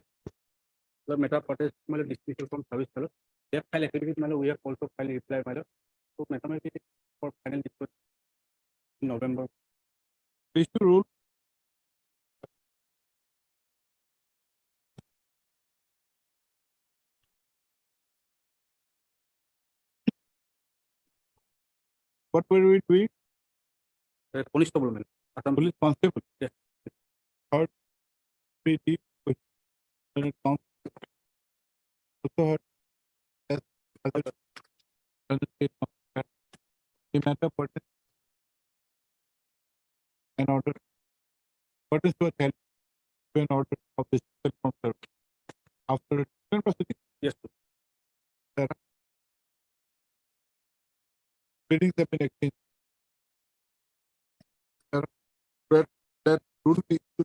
matter pertains to my dismissal from service. They have filed affidavit. We have also filed reply. So matter may be for final discussion in November. Issue rule. What were we doing? Constable, man. Police constable. Yes. Third, PT, when it comes. Also heard as a state the matter pertains an order. Pertains to a help to an order of this from service. After a different proceeding. Yes. There are biddings have been exchanged. Where that rule is to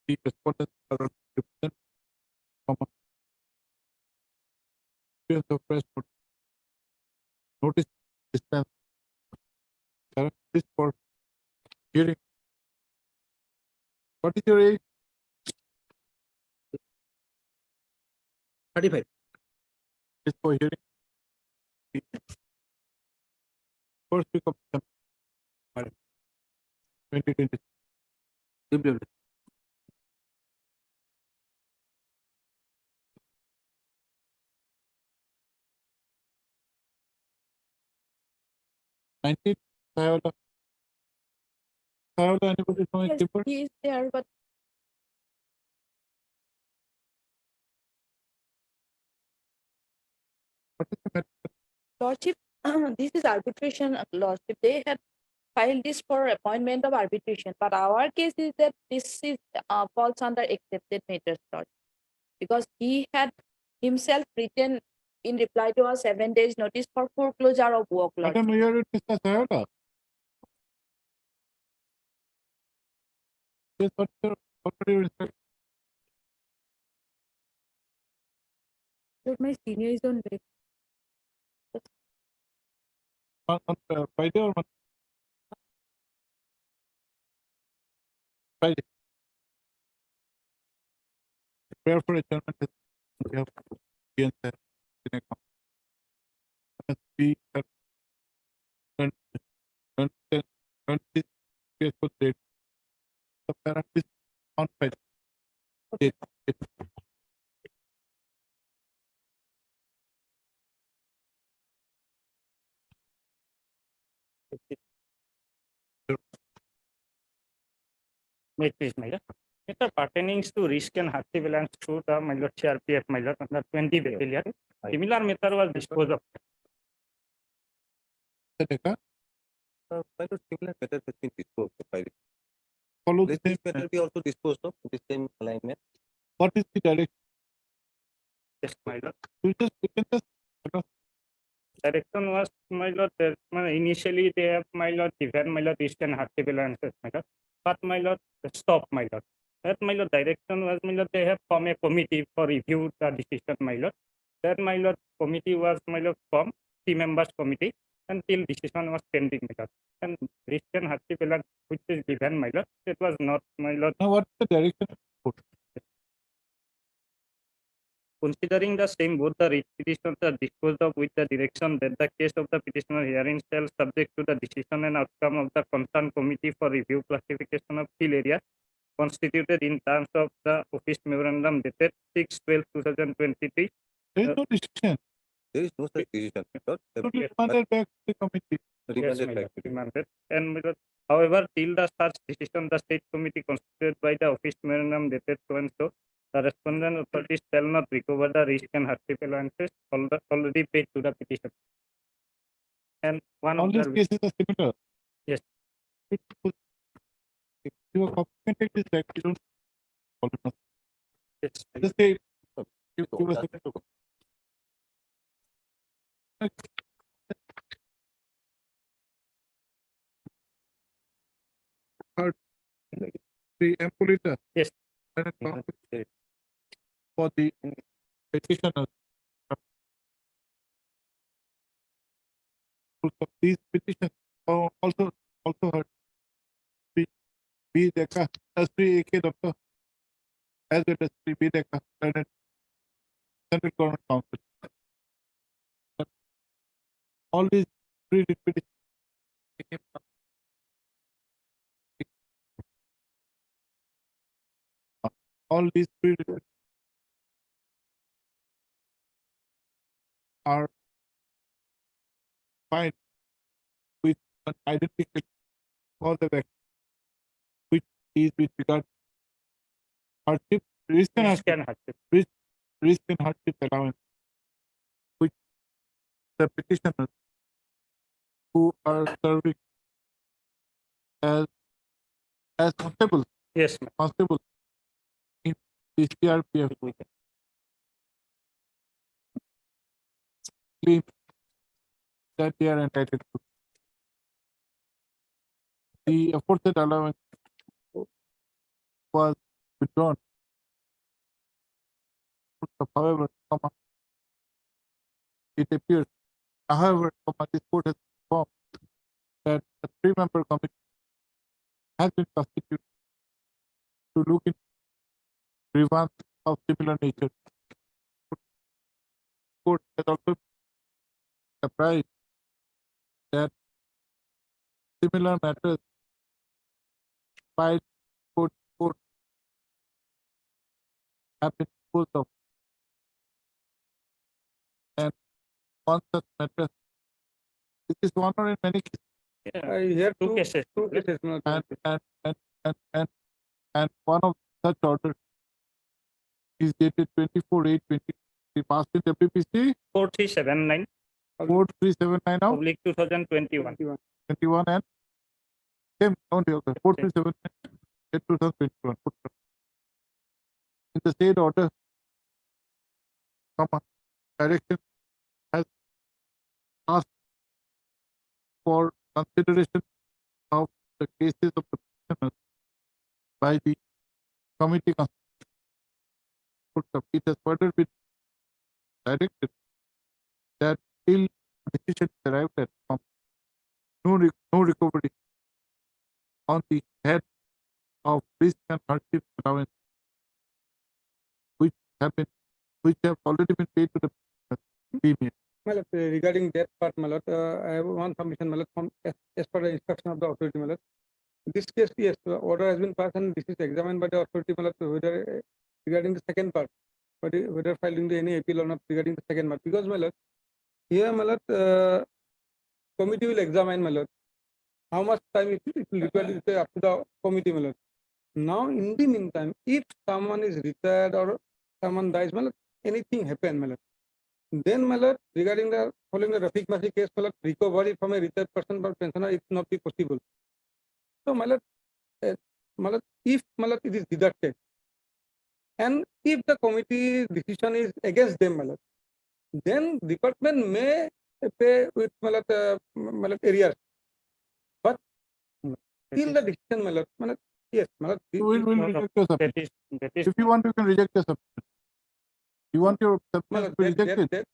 the respondents are represent from a series of press notice dispense. This for hearing. What is your age? 35. This for hearing. First week of December 2020. Sayola. Sayola, anybody know his Yes, paper? he is there, but What is the matter? Lordship, this is arbitration, Lordship. They had filed this for appointment of arbitration, but our case is that this is falls under accepted matters, Lord, because he had himself written in reply to a 7 days notice for foreclosure of work, Lord. Madam, you are with Mr. Sayola. Yes, what are your instructions? Lord, my senior is on leave. On Friday or Monday? Friday. Prayer for adjournment. We have PN in account. We have 20 peaceful date. The parent is on Friday. Date. Wait, please, my lord. Matter pertaining to risk and hardship balance to the my lord CRPF, my lord, under 20 battalion. Similar matter was disposed of. Sedeka, Similar matter has been disposed of by the. follow This the same. matter be also disposed of in the same alignment. What is the direction? Yes, my lord. You can just Direction was, my lord, that, initially they have, my lord, given, my lord, risk and hardship balances, my lord. But, my lord, stop, my lord. That, my lord, direction was, my lord, they have formed a committee for review the decision, my lord. That, my lord, committee was, my lord, formed, 3 members committee, until decision was pending, my lord. And risk and hardship balance, which is given, my lord, it was not, my lord. now what's the direction? Considering the same, both the writ petitions are disposed of with the direction that the case of the petitioner herein shall subject to the decision and outcome of the concerned committee for review classification of field areas constituted in terms of the office memorandum dated 6/12/2023. There is no decision. There is no such decision. Should be remanded back to the committee. Remanded my back lord, to the. remanded. And my lord, however, till the such decision, the state committee constituted by the office memorandum dated so and so, the respondent authorities shall not recover the risk and hardship allowances already paid to the petition. And one All these observation, cases are similar. Yes. If you are complimented this act, you don't follow it. yes, Just say, give us a third, the employer. Yes. And a copy for the petitioner. These petitions also heard B. Dekha, Sri A.K. Dutta, as well as Sri B. Dekha, Learned Central Government Council. All these three petitions all these three are fine with an identical all the back, which is with regard hardship, risk and Risk hardship, and hardship. risk and hardship allowance, which the petitioners who are serving as constables Yes, ma'am. in the CRPF claim that they are entitled to. The aforesaid allowance was withdrawn. However, it appears, however, this court has informed that a three-member committee has been constituted to look into grievances of similar nature. Court has also apprised that similar matters filed court have been disposed of, and one such matter, this is one or in many cases, Yeah. Here Two cases. two cases, my lord. and one of such orders is dated 24/8/20. It passed in WPC 4379 4379 now, public 2021. 21 and same only, okay, 4379 2021. In the state order, direction has asked for consideration of the cases of the petitioners by the committee. It has further been directed that till decision is arrived at from no recovery on the head of risk and hardship allowance, which have already been paid to the female. My lord, regarding that part, my lord, I have one submission, my lord, from as per the instruction of the authority, my lord. This case, yes, the order has been passed and this is examined by the authority, my lord, whether regarding the second part, whether filing any appeal or not regarding the second part. Because, my lord, here, my lord, committee will examine, my lord, how much time it will require up to the committee, my lord. Now, in the meantime, if someone is retired or someone dies, my lord, anything happen, my lord. Then, my lord, regarding the following the Rafiq Masi case, my lord, recovery from a retired person or pensioner, it not be possible. So, my lord, if my lord, it is deducted, and if the committee decision is against them, my lord, then department may pay with my lord, arrears. But till the decision, my lord, yes, my lord, We'll reject your submission. If you want, you can reject your submission. You want your submission to be rejected?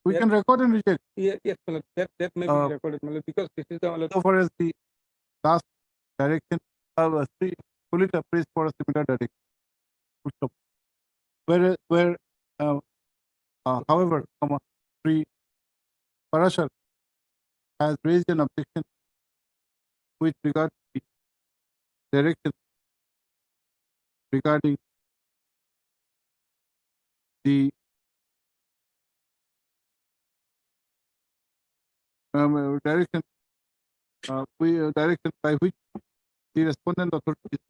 We can record and reject. Yes, my lord, that may be recorded, my lord, because this is the, my lord, So far as the last direction of a fully appraised for a similar direction. Full stop. Where however, Sri Parashar has raised an objection with regard to the direction regarding the direction direction by which the respondent authorities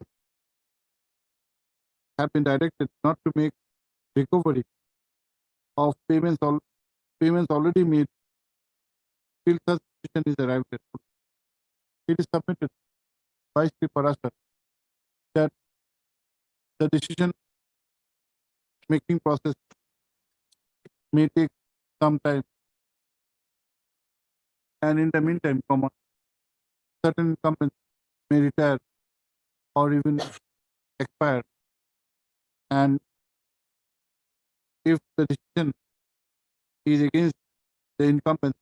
have been directed not to make recovery of payments already made till such decision is arrived at. It is submitted by Sri Parashar that the decision making process may take some time, and in the meantime, certain incumbents may retire or even expire, and if the decision is against the incumbents,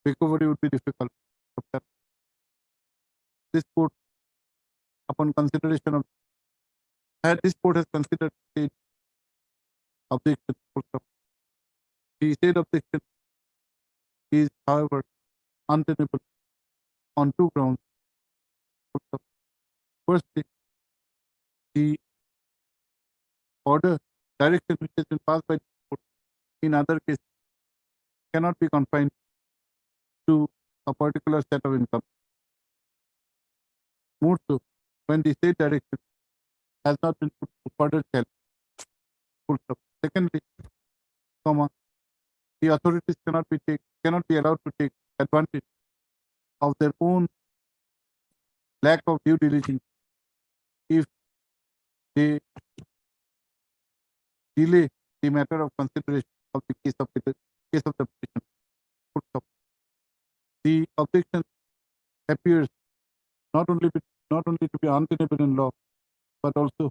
recovery would be difficult. this court, upon consideration of, this court has considered the objection. Full stop. The said objection is, however, untenable on two grounds. Full stop. Firstly, the order direction which has been passed by the court in other cases cannot be confined to a particular set of income. More so, when the state direction has not been put to further challenge. Full stop. Secondly, the authorities cannot be allowed to take advantage of their own lack of due diligence if they delay the matter of consideration of the case of the petition. Full stop. The objection appears not only to be untenable in law, but also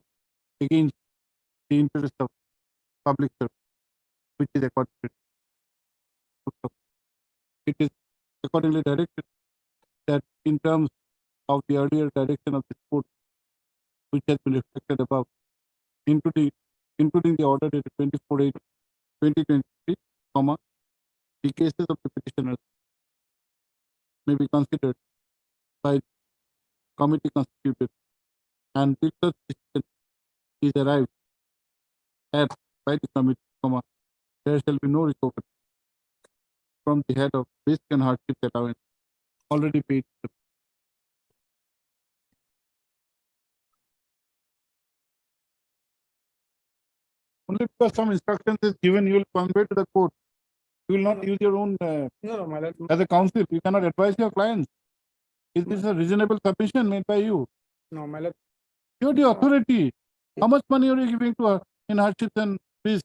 against the interest of public service, which is according to it. It is accordingly directed that in terms of the earlier direction of this court, which has been reflected above, including the order dated 24/8/2023, the cases of the petitioners may be considered by committee constituted, and till such decision is arrived at by the committee, there shall be no recovery from the head of risk and hardship allowance already paid. Only because some instructions is given, you will convey to the court. You will not use your own, No, my lord. as a counsel, you cannot advise your clients. Is this a reasonable submission made by you? No, my lord. You are the authority. How much money are you giving to her in hardships and risk?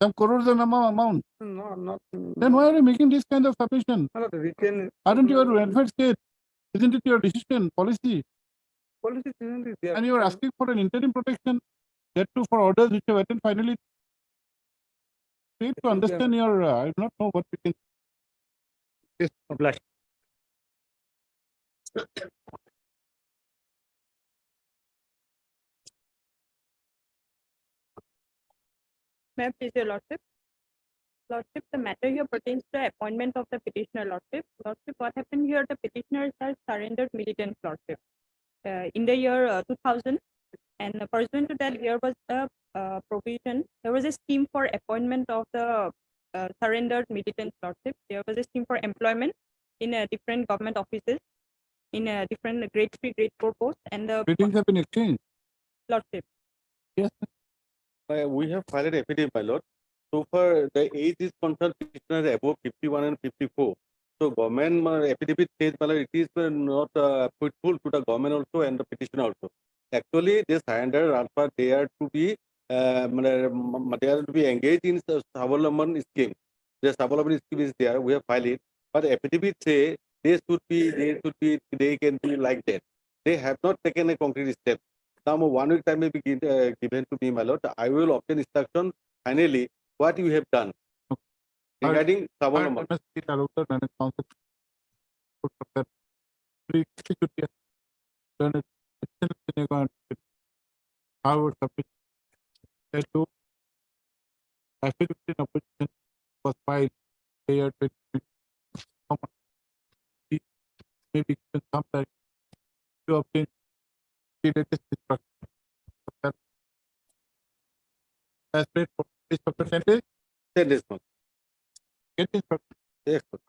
Some crores and amount. No, not. Then why are you making this kind of submission? My lord, written Aren't you a welfare state? Isn't it your decision, policy? policy is there. And you are asking for an interim protection, that too for orders which have attended finally. Fail to understand your, I do not know what we can. Yes, Obliged. May I please your lordship? Lordship, the matter here pertains to the appointment of the petitioner, lordship. Lordship, what happened here, the petitioner has surrendered militant, lordship. In the year 2000, and pursuant to that, there was a provision, there was a scheme for appointment of the surrendered militant, lordship. There was a scheme for employment in different government offices, in different grade 3, grade 4 posts, and the Ratings have been exchanged. lordship. Yes. We have filed affidavit, my lord. So far, the age is concerned petitioner above 51 and 54. So government affidavit says, my lord, it is not fruitful to the government also and the petitioner also. Actually, they surrender alpha, they are to be engaged in Savalamban scheme. The Savalamban scheme is there. We have filed it, but affidavit say they can be like that. They have not taken a concrete step. Now 1 week time may be given to me, my lord. I will obtain instruction finally what you have done regarding Savalamban. However, that too, affidavit in opposition was filed the year 2020. Maybe some time to obtain the latest instruction. As paid for this percentage, 10 days month. get instruction. Yes, sir.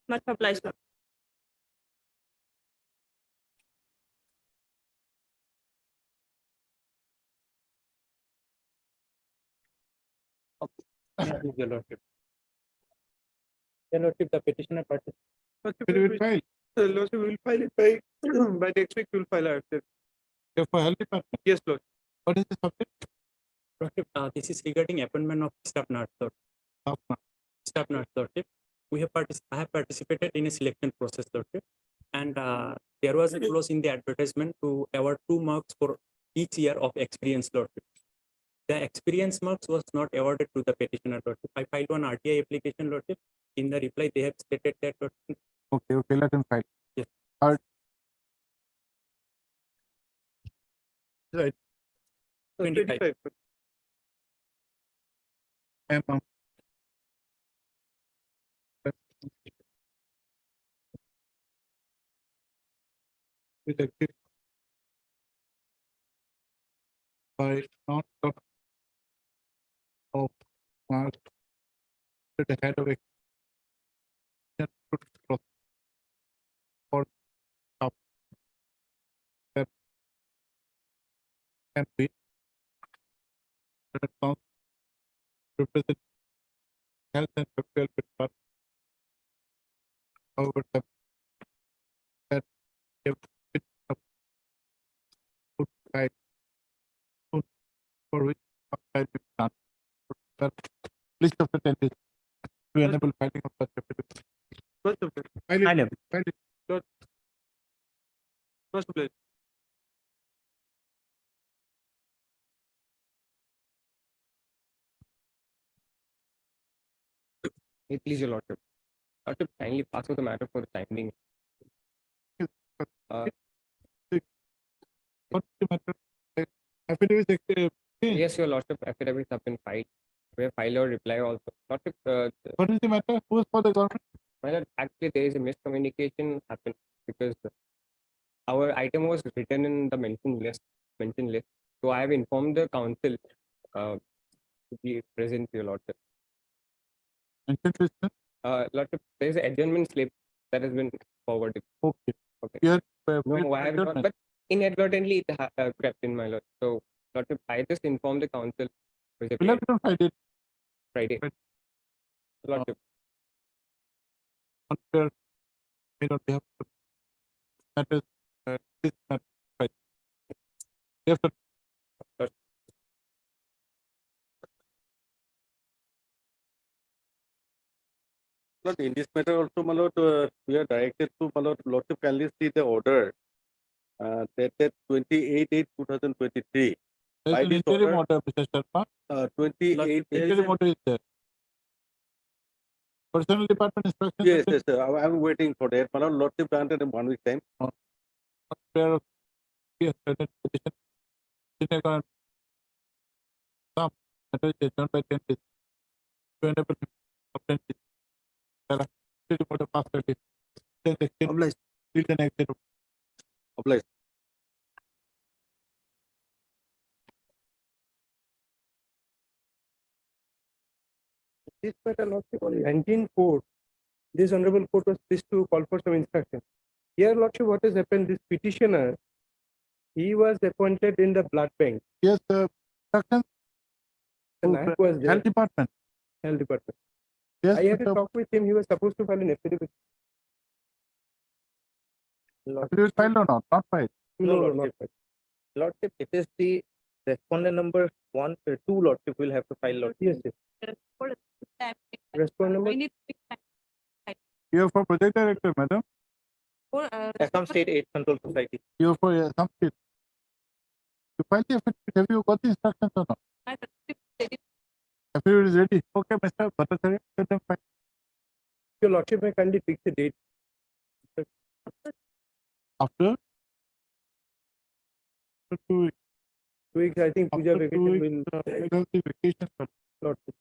Much obliged, lord. Your lordship. Your lordship, the petitioner Affidavit filed. Lordship, we will file it by by next week. We will file it. For health department. Yes, Lord. What is the subject? Lordship, this is regarding appointment of staff nurse, lord. Staff nurse, lordship. I have participated in a selection process, lordship, and there was a clause in the advertisement to award 2 marks for each year of experience, lordship. The experience marks was not awarded to the petitioner, lordship. I filed one RTI application, lordship. In the reply, they have stated that Okay, okay, let him file. Yes. Heard. Right. 25. M. Rejected by not of mark at the head of a for top that can be that counts represent health and welfare but however that if it put by food for which outside is done. List of the tendencies to enable filing of such affidavit. First of all, File it. File it. first place. Hey, please, your lordship. Lordship, kindly pass over the matter for the time being. Uh, What's the matter? Affidavit is yes, your lordship, affidavits have been filed. We have filed our reply also. Lordship, what is the matter? Who is for the government? my lord, actually there is a miscommunication happened because our item was written in the mentioned list. So I have informed the council to be present, your lordship. Mentioned list, sir? Lordship, there is an adjournment slip that has been forwarded. Okay. Okay. Here, No, I have not, adjournment. but inadvertently it crept in, my lord. So, lordship, I just informed the council. We'll have to find it. Friday. Right. Lordship, Unfair. May not have to matters. This matter. Right. Yes, sir. But in this matter also, my lord, we are directed to, my lord, lordship kindly see the order dated 28/8/2023. There's By an this interim order, order, Mr. Sharma. 28. Interim order is there. Personal department instruction. Yes, yes, sir. I'm waiting for that. My lord, lordship granted in 1 week time. Fair of yes, certain petition. Some matter is done by 10 days. To enable him to obtain this. Interim order passed 30. Then extend. Obliged. Till the next day. Obliged. This matter, lordship, on 19/4, this honorable court was pleased to call for some instruction. Here, lordship, what has happened, this petitioner, he was appointed in the blood bank. Yes, instruction. The Nayak was there, Health department. health department. Yes, I had a Mr. talk with him, he was supposed to file an affidavit. Affidavit filed or not? Not filed. No, not filed. Lordship, it is the respondent number 2, Lordship will have to file, Lordship. Yes, yes. Respond number, You are for project director, madam. Assam State Aid Control Society. You are for some state. You file the affidavit. Have you got the instructions or not? Affidavit is ready. Okay, Mr. Bhattacharya, let them file. your lordship may kindly fix the date. After 2 weeks. 2 weeks, I think Puja After 2 vacation weeks, will, we'll have the vacation. But lordship.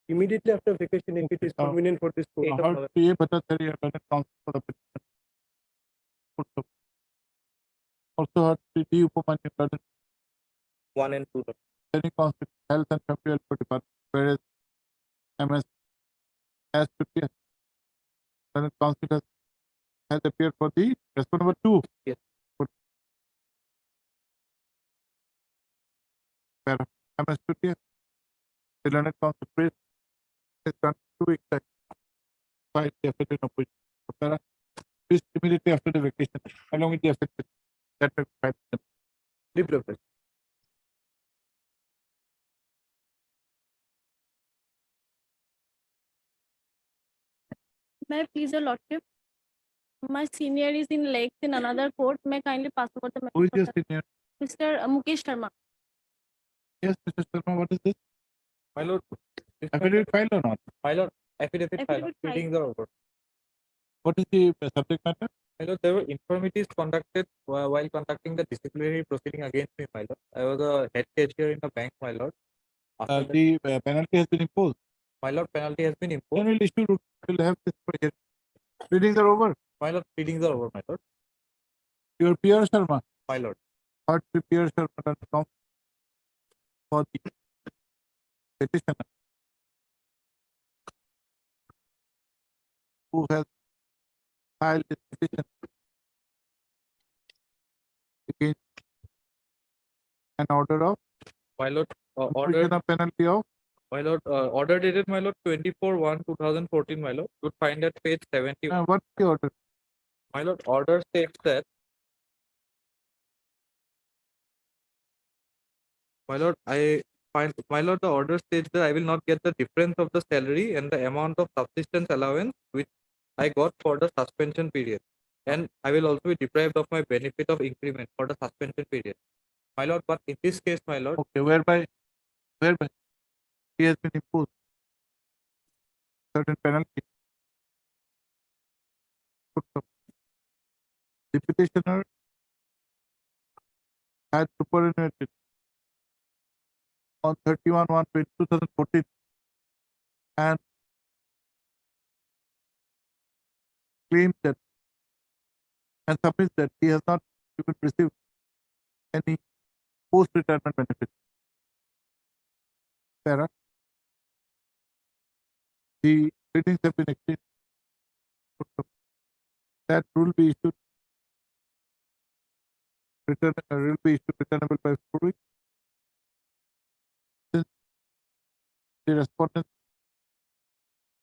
Immediately after vacation, if it is Okay. convenient for this court. how PA Bhattacharya Learned Council for the petition. Also had D. Upamanyu Learned 1 and 2. Learning Council, Health and Family Welfare Department, whereas MS has 50 Learned Council has appeared for the respondent number 2. Yes. Good. Where MS 50 the Learned Council praised has done 2 weeks time. Filed the affidavit of opposition. Please immediately after the vacation, along with the affected. That will file them. Development. May I please, your lordship? My senior is in legs in another court. May I kindly pass over the Who is your matter? senior? Mr. Mukesh Sharma. Yes, Mr. Sharma, what is this? My lord, Affidavit filed or not? my lord, Affidavit filed. Affidavit filed. Pleadings are over. What is the subject matter? My lord, there were infirmities conducted while conducting the disciplinary proceeding against me, my lord. I was a head cashier in a bank, my lord. After that, The penalty has been imposed. my lord, penalty has been Then imposed. we'll issue, we'll have this for here. Readings are over. My lord, pleadings are over, my lord. Your Pierre Sharma, My lord. third Pierre Sharma has come for the petitioner who has filed this petition against an order of My lord, order, imposition of penalty of my lord, order dated, my lord, 24/1/2014, my lord. You would find at page 70. what's the order? My lord, order states that. My lord, my lord, the order states that I will not get the difference of the salary and the amount of subsistence allowance which I got for the suspension period. And I will also be deprived of my benefit of increment for the suspension period. My lord, but in this case, my lord, Okay, whereby he has been imposed certain penalty. The petitioner had superannuated on 31/1/2014 and claims that and submits that he has not even received any post-retirement benefit. Para. The ratings have been exchanged. That rule be issued. Will be issued returnable by 4 weeks. Since the respondents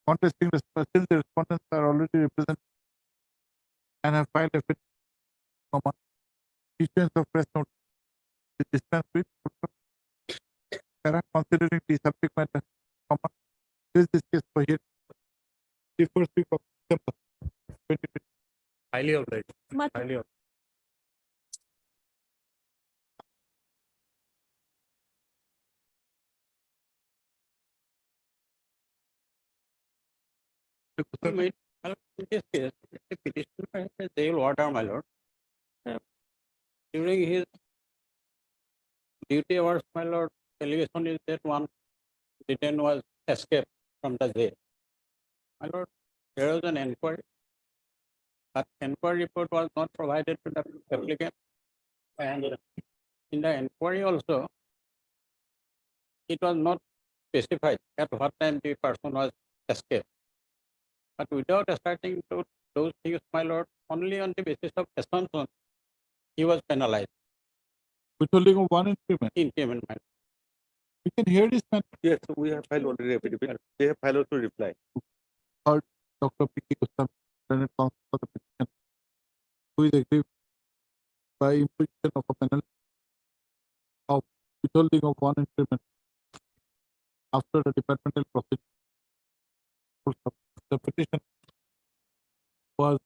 contesting since the respondents are already represented and have filed a fit, issuance of press notice to dispense with considering the subject matter, this case for here the first week of December 2020. highly obliged. Much Highly obliged. In this case, the petitioner has a jail order, my lord. During his duty hours, my lord, allegation is that one detained was escaped from the jail. My lord, there was an inquiry. That inquiry report was not provided to the applicant. And in the inquiry also, it was not specified at what time the person was escaped. But without asserting to those things, my lord, only on the basis of assumption, he was penalized. Withholding of one increment. Increment, my lord. We can hear this man. Yes, we have filed already affidavit. They have filed also reply. Heard Dr. P.K. Gupta, Senate Counsel for the petition, who is aggrieved by imposition of a penalty of withholding of one increment after the departmental procedure. The petition was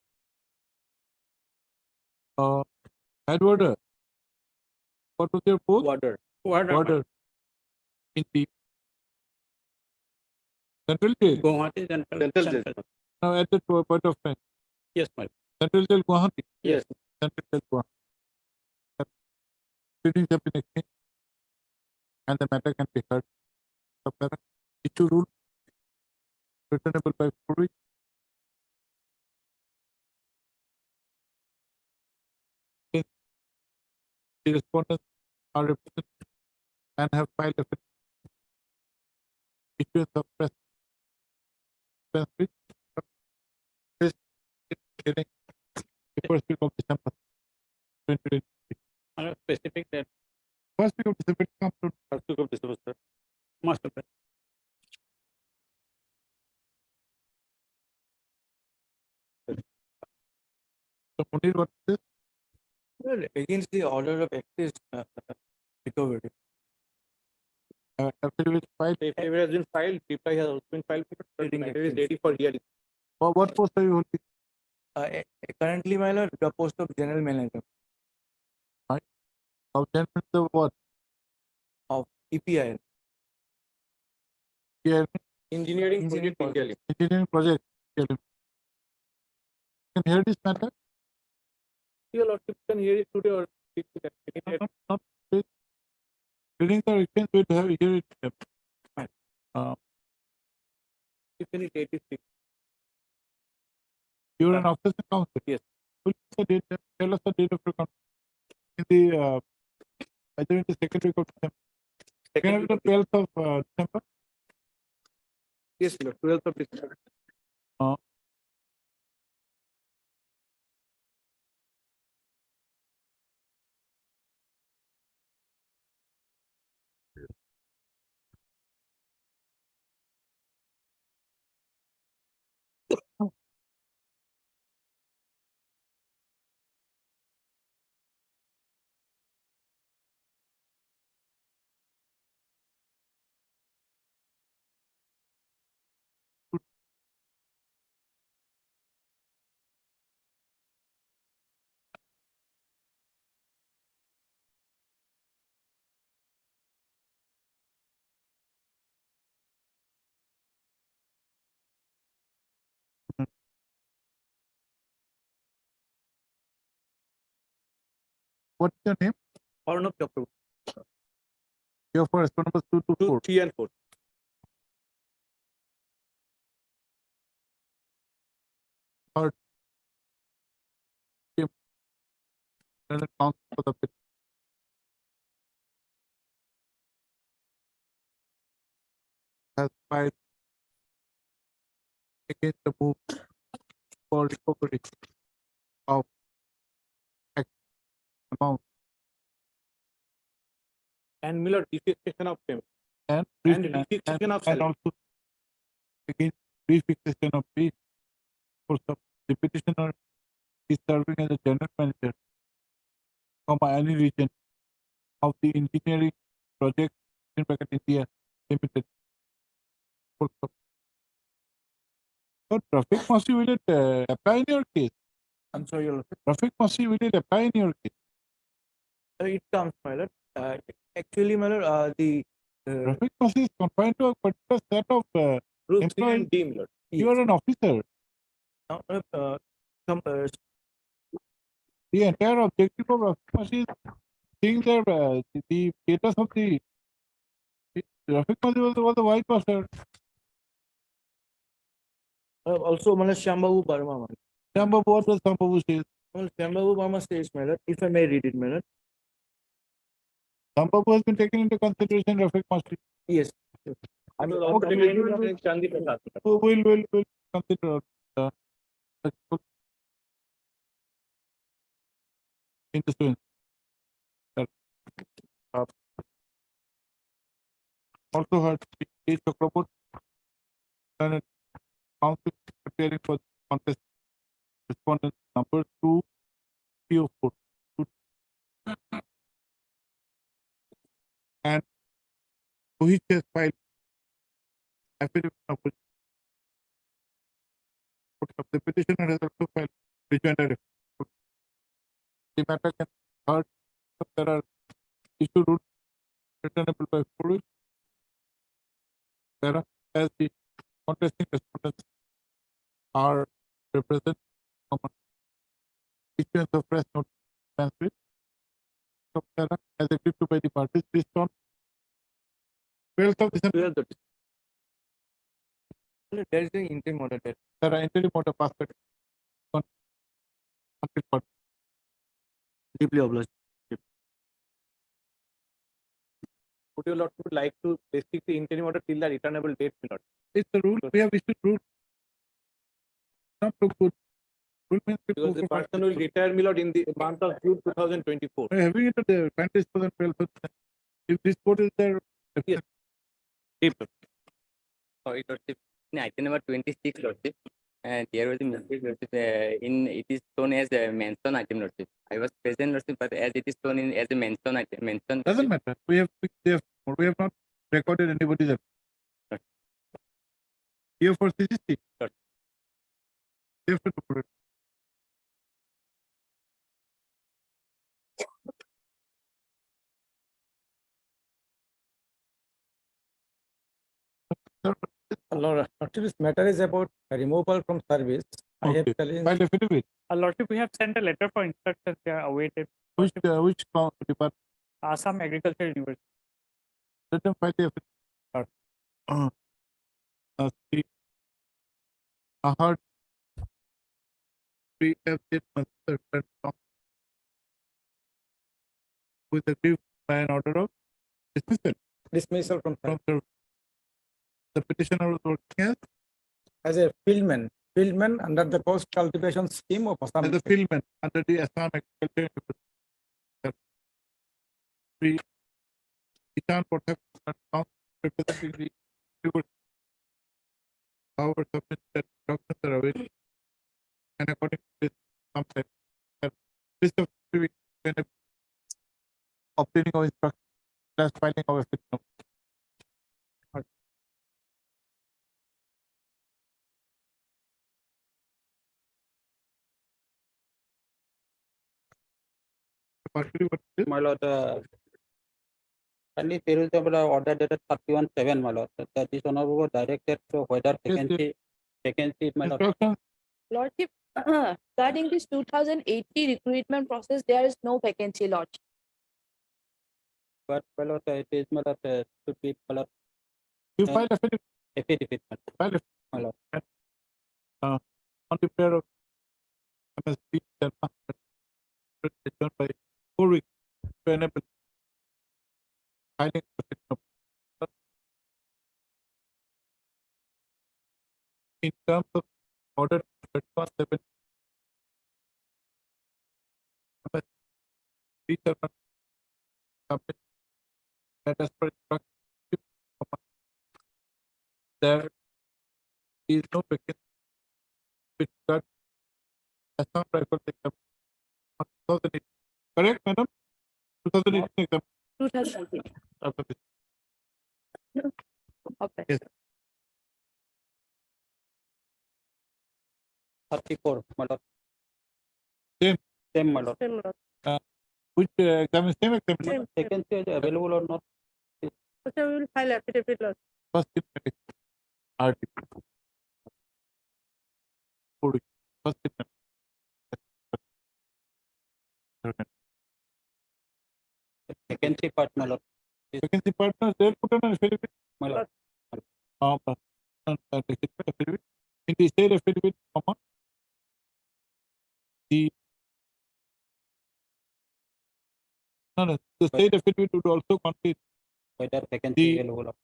Edward. What was your post? Water. Order in the Central Jail. Guwahati Central Jail. Now at that point of time. Yes, my lord. Central Jail Guwahati. Yes. Central Jail Guwahati. Proceedings have been exchanged and the matter can be heard. Issue rule returnable by 4 weeks. Since the respondents are represented and have filed a issuance of press this hearing the first week of December 2020. On a specific date. First week of December comes to First week of December, sir. Must have been. so Munir, what is this? Well, against the order of access recovery. Affidavit filed. The affidavit has been filed, reply has also been filed, the matter is ready for hearing. What post are you holding? Currently, my lord, the post of general manager Of gentlemen of what? of EPIL. Here, Engineering project India Limited. engineering project. You can hear this matter? Your lordship can hear it today or speak to that. Not this. During the weekend, we'll have hear it. If any date is fixed. You're an officer council. Yes. Tell us the date of your council. In the either in the second week of December. Can have the 12th of December. Yes, Lord, 12th of December. What's your name? Arnab Chakraborty. Your first one was 2 to 4. 3 and 4. Doesn't count for the bit. Has filed against the move for recovery of X amount And Miller defixation of payment. and refixation of salary. also against refixation of fees for the petitioner is serving as a general manager from any region of the engineering project in bracket India Limited. So traffic must be will it apply in your case? I'm sorry, Your Lordship. Traffic must be will it apply in your case? It comes, my lord. Actually, my lord, the Traffic must is confined to a particular set of rule 3 employee. and D, my lord. You are an officer. The entire objective of traffic is seeing that the status of the traffic was the white passer. Also, my lord, Shyambabu Barma, my lord. Shambhavu, what does Shambhavu says? Well, Shyambabu Barma says, my lord, if I may read it, my lord. Shambhavu has been taken into consideration traffic must be. Yes. I'm okay. We'll consider interference. Also heard K. Chakraborty and council preparing for contest respondent number 2 PO4 and Rohit has filed affidavit of the petitioner has also filed rejoinder. The matter can heard there are issue rules returnable by 4 weeks. There are as the contesting respondents are represented issuance of press notice transcript as agreed to by the parties based on 12th of December. There is an interim order there. There are interim order passed on until court. Deeply obliged. Would your lordship like to restrict the interim order till the returnable date, my lord? It's the rule. We have issued rule. Not too good. Rule means Because the person will retire, my lord, in the month of June 2024. having it at the advantage for the 12th. If this court is there, Yes. Sorry, Lordship. In item number 26, Lordship, and there was a mistake, Lordship. It is shown as a mention item, Lordship. I was present, Lordship, but as it is shown in as a mention item, doesn't matter. We have not recorded anybody's effort. Here for CCC. You have to put it. Lord, this matter is about removal from service. I have Okay. challenged File affidavit. Lordship, we have sent a letter for instructions. They are awaited. Which department? Assam Agriculture University. Let them file the affidavit. See, I heard we have it with agreed by an order of dismissal dismissal from from the petitioner was working as a fieldman under the coast cultivation scheme of Assam. as a fieldman under the Assam Agriculture University. We Kisan Protection Council representing the university. However, submit that instructions are awaited and according to this, sometime list of obtaining of instructions plus filing of affidavit. Partially what it is. My lord, and there is a order dated 31/7, my lord. That is honorable directed to whether vacancy, my lord. Instructions Lordship, regarding this 2080 recruitment process, there is no vacancy, Lordship. But my lord, it is my lord, should be my lord, you file affidavit. affidavit, File affidavit. my lord. On the prayer of MSP done by 4 weeks to enable filing of in terms of order 31/7 MSP chairman submit that as per instruction there is no vacancy with regard Assam Rifle exam on 2008. Correct, madam? 2018 exam. 2018. After this. Okay. Yes. 34, my lord. Same. Same, my lord. Same, Lord. Which exam is same exam? Same. Vacancy is available or not? Okay, we will file affidavit, Lord. First in article. 4 weeks. First in Vacancy part, my lord. vacancy partners, they'll put on an affidavit. My lord. Affidavit. In the said affidavit, comma, the no, the said affidavit would also contain Whether vacancy The- available or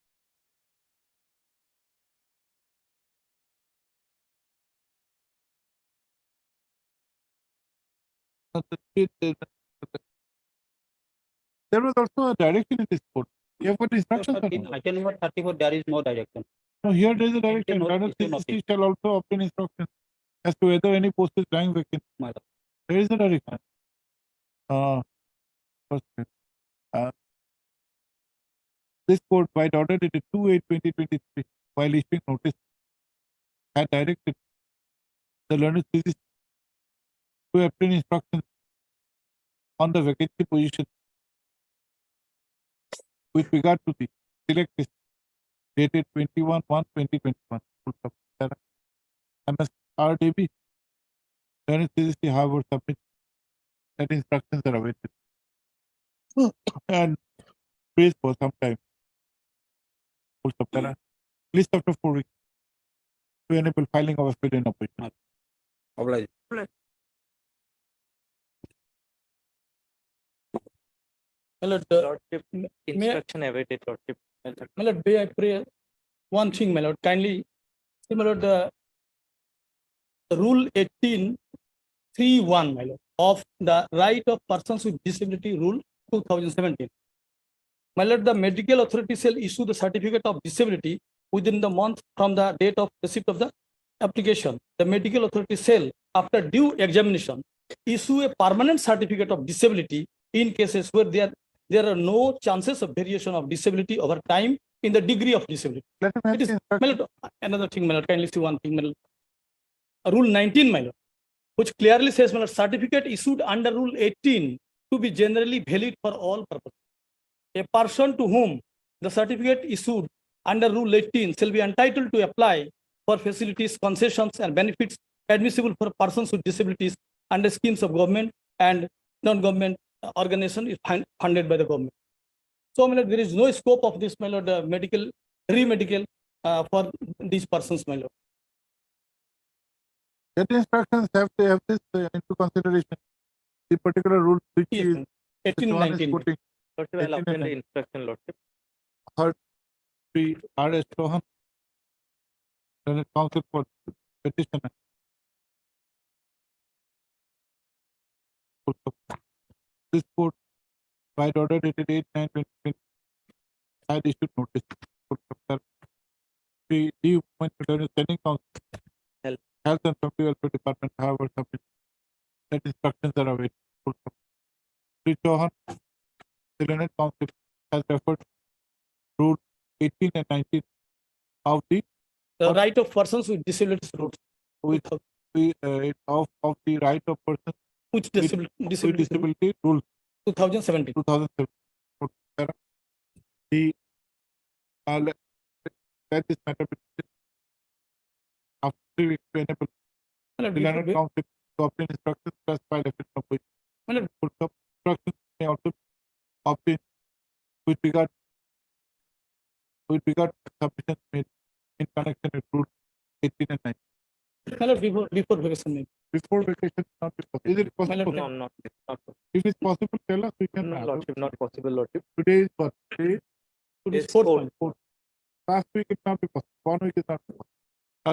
there was also a direction in this code. You have got instructions. or not? Item number 34, there is no direction. No, here there is a direction. note, Guidance issue CCC shall also obtain instructions as to whether any post is lying vacant. My lord. There is a direction. First, this court by the order dated 2/8/2023, while issuing notice, had directed the learned CCC to obtain instructions on the vacancy position with regard to the select list dated 21/1/2021. MSRDB. Learned CCC, however, submit that instructions are awaited and praised for some time. Full subtitle. List after 4 weeks to enable filing of affidavit in opposition. Obliged. Lordship, instruction awaited, Lordship. My lord, may I pray one thing, my lord, kindly, see, my lord, the rule 18(3)(1), my lord, of the Right of Persons with Disability Rule 2017. My lord, the medical authority shall issue the certificate of disability within the month from the date of receipt of the application. The medical authority shall, after due examination, issue a permanent certificate of disability in cases where there are no chances of variation of disability over time in the degree of disability. Let him have It is, the my instruction. lord, another thing, my lord, kindly see one thing, my lord. Rule 19, my lord, which clearly says, my lord, certificate issued under Rule 18 to be generally valid for all purposes. A person to whom the certificate issued under Rule 18 shall be entitled to apply for facilities, concessions, and benefits admissible for persons with disabilities under schemes of government and non-government organization is funded by the government. So, my lord, there is no scope of this, my lord, medical, remedical for these persons, my lord. That instructions have to have this into consideration. The particular rule which Yes, is ma'am. 18, which one is 19. putting Lordship, I'll 18 and obtain the 19. instruction, Lordship. Third, three R.S. Chauhan, Senate Counsel for Petitioner. This court, by order dated 8/9/2020, had issued notice. The Women Standing Council, Health and Family Welfare Department, however, submit that instructions are awaited. Sri Chauhan, the Senate Council, has referred Rule 18 and 19 of the Right of persons with disabilities rules. with of the right of person Which with disability rule 2017. 2007. The that is matter after 3 weeks to enable My lord, the Senate before- Council to obtain instructions specified effect of which my lord, instructions may also obtain with regard to submissions made in connection with Rule 18 and 19. my lord, before vacation, maybe. Before vacation, not possible. Is it My possible? lord, No, not possible. If it's possible, tell us. We can. No, Lordship, not possible, Lordship. Today is what? Today is Today's Yes, fourth fourth. one. last week it not be possible. 1 week is not possible.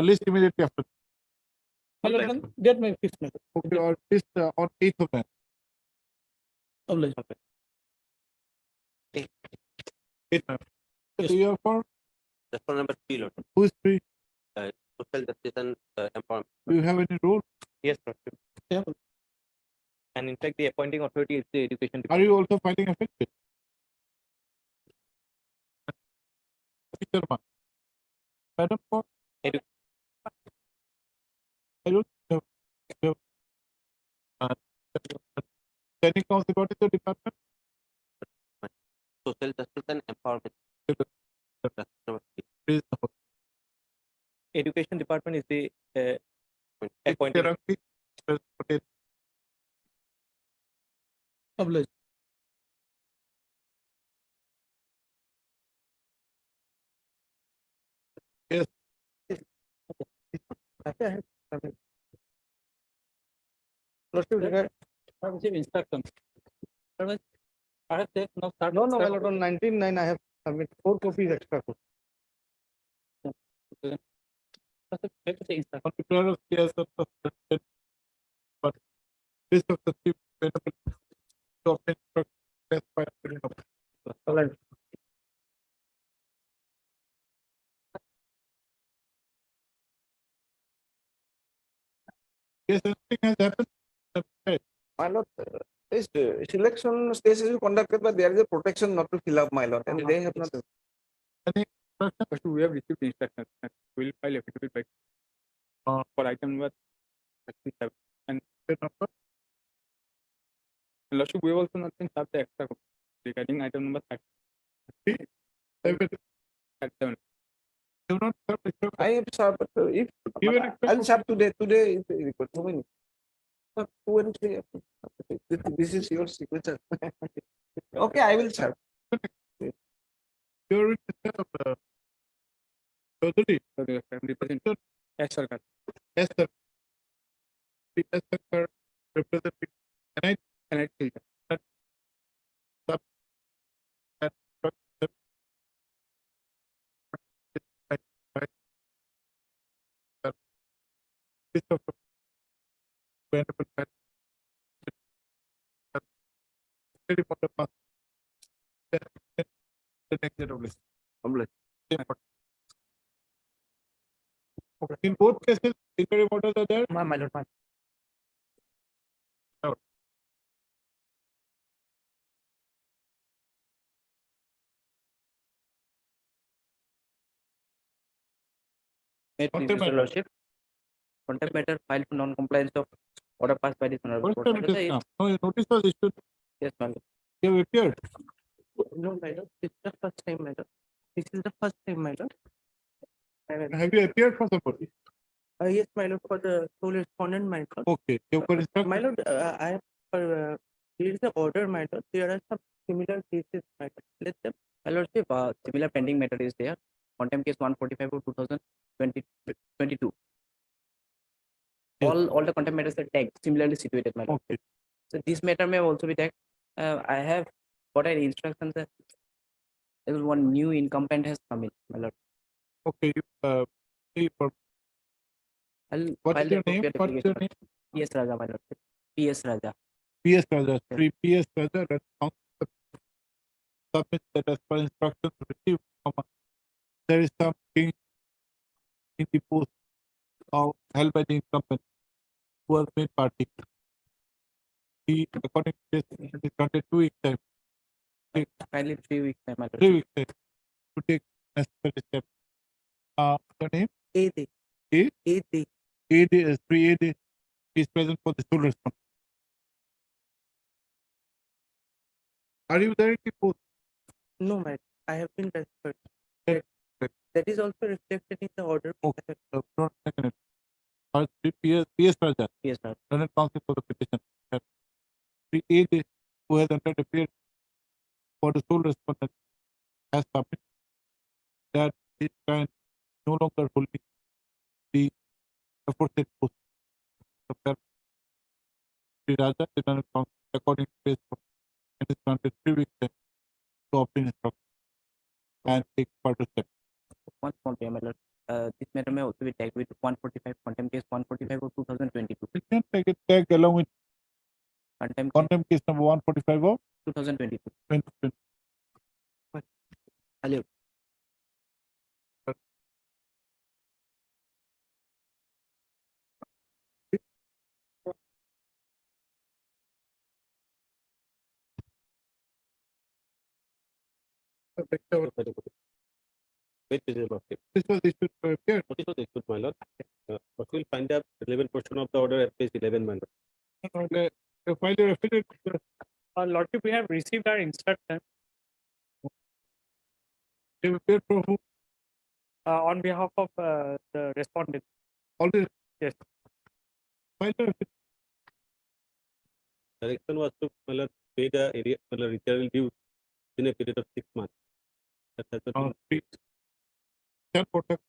List immediately after. My lord, then date may fix, my lord. Okay, or list on 8th of May. Obliged. 8th May. Yes. So you are for That's for number 3, Lord. who is free? Social justice and empowerment. Do you have any role? Yes, Lordship. Yeah. And in fact, the appointing authority is the education Are department. you also filing affected? Sharma. Madam, for Edu- I don't know. Standing Council, what is the department? Social justice and empowerment. That's number 3. Please, Education department is the appointing. Charangi, Patel. Obliged. Yes. Lordship, regard, I have received instructions. Otherwise, I have taken now start. no, my lord, on 19/9, I have submitted 4 copies extra. Particular of CS of the but list of the chief available to obtain specified period of. Yes, everything has happened. Okay. My lord, this selection stages is conducted, but there is a protection not to fill up, my lord, and they have not. We have received instructions. We will file affidavit by for item number 67 and number. Lordship, we have also not been served the extra copy regarding item number 30. 37. You have not served extra copy. I have served, but if Even extra I'll copy. serve today. Today is the record. How many? 2 and 3. This is your signature. Okay, I will serve. You are with Chaudhary, representative S. Sarkar. S. Sarkar. The S. Sarkar representing NIT filter. That list of available facts. Very important part. The next set of list. In both cases, interim orders are there. My lord, May it please, Contempt Mr. matter. Lordship. Contempt matter filed for non-compliance of order passed by this honorable First court. time My it lord, is now. No, your notice was issued. Yes, my lord. You have appeared. No, my lord, it's the first time, my lord. This is the first time, my lord. Have you appeared for somebody? Yes, my lord, for the sole respondent, my lord. Okay, you've got instructed. My lord, I have, there is an order, my lord. There are some similar cases, my lord. Let them. My lordship, similar pending matter is there. Contempt case 145 of 2022. Yes. All the contempt matters are tagged, similarly situated, my lord. Okay, So this matter may also be tagged. I have got an instruction that there is one new incumbent has come in, my lord. okay, see for- I'll what file is the your name? appropriate What is your application. name? P.S. Raja, my lord. P.S. Raja. PS Raja, Yes. Sri PS Raja, that submit that as per instructions received from us. There is some change in the post of held by the incumbent who was made party. He, according to this, is granted 2 weeks time, Kindly 3 weeks time, my lord. 3 weeks time to take necessary steps. Your name? A. A? A. AD, Sri AD is present for the sole response. Are you there in the post? No, my, I have been transferred. Yes. That is also reflected in the order. Okay, don't second it. PS Raja, P.S. Raja. Senate counsel for the petition. The AD who has entered appeared for the sole respondent has submitted that it can no longer holding the aforesaid post. Sri Raja did not counsel according to case law and is granted 3 weeks time to obtain instruction and take further steps. One small payment, my lord. This matter may also be tagged with 145, contempt case 145 of 2022. You can take it tag along with Contempt case contempt case number 145 of 2022. 2020. Hello. Wait, Mr. Lordship. This was issued for appear. Notice was issued, my lord. But we'll find the relevant portion of the order at page 11, my lord. The file your affidavit. Lordship, we have received our instruction They appear for who? on behalf of the respondent. Already. Yes. File your affidavit. Direction was to, my lord, pay the area, my lord, retail due in a period of 6 months. That has been Please. Shall protect.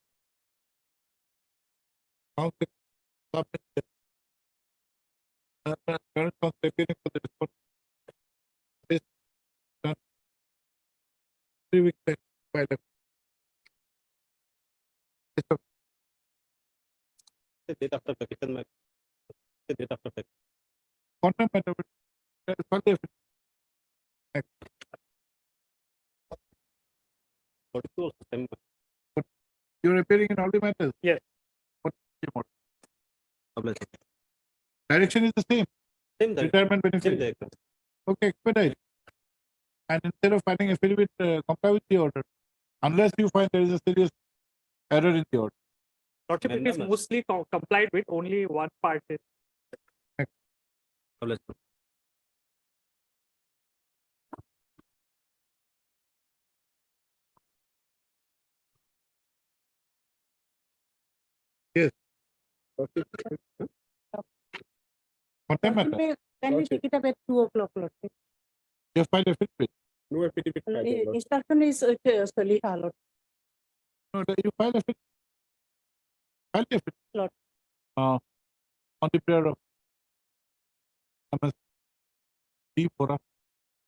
Counsel submit the current counsel appearing for the respondent. This done 3 weeks time file a- It's a the date after petition, my the date after petition. contempt matter. File the affidavit. 42 of September. You're appearing in all the matters. Yes. What is your Publish. direction is the same. Same direction. Retirement Same benefit. direction. Okay, expedite. And instead of filing affidavit, comply with the order. Unless you find there is a serious error in the order. Lordship, it is Amendment. mostly complied with, only one part is. Publish. Contempt matter. Can we take it up at 2 o'clock, Lordship? You file affidavit. No affidavit. filed, my lord. Instruction is solely followed. No, you file affidavit. File the affidavit. Lord. On the prayer of MS D Fora,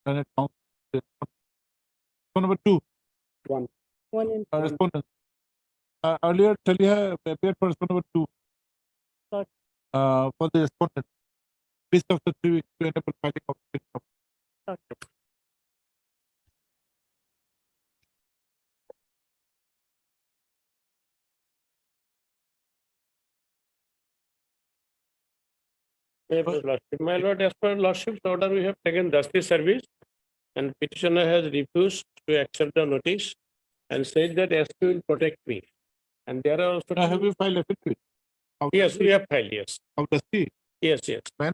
Senate Council. Number 2, One in. respondent. Earlier, Talia appeared for respondent number 2. Lord. For the respondent. List of the 3 weeks to enable filing of the Lordship. My lord, as per lordship's order, we have taken justice service and petitioner has refused to accept the notice and said that SP will protect me. And there are also. Have you filed affidavit? Yes, we have filed, yes. How does he? Yes, yes. When?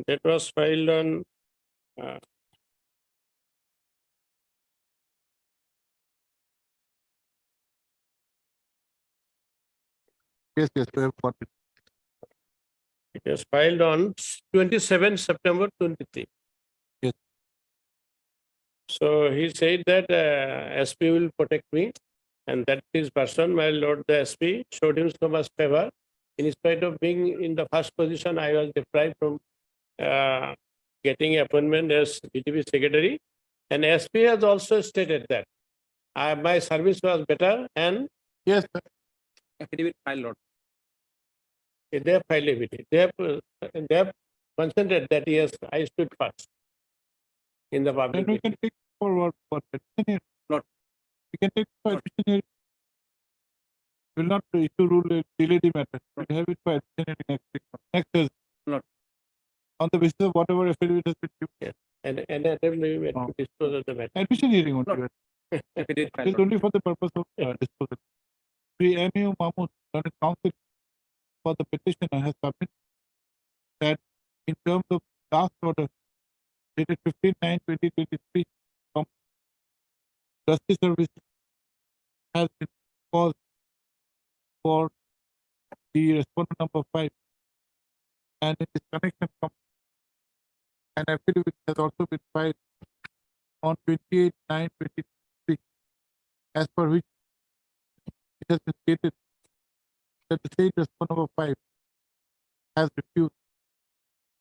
That was filed on Yes, we have got it. It was filed on 27 September 23. Yes. So he said that SP will protect me, and that this person, my lord, the SP, showed him so much favor. In spite of being in the first position, I was deprived from getting appointment as DTP secretary. And SP has also stated that my service was better, and Yes, sir. Affidavit, my lord. they have filed affidavit. They have consented that yes, I stood first in the Then public. we can take forward for petition here. Not. We can take for petition here. Will not issue rule delay the matter. We'll have it for petition hearing next Thursday. Not. On the basis of whatever affidavit has been given. And attempt to dispose of the matter. Admission hearing only. Not. Affidavit, my It's lord. only for the purpose of disposal. The MAO Mahmood, learned counsel for the petitioner, has submitted that in terms of last order dated 15/9/2023 from Justice Service has been caused for the respondent number 5, and in this connection an affidavit has also been filed on 28/9/2023, as per which it has been stated that the state respondent number 5 has refused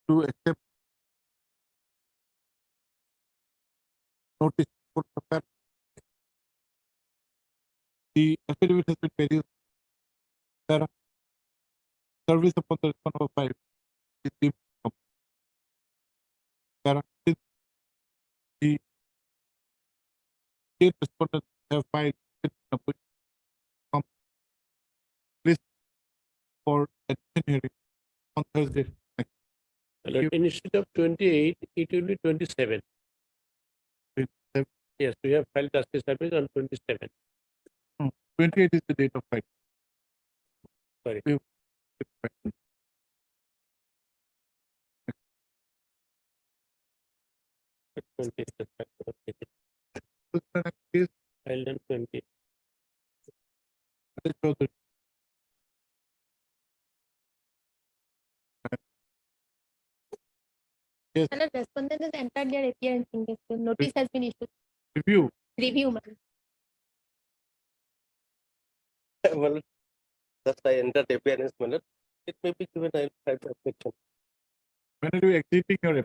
to accept notice for the fact. The affidavit has been produced. Sarah, service upon the respondent number 5 is deemed complete. Sarah, since the state respondents have filed list for admission hearing on Thursday. Instead of 28, it will be 27. 27. Yes, we have filed justice service on 27. 28 is the date of fight. Sorry. We- Case Filed on 20. Chaudhary. Yes, My lord, respondent has entered their appearance in this. The notice has been issued. review. Review, my lord. Well, that's I entered appearance, my lord. It may be given I have objection. When are you exiting your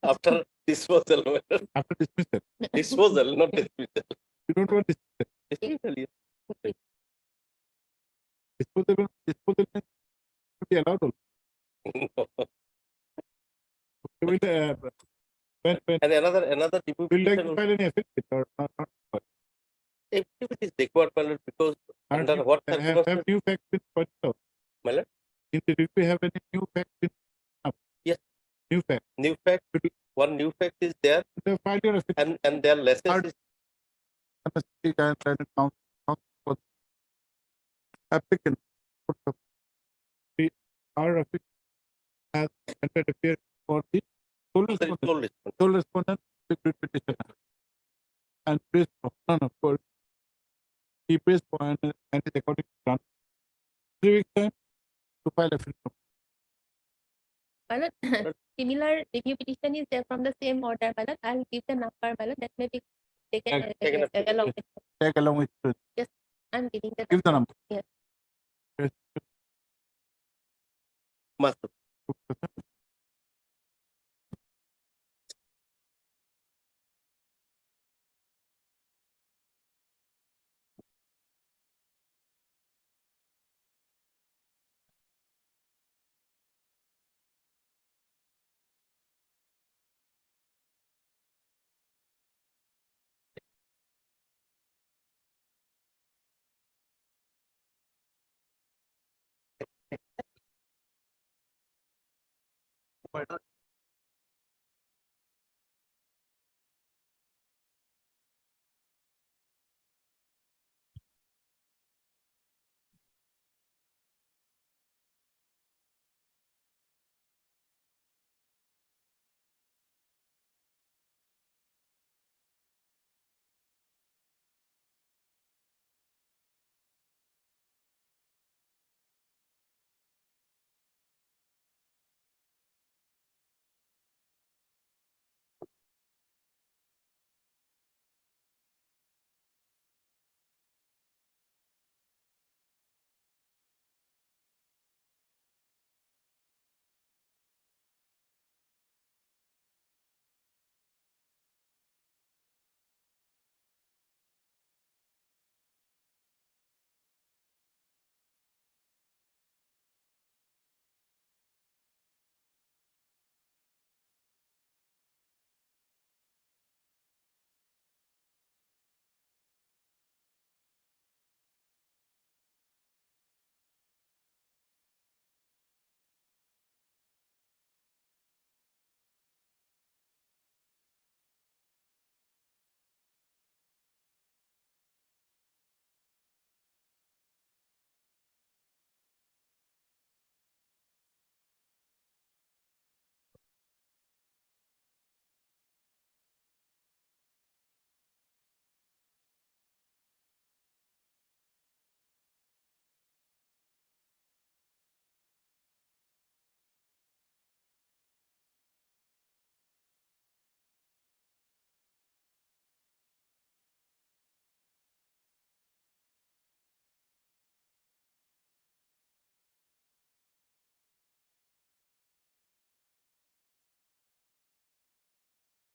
After disposal, my lord. after dismissal? Disposal, not dismissal. You don't want dismissal. Dismissal, yes. Disposal means to be allowed also. So will, when And another will like to deputation file any affidavit or not? activity is required, my lord, because Are under you- what have circumstances, new facts been pointed out? my lord? In the review, have any new facts been up? Yes. New facts. New fact, one new fact is there, The file your affidavit. and their lessons Hard- is MSP guideline council for applicant. The RFP has entered appear for the sole there is respondent, no response. sole respondent, the grid petitioner. And praised for, no, for, he praised for and is according to grant 3 weeks time to file affidavit. My lord, similar review petition is there from the same order, my lord. I'll give the number, my lord. That may be taken Taken up. along with. Tag along with, I'm giving the. give the number. Yes. Yes. Must.